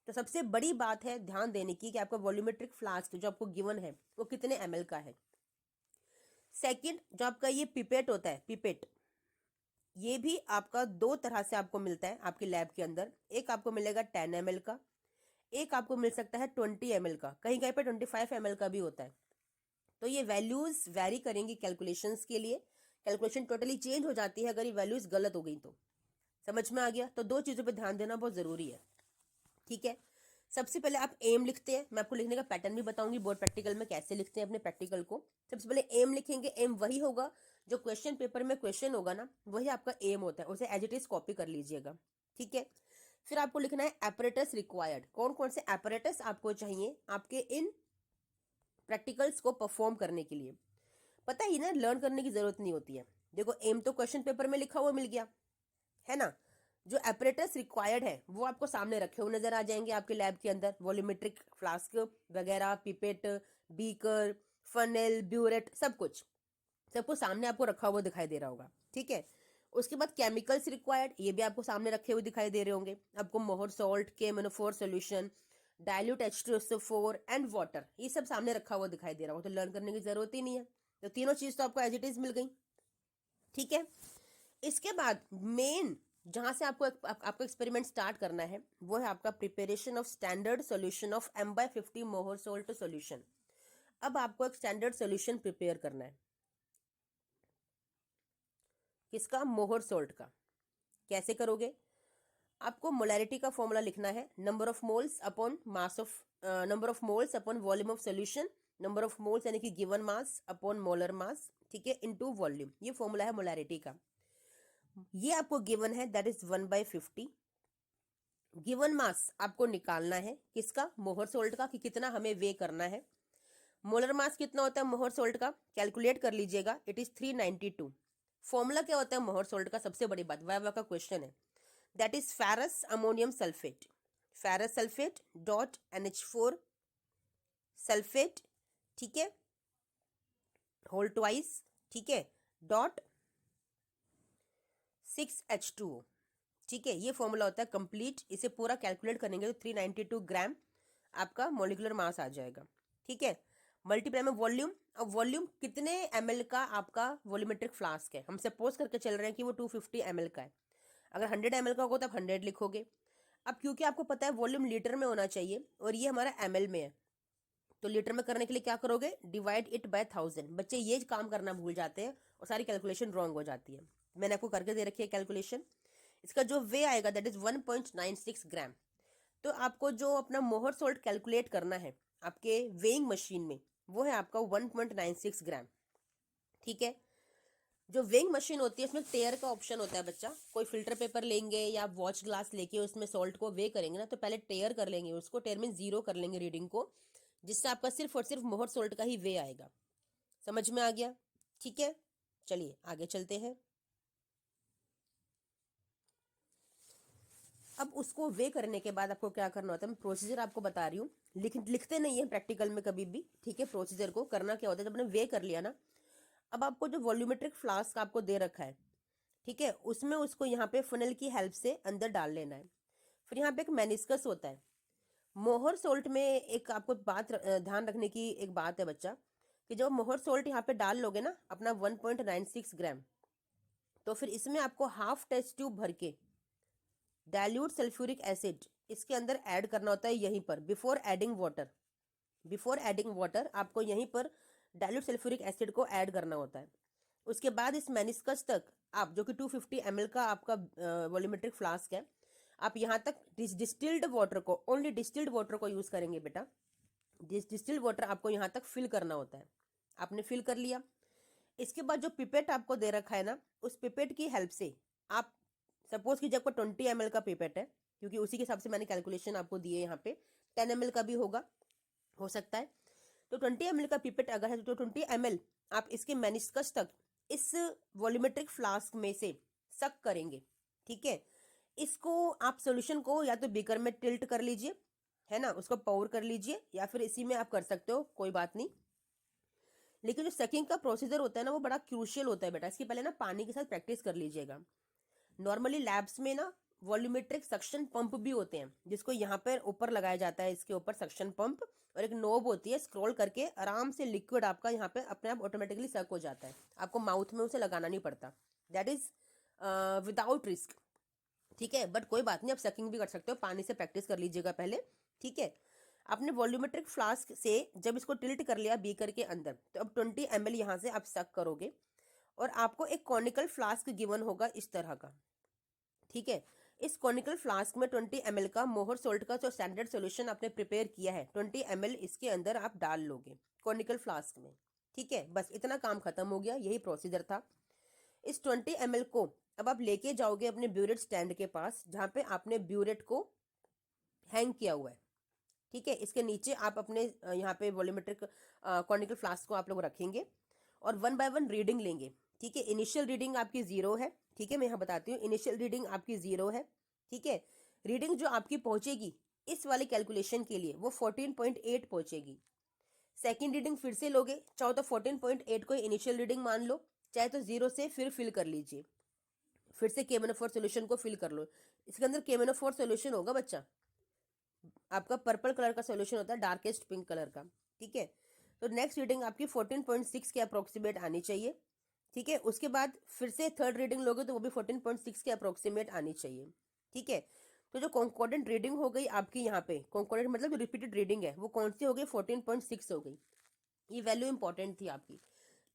तो सबसे बड़ी बात है ध्यान देने की कि आपका वॉल्यूमेट्रिक फ्लास्क जो आपको गिवन है वो कितने ml का है। सेकंड, जो आपका ये पिपेट होता है, पिपेट, ये भी आपका दो तरह से आपको मिलता है आपके लैब के अंदर। एक आपको मिलेगा 10 ml का, एक आपको मिल सकता है 20 ml का, कहीं कहीं पर 25 ml का भी होता है। तो ये वैल्यूज वेरी करेंगी कैलकुलेशंस के लिए, कैलकुलेशन टोटली चेंज हो जाती है अगर ये वैल्यूज गलत हो गई तो। समझ में आ गया? तो दो चीजों पे ध्यान देना बहुत जरूरी है। ठीक है, सबसे पहले आप एम लिखते हैं, मैं आपको लिखने का पैटर्न भी बताऊंगी बोर्ड प्रैक्टिकल में कैसे लिखते हैं अपने प्रैक्टिकल को। सबसे पहले एम लिखेंगे, एम वही होगा जो क्वेश्चन पेपर में क्वेश्चन होगा ना, वही आपका एम होता है, उसे एज इट इज कॉपी कर लीजिएगा। ठीक है, फिर आपको लिखना है एपरेटस रिक्वायर्ड, कौन कौन से एपरेटस आपको चाहिए आपके इन प्रैक्टिकल्स को परफॉर्म करने के लिए। पता ही ना, लर्न करने की जरूरत नहीं होती है। देखो एम तो क्वेश्चन पेपर में लिखा हुआ मिल गया है ना, जो एपरेटस रिक्वायर्ड है वो आपको सामने रखे हुए नजर आ जाएंगे आपके लैब के अंदर। वॉल्यूमेट्रिक फ्लास्क वगैरह, पिपेट, बीकर, फनेल, ब्यूरेट, सब कुछ सबको सामने आपको रखा हुआ दिखाई दे रहा होगा। ठीक है, उसके बाद केमिकल्स रिक्वायर्ड, ये भी आपको सामने रखे हुए दिखाई दे रहे होंगे आपको। मोहर salt, KMnO4 solution, dilute H2SO4 and water, ये सब सामने रखा हुआ दिखाई दे रहा होगा, तो लर्न करने की जरूरत ही नहीं है। तो तीनों चीज तो आपको एज इट इज मिल गई। ठीक है, इसके बाद मेन जहां से आपको एक्सपेरिमेंट स्टार्ट करना है वो है आपका preparation of standard solution of M/50 मोहर सोल्ट सॉल्यूशन। अब आपको एक स्टैंडर्ड सॉल्यूशन प्रिपेयर करना है, किसका? मोहर सोल्ट का। कैसे करोगे? आपको मोलैरिटी का फॉर्मूला लिखना है, number of moles upon mass of, number of moles upon volume of solution, number of moles यानी कि गिवन मास अपॉन मोलर मास, ठीक है, इनटू वॉल्यूम। ये फॉर्मूला है मोलैरिटी का, ये आपको गिवन है, दैट इज 1/50। गिवन मास आपको निकालना है, किसका? मोहर सोल्ट का, कि कितना हमें वे करना है। मोलर मास कितना होता है मोहर सोल्ट का? कैलकुलेट कर लीजिएगा, इट इज 392। फॉर्मूला क्या होता है मोहर सोल्ट का? सबसे बड़ी बात, वाइवा का क्वेश्चन है, that is ferrous ammonium sulphate, ferrous sulphate dot NH4 sulphate, ठीक है, होल ट्वाइस, ठीक है, डॉट 6H2O, ठीक है। ये फॉर्मूला होता है कंप्लीट। इसे पूरा कैलकुलेट करेंगे तो 392 ग्राम आपका मोलिकुलर मास आ जाएगा, ठीक है। मल्टीप्लाई में वॉल्यूम। अब वॉल्यूम कितने ml का आपका वॉल्यूमेट्रिक फ्लास्क है, हम सपोज करके चल रहे हैं कि वो 250 ml का है। अगर 100 ml का होगा तो आप 100 लिखोगे। अब क्योंकि आपको पता है वॉल्यूम लीटर में होना चाहिए और ये हमारा ml में है, तो लीटर में करने के लिए क्या करोगे, डिवाइड इट बाय 1000। बच्चे ये काम करना भूल जाते हैं और सारी कैलकुलेशन रॉन्ग हो जाती है। मैंने आपको करके दे रखी है कैलकुलेशन। इसका जो वे आएगा दैट इज 1.96 ग्राम। तो आपको जो अपना मोहर सोल्ट कैलकुलेट करना है आपके वेइंग मशीन में, वो है आपका 1.96 ग्राम, ठीक है। जो वेइंग मशीन होती है उसमें टेयर का ऑप्शन होता है बच्चा। कोई फिल्टर पेपर लेंगे या वॉच ग्लास लेके उसमें सॉल्ट को वे करेंगे ना, तो पहले टेयर कर लेंगे उसको, टेयर में 0 कर लेंगे रीडिंग को, जिससे आपका सिर्फ और सिर्फ मोहर सोल्ट का ही वे आएगा। समझ में आ गया, ठीक है। चलिए आगे चलते हैं। अब उसको वे करने के बाद आपको क्या करना होता है, मैं प्रोसीजर आपको बता रही हूँ, लिखते नहीं है प्रैक्टिकल में कभी भी, ठीक है। प्रोसीजर को करना क्या होता है, जब आपने वे कर लिया ना, अब आपको जो वॉल्यूमेट्रिक फ्लास्क आपको दे रखा है, ठीक है, उसमें उसको यहाँ पे फनल की हेल्प से अंदर डाल लेना है। फिर यहाँ पे एक मेनिस्कस होता है। मोहर सोल्ट में एक आपको बात ध्यान रखने की एक बात है बच्चा, कि जब मोहर सोल्ट यहाँ पे डाल लोगे ना अपना 1.96 ग्राम, तो फिर इसमें आपको हाफ टेस्ट ट्यूब भर के डाइल्यूट सल्फ्यूरिक एसिड इसके अंदर ऐड करना होता है यहीं पर, before adding water. Before adding water आपको यहीं पर डाइल्यूट सल्फ्यूरिक एसिड को ऐड करना होता है। उसके बाद इस मेनिस्कस तक आप, जो कि 250 ml का आपका वॉल्यूमेट्रिक फ्लास्क है, आप यहाँ तक डिस्टिल्ड वाटर को, ओनली डिस्टिल्ड वाटर को यूज करेंगे बेटा। डिस्टिल्ड वाटर आपको यहाँ तक फिल करना होता है। आपने फिल कर लिया। इसके बाद जो पिपेट आपको दे रखा है ना, उस पिपेट की हेल्प से आप, सपोज कीजिए आपको 20 ml का पिपेट है, क्योंकि उसी के हिसाब से मैंने कैलकुलेशन आपको दी है। यहाँ पे 10 ml का भी होगा, हो सकता है। तो 20 ml का पिपेट अगर है तो 20 ml आप इसके मेनिस्कस तक इस वॉल्यूमेट्रिक फ्लास्क में से सक करेंगे, ठीक है। इसको आप सोल्यूशन को या तो बीकर में टिल्ट कर लीजिए, है ना, उसको पावर कर लीजिए, या फिर इसी में आप कर सकते हो, कोई बात नहीं। लेकिन जो सकिंग का प्रोसीजर होता है ना, वो बड़ा क्रूशियल होता है बेटा। इसके पहले ना पानी के साथ प्रैक्टिस कर लीजिएगा। नॉर्मली लैब्स में ना वॉल्यूमेट्रिक सक्शन पंप भी होते हैं, जिसको यहाँ पर ऊपर लगाया जाता है, इसके ऊपर सक्शन पंप, और एक नोब होती है, स्क्रॉल करके आराम से लिक्विड आपका यहाँ पे अपने आप ऑटोमेटिकली सक हो जाता है। आपको माउथ में उसे लगाना नहीं पड़ता, दैट इज विदाउट रिस्क, ठीक है। बट कोई बात नहीं, आप सकिंग भी कर सकते हो, पानी से प्रैक्टिस कर लीजिएगा पहले, ठीक है। आपने वॉल्यूमेट्रिक फ्लास्क से जब इसको टिल्ट कर लिया बीकर के अंदर, तो अब 20 ml यहाँ से आप सक करोगे और आपको एक कॉनिकल फ्लास्क गिवन होगा इस तरह का, ठीक है। इस कॉनिकल फ्लास्क में 20 ml का मोहर सोल्ट का जो स्टैंडर्ड सॉल्यूशन आपने प्रिपेयर किया है, 20 ml इसके अंदर आप डाल लोगे कॉनिकल फ्लास्क में, ठीक है। बस इतना काम खत्म हो गया, यही प्रोसीजर था। इस 20 ml को अब आप लेके जाओगे अपने ब्यूरेट स्टैंड के पास, जहां पे आपने ब्यूरेट को हैंग किया हुआ है, ठीक है। इसके नीचे आप अपने यहाँ पे वॉल्यूमेट्रिक कॉनिकल फ्लास्क को आप लोग रखेंगे और 1 बाय 1 रीडिंग लेंगे, ठीक है। इनिशियल रीडिंग आपकी 0 है, ठीक है, मैं यहाँ बताती हूँ। इनिशियल रीडिंग आपकी 0 है, ठीक है। रीडिंग जो आपकी पहुंचेगी इस वाली कैलकुलेशन के लिए वो 14.8 पहुंचेगी। सेकेंड रीडिंग फिर से लोगे, चाहो तो 14.8 को इनिशियल रीडिंग मान लो, चाहे तो 0 से फिर फिल कर लीजिए, फिर से KMnO4 सोल्यूशन को फिल कर लो। इसके अंदर KMnO4 सोल्यूशन होगा बच्चा, आपका पर्पल कलर का सोल्यूशन होता है, डार्केस्ट पिंक कलर का, ठीक है। तो नेक्स्ट रीडिंग आपकी 14.6 के अप्रोक्सीमेट आनी चाहिए, ठीक है। उसके बाद फिर से थर्ड रीडिंग लोगे तो वो भी 14.6 के अप्रोक्सीमेट आनी चाहिए, ठीक है। तो जो कॉन्कॉर्डेंट रीडिंग हो गई आपकी यहाँ पे, कॉन्कॉर्डेंट मतलब जो रिपीटेड रीडिंग है वो कौन सी हो गई, 14.6 हो गई। ये वैल्यू इंपॉर्टेंट थी आपकी।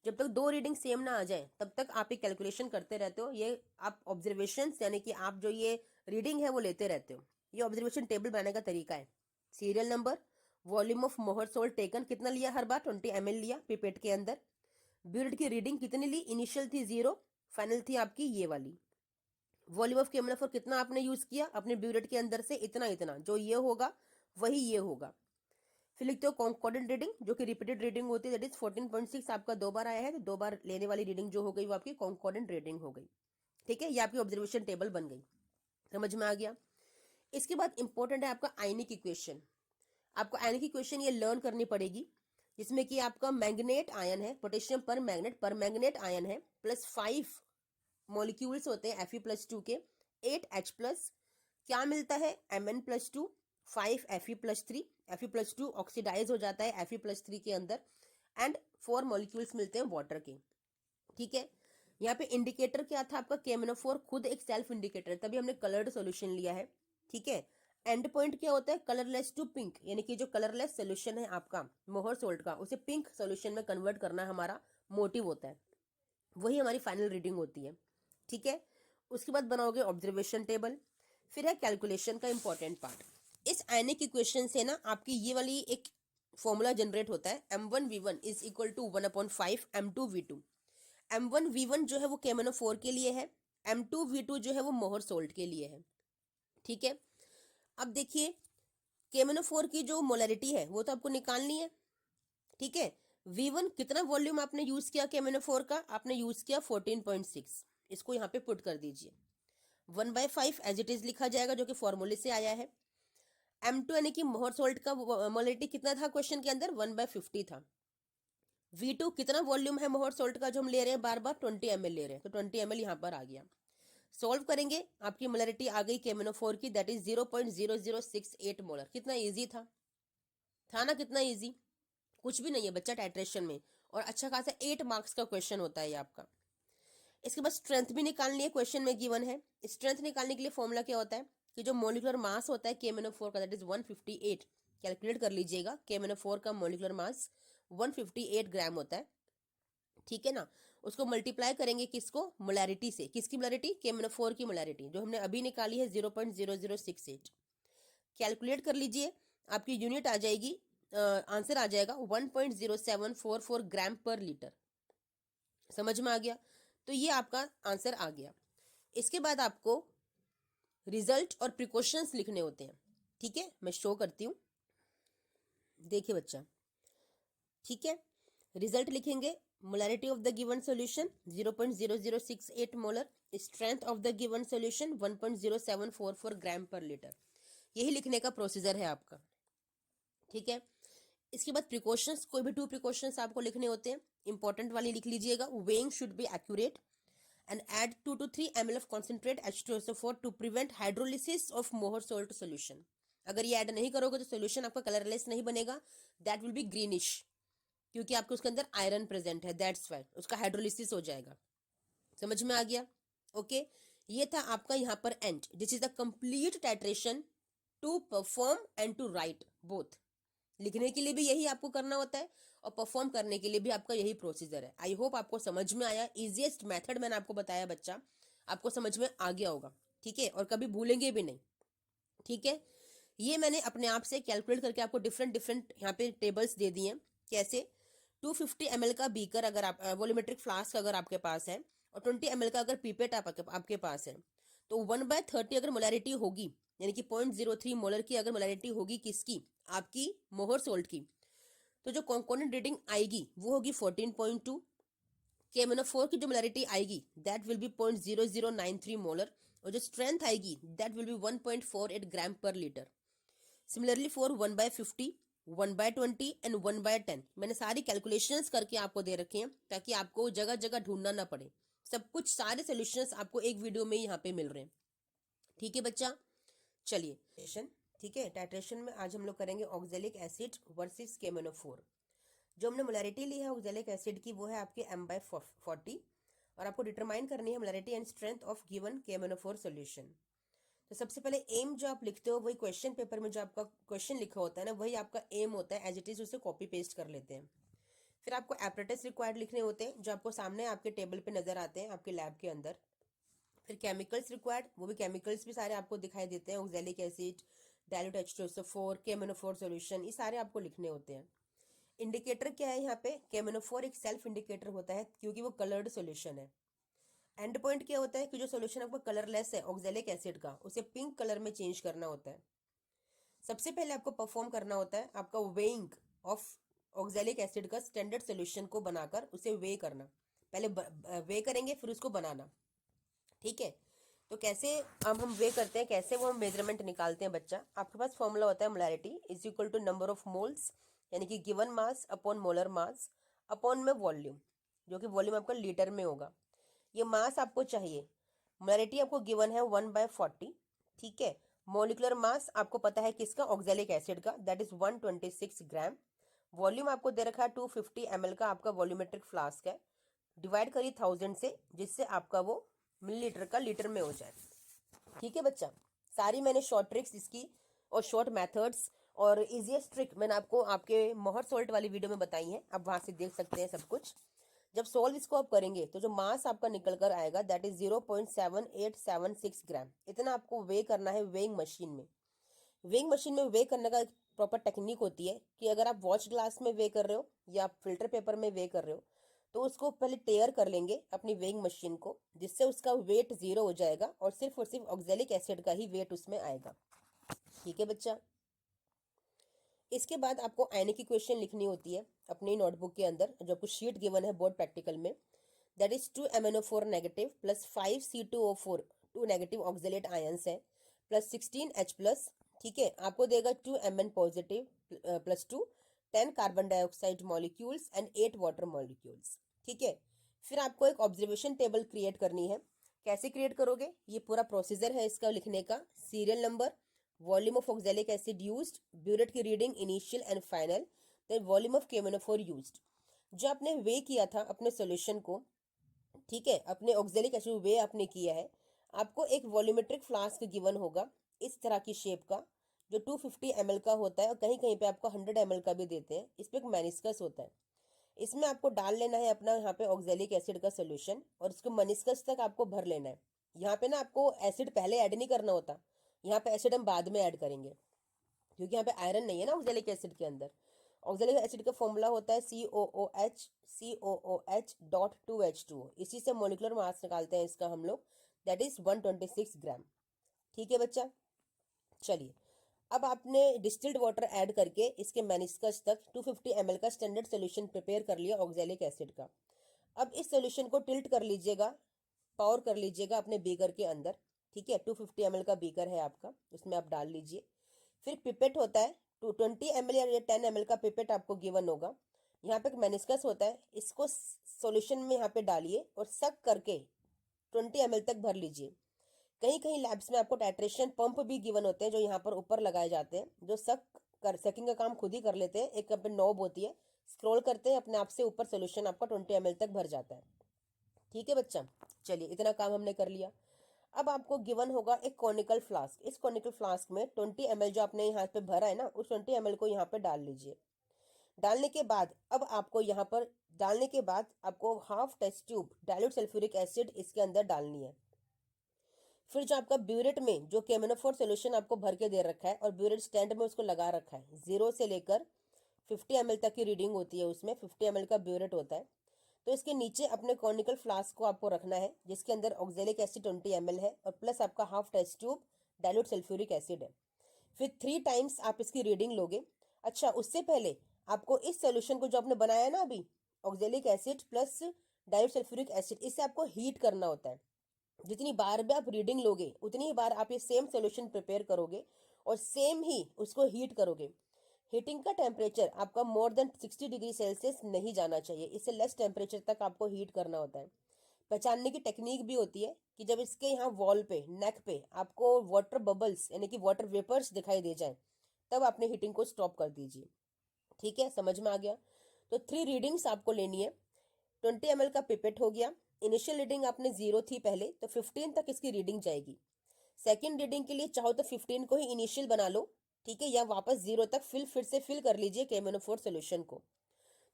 जब तक दो रीडिंग सेम ना आ जाए तब तक आप ये कैलकुलेशन करते रहते हो, ये आप ऑब्जर्वेशन यानी कि आप जो ये रीडिंग है वो लेते रहते हो। ये ऑब्जर्वेशन टेबल बनाने का तरीका है। सीरियल नंबर, वॉल्यूम ऑफ मोहर सोल्ट टेकन कितना लिया हर बार, 20 ml लिया पिपेट के अंदर। ब्यूरेट की रीडिंग कितनी ली, इनिशियल थी 0, फाइनल थी आपकी ये वाली। वॉल्यूम ऑफ KMnO4 कितना आपने यूज किया अपने ब्यूरेट के अंदर से, इतना इतना, जो ये होगा वही ये होगा। फिर लिखते हो कॉन्कॉर्डेंट रीडिंग, जो कि रिपीटेड रीडिंग होती है, दैट इज 14.6 आपका 2 बार आया है, तो 2 बार लेने वाली रीडिंग जो हो गई वो आपकी कॉन्कॉर्डेंट रीडिंग हो गई, ठीक है। ये आपकी ऑब्जर्वेशन टेबल बन गई, समझ में आ गया। इसके बाद इंपॉर्टेंट है आपका आयनिक इक्वेशन। आपको आयन की क्वेश्चन ये लर्न करनी पड़ेगी, जिसमें कि आपका मैग्नेट आयन है, पोटेशियम पर मैग्नेट आयन है, प्लस 5 मॉलिक्यूल्स होते हैं Fe+2 के, 8H+, क्या मिलता है Mn+2, 5 Fe+3, Fe+2 ऑक्सीडाइज हो जाता है Fe+3 के अंदर, एंड 4 मॉलिक्यूल्स मिलते हैं वाटर के। ठीक है, यहाँ पे इंडिकेटर क्या था आपका KMnO4 खुद एक सेल्फ इंडिकेटर, तभी हमने कलर्ड सॉल्यूशन लिया है। ठीक है, एंड पॉइंट क्या होता है कलरलेस टू पिंक, यानी कि जो कलरलेस सोल्यूशन है आपका मोहर सोल्ट का, उसे पिंक सोल्यूशन में कन्वर्ट करना हमारा मोटिव होता है, वही हमारी फाइनल रीडिंग होती है। ठीक है, उसके बाद बनाओगे ऑब्जर्वेशन टेबल, फिर है कैलकुलेशन का इंपॉर्टेंट पार्ट। इस आयनिक इक्वेशन से ना आपकी ये वाली एक फॉर्मूला जनरेट होता है, M1V1 is equal to 1/5 M2V2। M1V1 जो है वो KMnO4 के लिए है, M2V2 जो है वो मोहर सोल्ट के लिए है। ठीक है, अब देखिए KMnO4 की जो मोलरिटी है वो तो आपको निकालनी है। ठीक है, V1 कितना वॉल्यूम आपने यूज किया KMnO4 का, आपने यूज किया 14.6, इसको यहाँ पे पुट कर दीजिए। 1/5 एज इट इज लिखा जाएगा जो कि फॉर्मूले से आया है। M2 यानी कि मोहर सोल्ट का मोलरिटी कितना था क्वेश्चन के अंदर, 1/50 था। V2 कितना वॉल्यूम है मोहर सोल्ट का जो हम ले रहे हैं बार बार, 20 ml ले रहे हैं, तो 20 ml यहाँ पर आ गया। सॉल्व करेंगे, आपकी मोलरिटी आ गई KMnO4 की, दैट इज 0.0068 मोलर। कितना इजी था ना, कितना इजी, कुछ भी नहीं है बच्चा टाइट्रेशन में, और अच्छा खासा 8 मार्क्स का क्वेश्चन होता है ये आपका। इसके बाद स्ट्रेंथ भी निकालनी है, क्वेश्चन में गिवन है। स्ट्रेंथ निकालने के लिए फॉर्मूला क्या होता है कि जो मोलिकुलर मास होता है KMnO4 का, दैट इज 158, कैलकुलेट कर लीजिएगा। KMnO4 का मोलिकुलर मास 158 ग्राम होता है। ठीक है ना, उसको मल्टीप्लाई करेंगे किसको, मोलैरिटी से। किसकी मोलैरिटी, KMnO4 की मोलैरिटी जो हमने अभी निकाली है 0.0068। कैलकुलेट कर लीजिए, आपकी यूनिट आ जाएगी, आंसर आ जाएगा 1.0744 ग्राम पर लीटर। समझ में आ गया, तो ये आपका आंसर आ गया। इसके बाद आपको रिजल्ट और प्रिकॉशंस लिखने होते हैं। ठीक है, मैं शो करती हूँ, देखिए बच्चा। ठीक है, रिजल्ट लिखेंगे, molarity of the given solution 0.0068 molar, strength of the given solution 1.0744 ग्राम पर लीटर। यही लिखने का प्रोसीजर है आपका। ठीक है, इसके बाद प्रिकॉशंस, कोई भी 2 प्रिकॉशंस आपको लिखने होते हैं। इंपॉर्टेंट वाली लिख लीजिएगा, weighing should be accurate and add 2 to 3 ml of concentrate H2SO4 to prevent hydrolysis of Mohr salt solution। अगर ये ऐड नहीं करोगे तो सोल्यूशन आपका कलरलेस नहीं बनेगा, दैट विल बी ग्रीनिश, क्योंकि आपके उसके अंदर आयरन प्रेजेंट है, दैट्स वाई उसका हाइड्रोलिसिस हो जाएगा। समझ में आ गया, ओके। ये था आपका यहाँ पर end, this is the complete titration to perform and to write both. लिखने के लिए भी यही आपको करना होता है और परफॉर्म करने के लिए भी आपका यही प्रोसीजर है। आई होप आपको समझ में आया, इजीएस्ट मेथड मैंने आपको बताया बच्चा, आपको समझ में आ गया होगा। ठीक है, और कभी भूलेंगे भी नहीं। ठीक है, ये मैंने अपने आप से कैलकुलेट करके आपको डिफरेंट डिफरेंट यहाँ पे टेबल्स दे दिए हैं। कैसे, 250 ml का बीकर अगर आप वॉल्यूमेट्रिक फ्लास्क अगर आपके पास है, और 20 ml का अगर पीपेट आपके पास है, तो 1/30 अगर मोलैरिटी होगी, यानी कि 0.03 मोलर की अगर मोलैरिटी होगी किसकी, आपकी मोहर सोल्ट की, तो जो कॉम्पोनेंट रेटिंग आएगी वो होगी 14.2। KMnO4 की जो मोलैरिटी आएगी दैट विल बी 0.0093 मोलर, और जो स्ट्रेंथ आएगी दैट विल बी 1.48 ग्राम पर लीटर। सिमिलरली फॉर 1/50, 1/20 एंड 1/10 मैंने सारी कैलकुलेशंस करके आपको दे रखे हैं, ताकि आपको जगह जगह ढूंढना ना पड़े, सब कुछ सारे सोल्यूशंस आपको एक वीडियो में यहाँ पे मिल रहे हैं। ठीक है बच्चा, चलिए। ठीक है, टाइट्रेशन में आज हम लोग करेंगे ऑक्जेलिक एसिड वर्सेस KMnO4। जो हमने मोलैरिटी ली है ऑक्जेलिक एसिड की वो है आपके M/40, और आपको डिटरमाइन करनी है molarity and strength of given KMnO4 solution. तो सबसे पहले एम जो आप लिखते हो, वही क्वेश्चन पेपर में जो आपका क्वेश्चन लिखा होता है ना, वही आपका एम होता है, एज इट इज उसे कॉपी पेस्ट कर लेते हैं। फिर आपको एपरेटस रिक्वायर्ड लिखने होते हैं, जो आपको सामने आपके टेबल पे नजर आते हैं आपके लैब के अंदर। फिर केमिकल्स रिक्वायर्ड, वो भी केमिकल्स भी सारे आपको दिखाई देते हैं, oxalic acid, dilute H2SO4, KMnO4 solution, ये सारे आपको लिखने होते हैं। इंडिकेटर क्या है यहाँ पे, KMnO4 एक सेल्फ इंडिकेटर होता है क्योंकि वो कलर्ड सॉल्यूशन है। एंड पॉइंट क्या होता है कि जो सॉल्यूशन आपका कलरलेस है ऑक्जेलिक एसिड का, उसे पिंक कलर में चेंज करना होता है। सबसे पहले आपको परफॉर्म करना होता है आपका वेइंग ऑफ ऑक्जेलिक एसिड का स्टैंडर्ड सॉल्यूशन को बनाकर उसे वे करना। पहले वे करेंगे फिर उसको बनाना। ठीक है, तो कैसे अब हम वे करते हैं, कैसे वो हम मेजरमेंट निकालते हैं बच्चा। आपके पास फॉर्मूला होता है molarity is equal to number of moles, यानी कि given mass upon molar mass upon में वॉल्यूम, जो कि वॉल्यूम आपका लीटर में होगा। ये मास आपको चाहिए। मोलैरिटी आपको गिवन है 1/40, ठीक है। मोलिकुलर मास आपको पता है किसका, ऑक्जेलिक एसिड का, दैट इज 126 ग्राम। वॉल्यूम आपको दे रखा है 250 ml का आपका वॉल्यूमेट्रिक फ्लास्क है। डिवाइड करिए 1000 से, जिससे आपका वो मिलीलीटर का लीटर में हो जाए। ठीक है बच्चा, सारी मैंने शॉर्ट ट्रिक्स इसकी और शॉर्ट मेथड्स और इजीएस्ट ट्रिक मैंने आपको आपके मोहर सॉल्ट वाली वीडियो में बताई है, आप वहां से देख सकते हैं सब कुछ। जब सोल्व इसको आप करेंगे तो जो मास आपका निकल कर आएगा दैट इज 0.7876 ग्राम। इतना आपको वे करना है वेइंग मशीन में। वेइंग मशीन में वे करने का एक प्रॉपर टेक्निक होती है कि अगर आप वॉच ग्लास में वे कर रहे हो या फिल्टर पेपर में वे कर रहे हो तो उसको पहले टेयर कर लेंगे अपनी वेइंग मशीन को, जिससे उसका वेट 0 हो जाएगा और सिर्फ ऑक्जेलिक एसिड का ही वेट उसमें आएगा। ठीक है बच्चा। इसके बाद आपको आयनिक की क्वेश्चन लिखनी होती है अपनी नोटबुक के अंदर, जो आपको शीट गिवन है बोर्ड प्रैक्टिकल में। That is 2MnO4 negative plus 5C2O4, 2 negative oxalate ions है, प्लस 16H प्लस। ठीक है, आपको देगा 2Mn positive plus 2, 10 carbon dioxide molecules and 8 water molecules. ठीक है, फिर आपको एक ऑब्जर्वेशन टेबल क्रिएट करनी है। कैसे क्रिएट करोगे, ये पूरा प्रोसीजर है इसका लिखने का। Serial number, volume of oxalic acid used, burette की reading initial and final, then volume of KMnO4 used. जो आपने वे किया था अपने सॉल्यूशन को, ठीक है, अपने ऑक्जेलिक एसिड वे आपने किया है, आपको एक वॉल्यूमेट्रिक फ्लास्क गिवन होगा इस तरह की शेप का, जो 250 ml का होता है और कहीं कहीं पे आपको 100 ml का भी देते हैं। इस पे एक मेनिस्कस होता है, इसमें आपको डाल लेना है अपना यहाँ पे ऑक्जेलिक एसिड का सोल्यूशन और उसको मेनिस्कस तक आपको भर लेना है। यहाँ पे ना आपको एसिड पहले ऐड नहीं करना होता, यहाँ पे एसिड हम बाद में ऐड करेंगे, क्योंकि यहाँ पे आयरन नहीं है ना ऑक्जेलिक एसिड के अंदर। ऑक्जेलिक एसिड का फॉर्मूला होता है COOH इसी से मोलिकुलर मास निकालते हैं इसका हम लोग, दैट इज 126 ग्राम। ठीक है बच्चा, चलिए अब आपने डिस्टिल्ड वाटर ऐड करके इसके मेनिस्कस तक 250 ml का स्टैंडर्ड सोल्यूशन प्रिपेयर कर लिया ऑक्जेलिक एसिड का। अब इस सोल्यूशन को टिल्ट कर लीजिएगा, पावर कर लीजिएगा अपने बीकर के अंदर। ठीक है, 250 ml का बीकर है आपका, उसमें आप डाल लीजिए। फिर पिपेट होता है 20 ml या 10 ml का पिपेट आपको गिवन होगा। यहाँ पे एक मेनिस्कस होता है, इसको सॉल्यूशन में यहाँ पे डालिए और सक करके 20 ml तक भर लीजिए। कहीं कहीं लैब्स में आपको टाइट्रेशन पंप भी गिवन होते हैं, जो यहाँ पर ऊपर लगाए जाते हैं, जो सकिंग का काम खुद ही कर लेते हैं। एक पे नॉब होती है, स्क्रॉल करते हैं अपने आप से ऊपर सोल्यूशन आपका 20 ml तक भर जाता है। ठीक है बच्चा, चलिए इतना काम हमने कर लिया। अब आपको गिवन होगा एक कॉनिकल फ्लास्क। इस कॉनिकल फ्लास्क में 20 ml जो आपने यहाँ पे भरा है ना, उस 20 ml को यहाँ पे डाल लीजिए। डालने के बाद अब आपको यहाँ पर डालने के बाद आपको half test tube dilute sulphuric acid इसके अंदर डालनी है। फिर जो आपका ब्यूरेट में जो KMnO4 सोल्यूशन आपको भर के दे रखा है और ब्यूरेट स्टैंड में उसको लगा रखा है, 0 से लेकर 50 ml तक की रीडिंग होती है, उसमें 50 ml का ब्यूरेट होता है। तो इसके नीचे अपने कॉनिकल फ्लास्क को आपको रखना है, जिसके अंदर ऑक्जेलिक एसिड 20 ml है और प्लस आपका half test tube dilute sulphuric acid है। फिर 3 टाइम्स आप इसकी रीडिंग लोगे। अच्छा, उससे पहले आपको इस सोल्यूशन को जो आपने बनाया ना अभी, oxalic acid plus dilute sulphuric acid, इसे आपको हीट करना होता है। जितनी बार भी आप रीडिंग लोगे उतनी ही बार आप ये सेम सोल्यूशन प्रिपेयर करोगे और सेम ही उसको हीट करोगे। हीटिंग का टेम्परेचर आपका मोर देन 60 डिग्री सेल्सियस नहीं जाना चाहिए, इससे लेस टेम्परेचर तक आपको हीट करना होता है। पहचानने की टेक्निक भी होती है कि जब इसके यहाँ वॉल पे, नेक पे आपको वाटर बबल्स यानी कि वाटर वेपर्स दिखाई दे जाए, तब आपने हीटिंग को स्टॉप कर दीजिए। ठीक है, समझ में आ गया। तो 3 रीडिंग्स आपको लेनी है। 20 ml का पिपेट हो गया, इनिशियल रीडिंग आपने 0 थी पहले, तो 15 तक इसकी रीडिंग जाएगी। सेकंड रीडिंग के लिए चाहो तो 15 को ही इनिशियल बना लो, ठीक है, या वापस 0 तक फिर से फिल कर लीजिए KMnO4 सोल्यूशन को।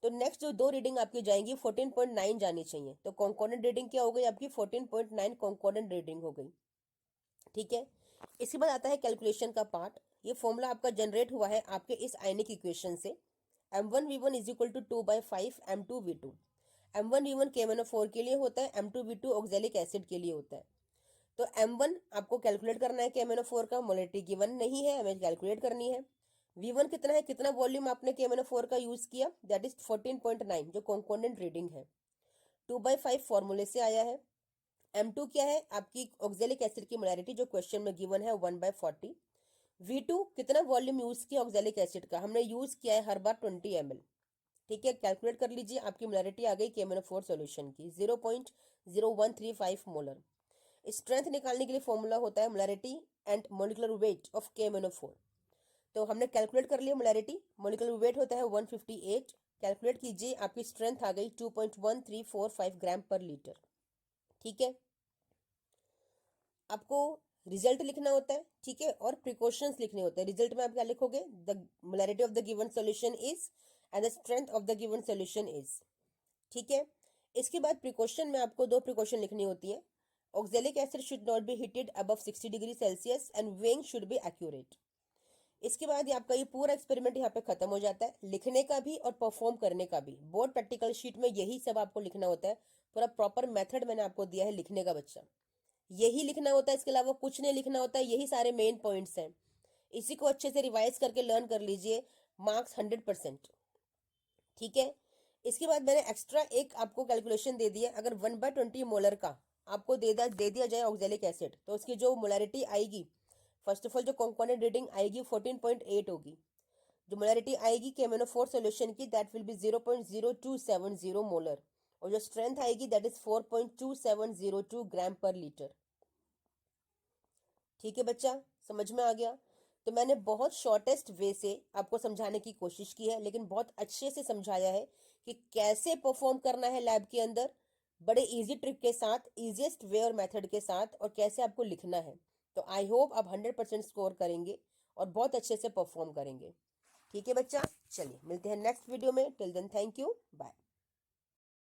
तो नेक्स्ट जो 2 रीडिंग आपकी जाएंगी 14.9 जानी चाहिए। तो कॉन्कोर्डेंट रीडिंग क्या हो गई आपकी, 14.9 कॉन्कोर्डेंट रीडिंग हो गई। ठीक है, इसके बाद आता है कैलकुलेशन का पार्ट। ये फॉर्मूला आपका जनरेट हुआ है आपके इस आयनिक इक्वेशन से, M1V1 is equal to 2/5 M2V2। M1V1 KMnO4 के लिए होता है, M2V2 ऑक्जेलिक एसिड के लिए होता है। तो M1 आपको कैलकुलेट करना है KMnO4 का, मोलरिटी गिवन नहीं है, हमें कैलकुलेट करनी है। V1 कितना है, कितना वॉल्यूम आपने KMnO4 का यूज किया, दैट इज 14.9 जो कॉन्कोर्डेंट रीडिंग है। 2/5 फॉर्मूले से आया है। M2 क्या है, आपकी ऑक्जेलिक एसिड की मोलैरिटी जो क्वेश्चन में गिवन है 1/40। V2 कितना वॉल्यूम यूज किया ऑक्जेलिक एसिड का, हमने यूज किया है हर बार 20 ml। ठीक है, कैलकुलेट कर लीजिए, आपकी मोलैरिटी आ गई KMnO4 सॉल्यूशन की 0.0135 मोलर। स्ट्रेंथ निकालने के लिए फॉर्मूला होता है molarity and molecular weight of KMnO4। तो हमने कैलकुलेट कर लिया मोलैरिटी, मॉलिक्यूलर वेट होता है 158। कैलकुलेट कीजिए, आपकी स्ट्रेंथ आ गई 2.1345 ग्राम पर लीटर। ठीक है, आपको रिजल्ट लिखना होता है, ठीक है, और प्रिकॉशंस लिखने होते हैं। रिजल्ट में आप क्या लिखोगे, the molarity of the given solution is and the strength of the given solution is. ठीक है, इसके बाद प्रिकॉशन में आपको दो प्रिकॉशन लिखनी होती है। Oxalic acid should not be heated above 60 degree Celsius and weighing should be accurate. इसके बाद आपका ये पूरा एक्सपेरिमेंट यहाँ पे खत्म हो जाता है, लिखने का भी और परफॉर्म करने का भी। बोर्ड प्रैक्टिकल शीट में यही सब आपको लिखना होता है। पूरा प्रॉपर मेथड मैंने आपको दिया है लिखने का बच्चा, यही लिखना होता है, इसके अलावा कुछ नहीं लिखना होता है। यही सारे मेन पॉइंट्स हैं, इसी को अच्छे से रिवाइज करके लर्न कर लीजिए, मार्क्स 100%। ठीक है, इसके बाद मैंने एक्स्ट्रा एक आपको कैलकुलेशन दे दिया। अगर 1/20 मोलर का आपको दे दिया जाए ऑक्जेलिक एसिड, तो उसकी जो मोलैरिटी आएगी, फर्स्ट ऑफ ऑल जो कंपोनेंट रीडिंग आएगी 14.8 होगी। जो मोलैरिटी आएगी KMnO4 सॉल्यूशन की, दैट विल बी 0.0270 मोलर, और जो स्ट्रेंथ आएगी दैट इज 4.2702 ग्राम पर लीटर। ठीक है बच्चा, समझ में आ गया? तो मैंने बहुत शॉर्टेस्ट वे से आपको समझाने की कोशिश की है, लेकिन बहुत अच्छे से समझाया है कि कैसे परफॉर्म करना है लैब के अंदर, बड़े इजी ट्रिक के साथ, इजीएस्ट वे और मेथड के साथ, और कैसे आपको लिखना है। तो आई होप आप 100% स्कोर करेंगे और बहुत अच्छे से परफॉर्म करेंगे। ठीक है बच्चा, चलिए मिलते हैं नेक्स्ट वीडियो में। Till then thank you, bye.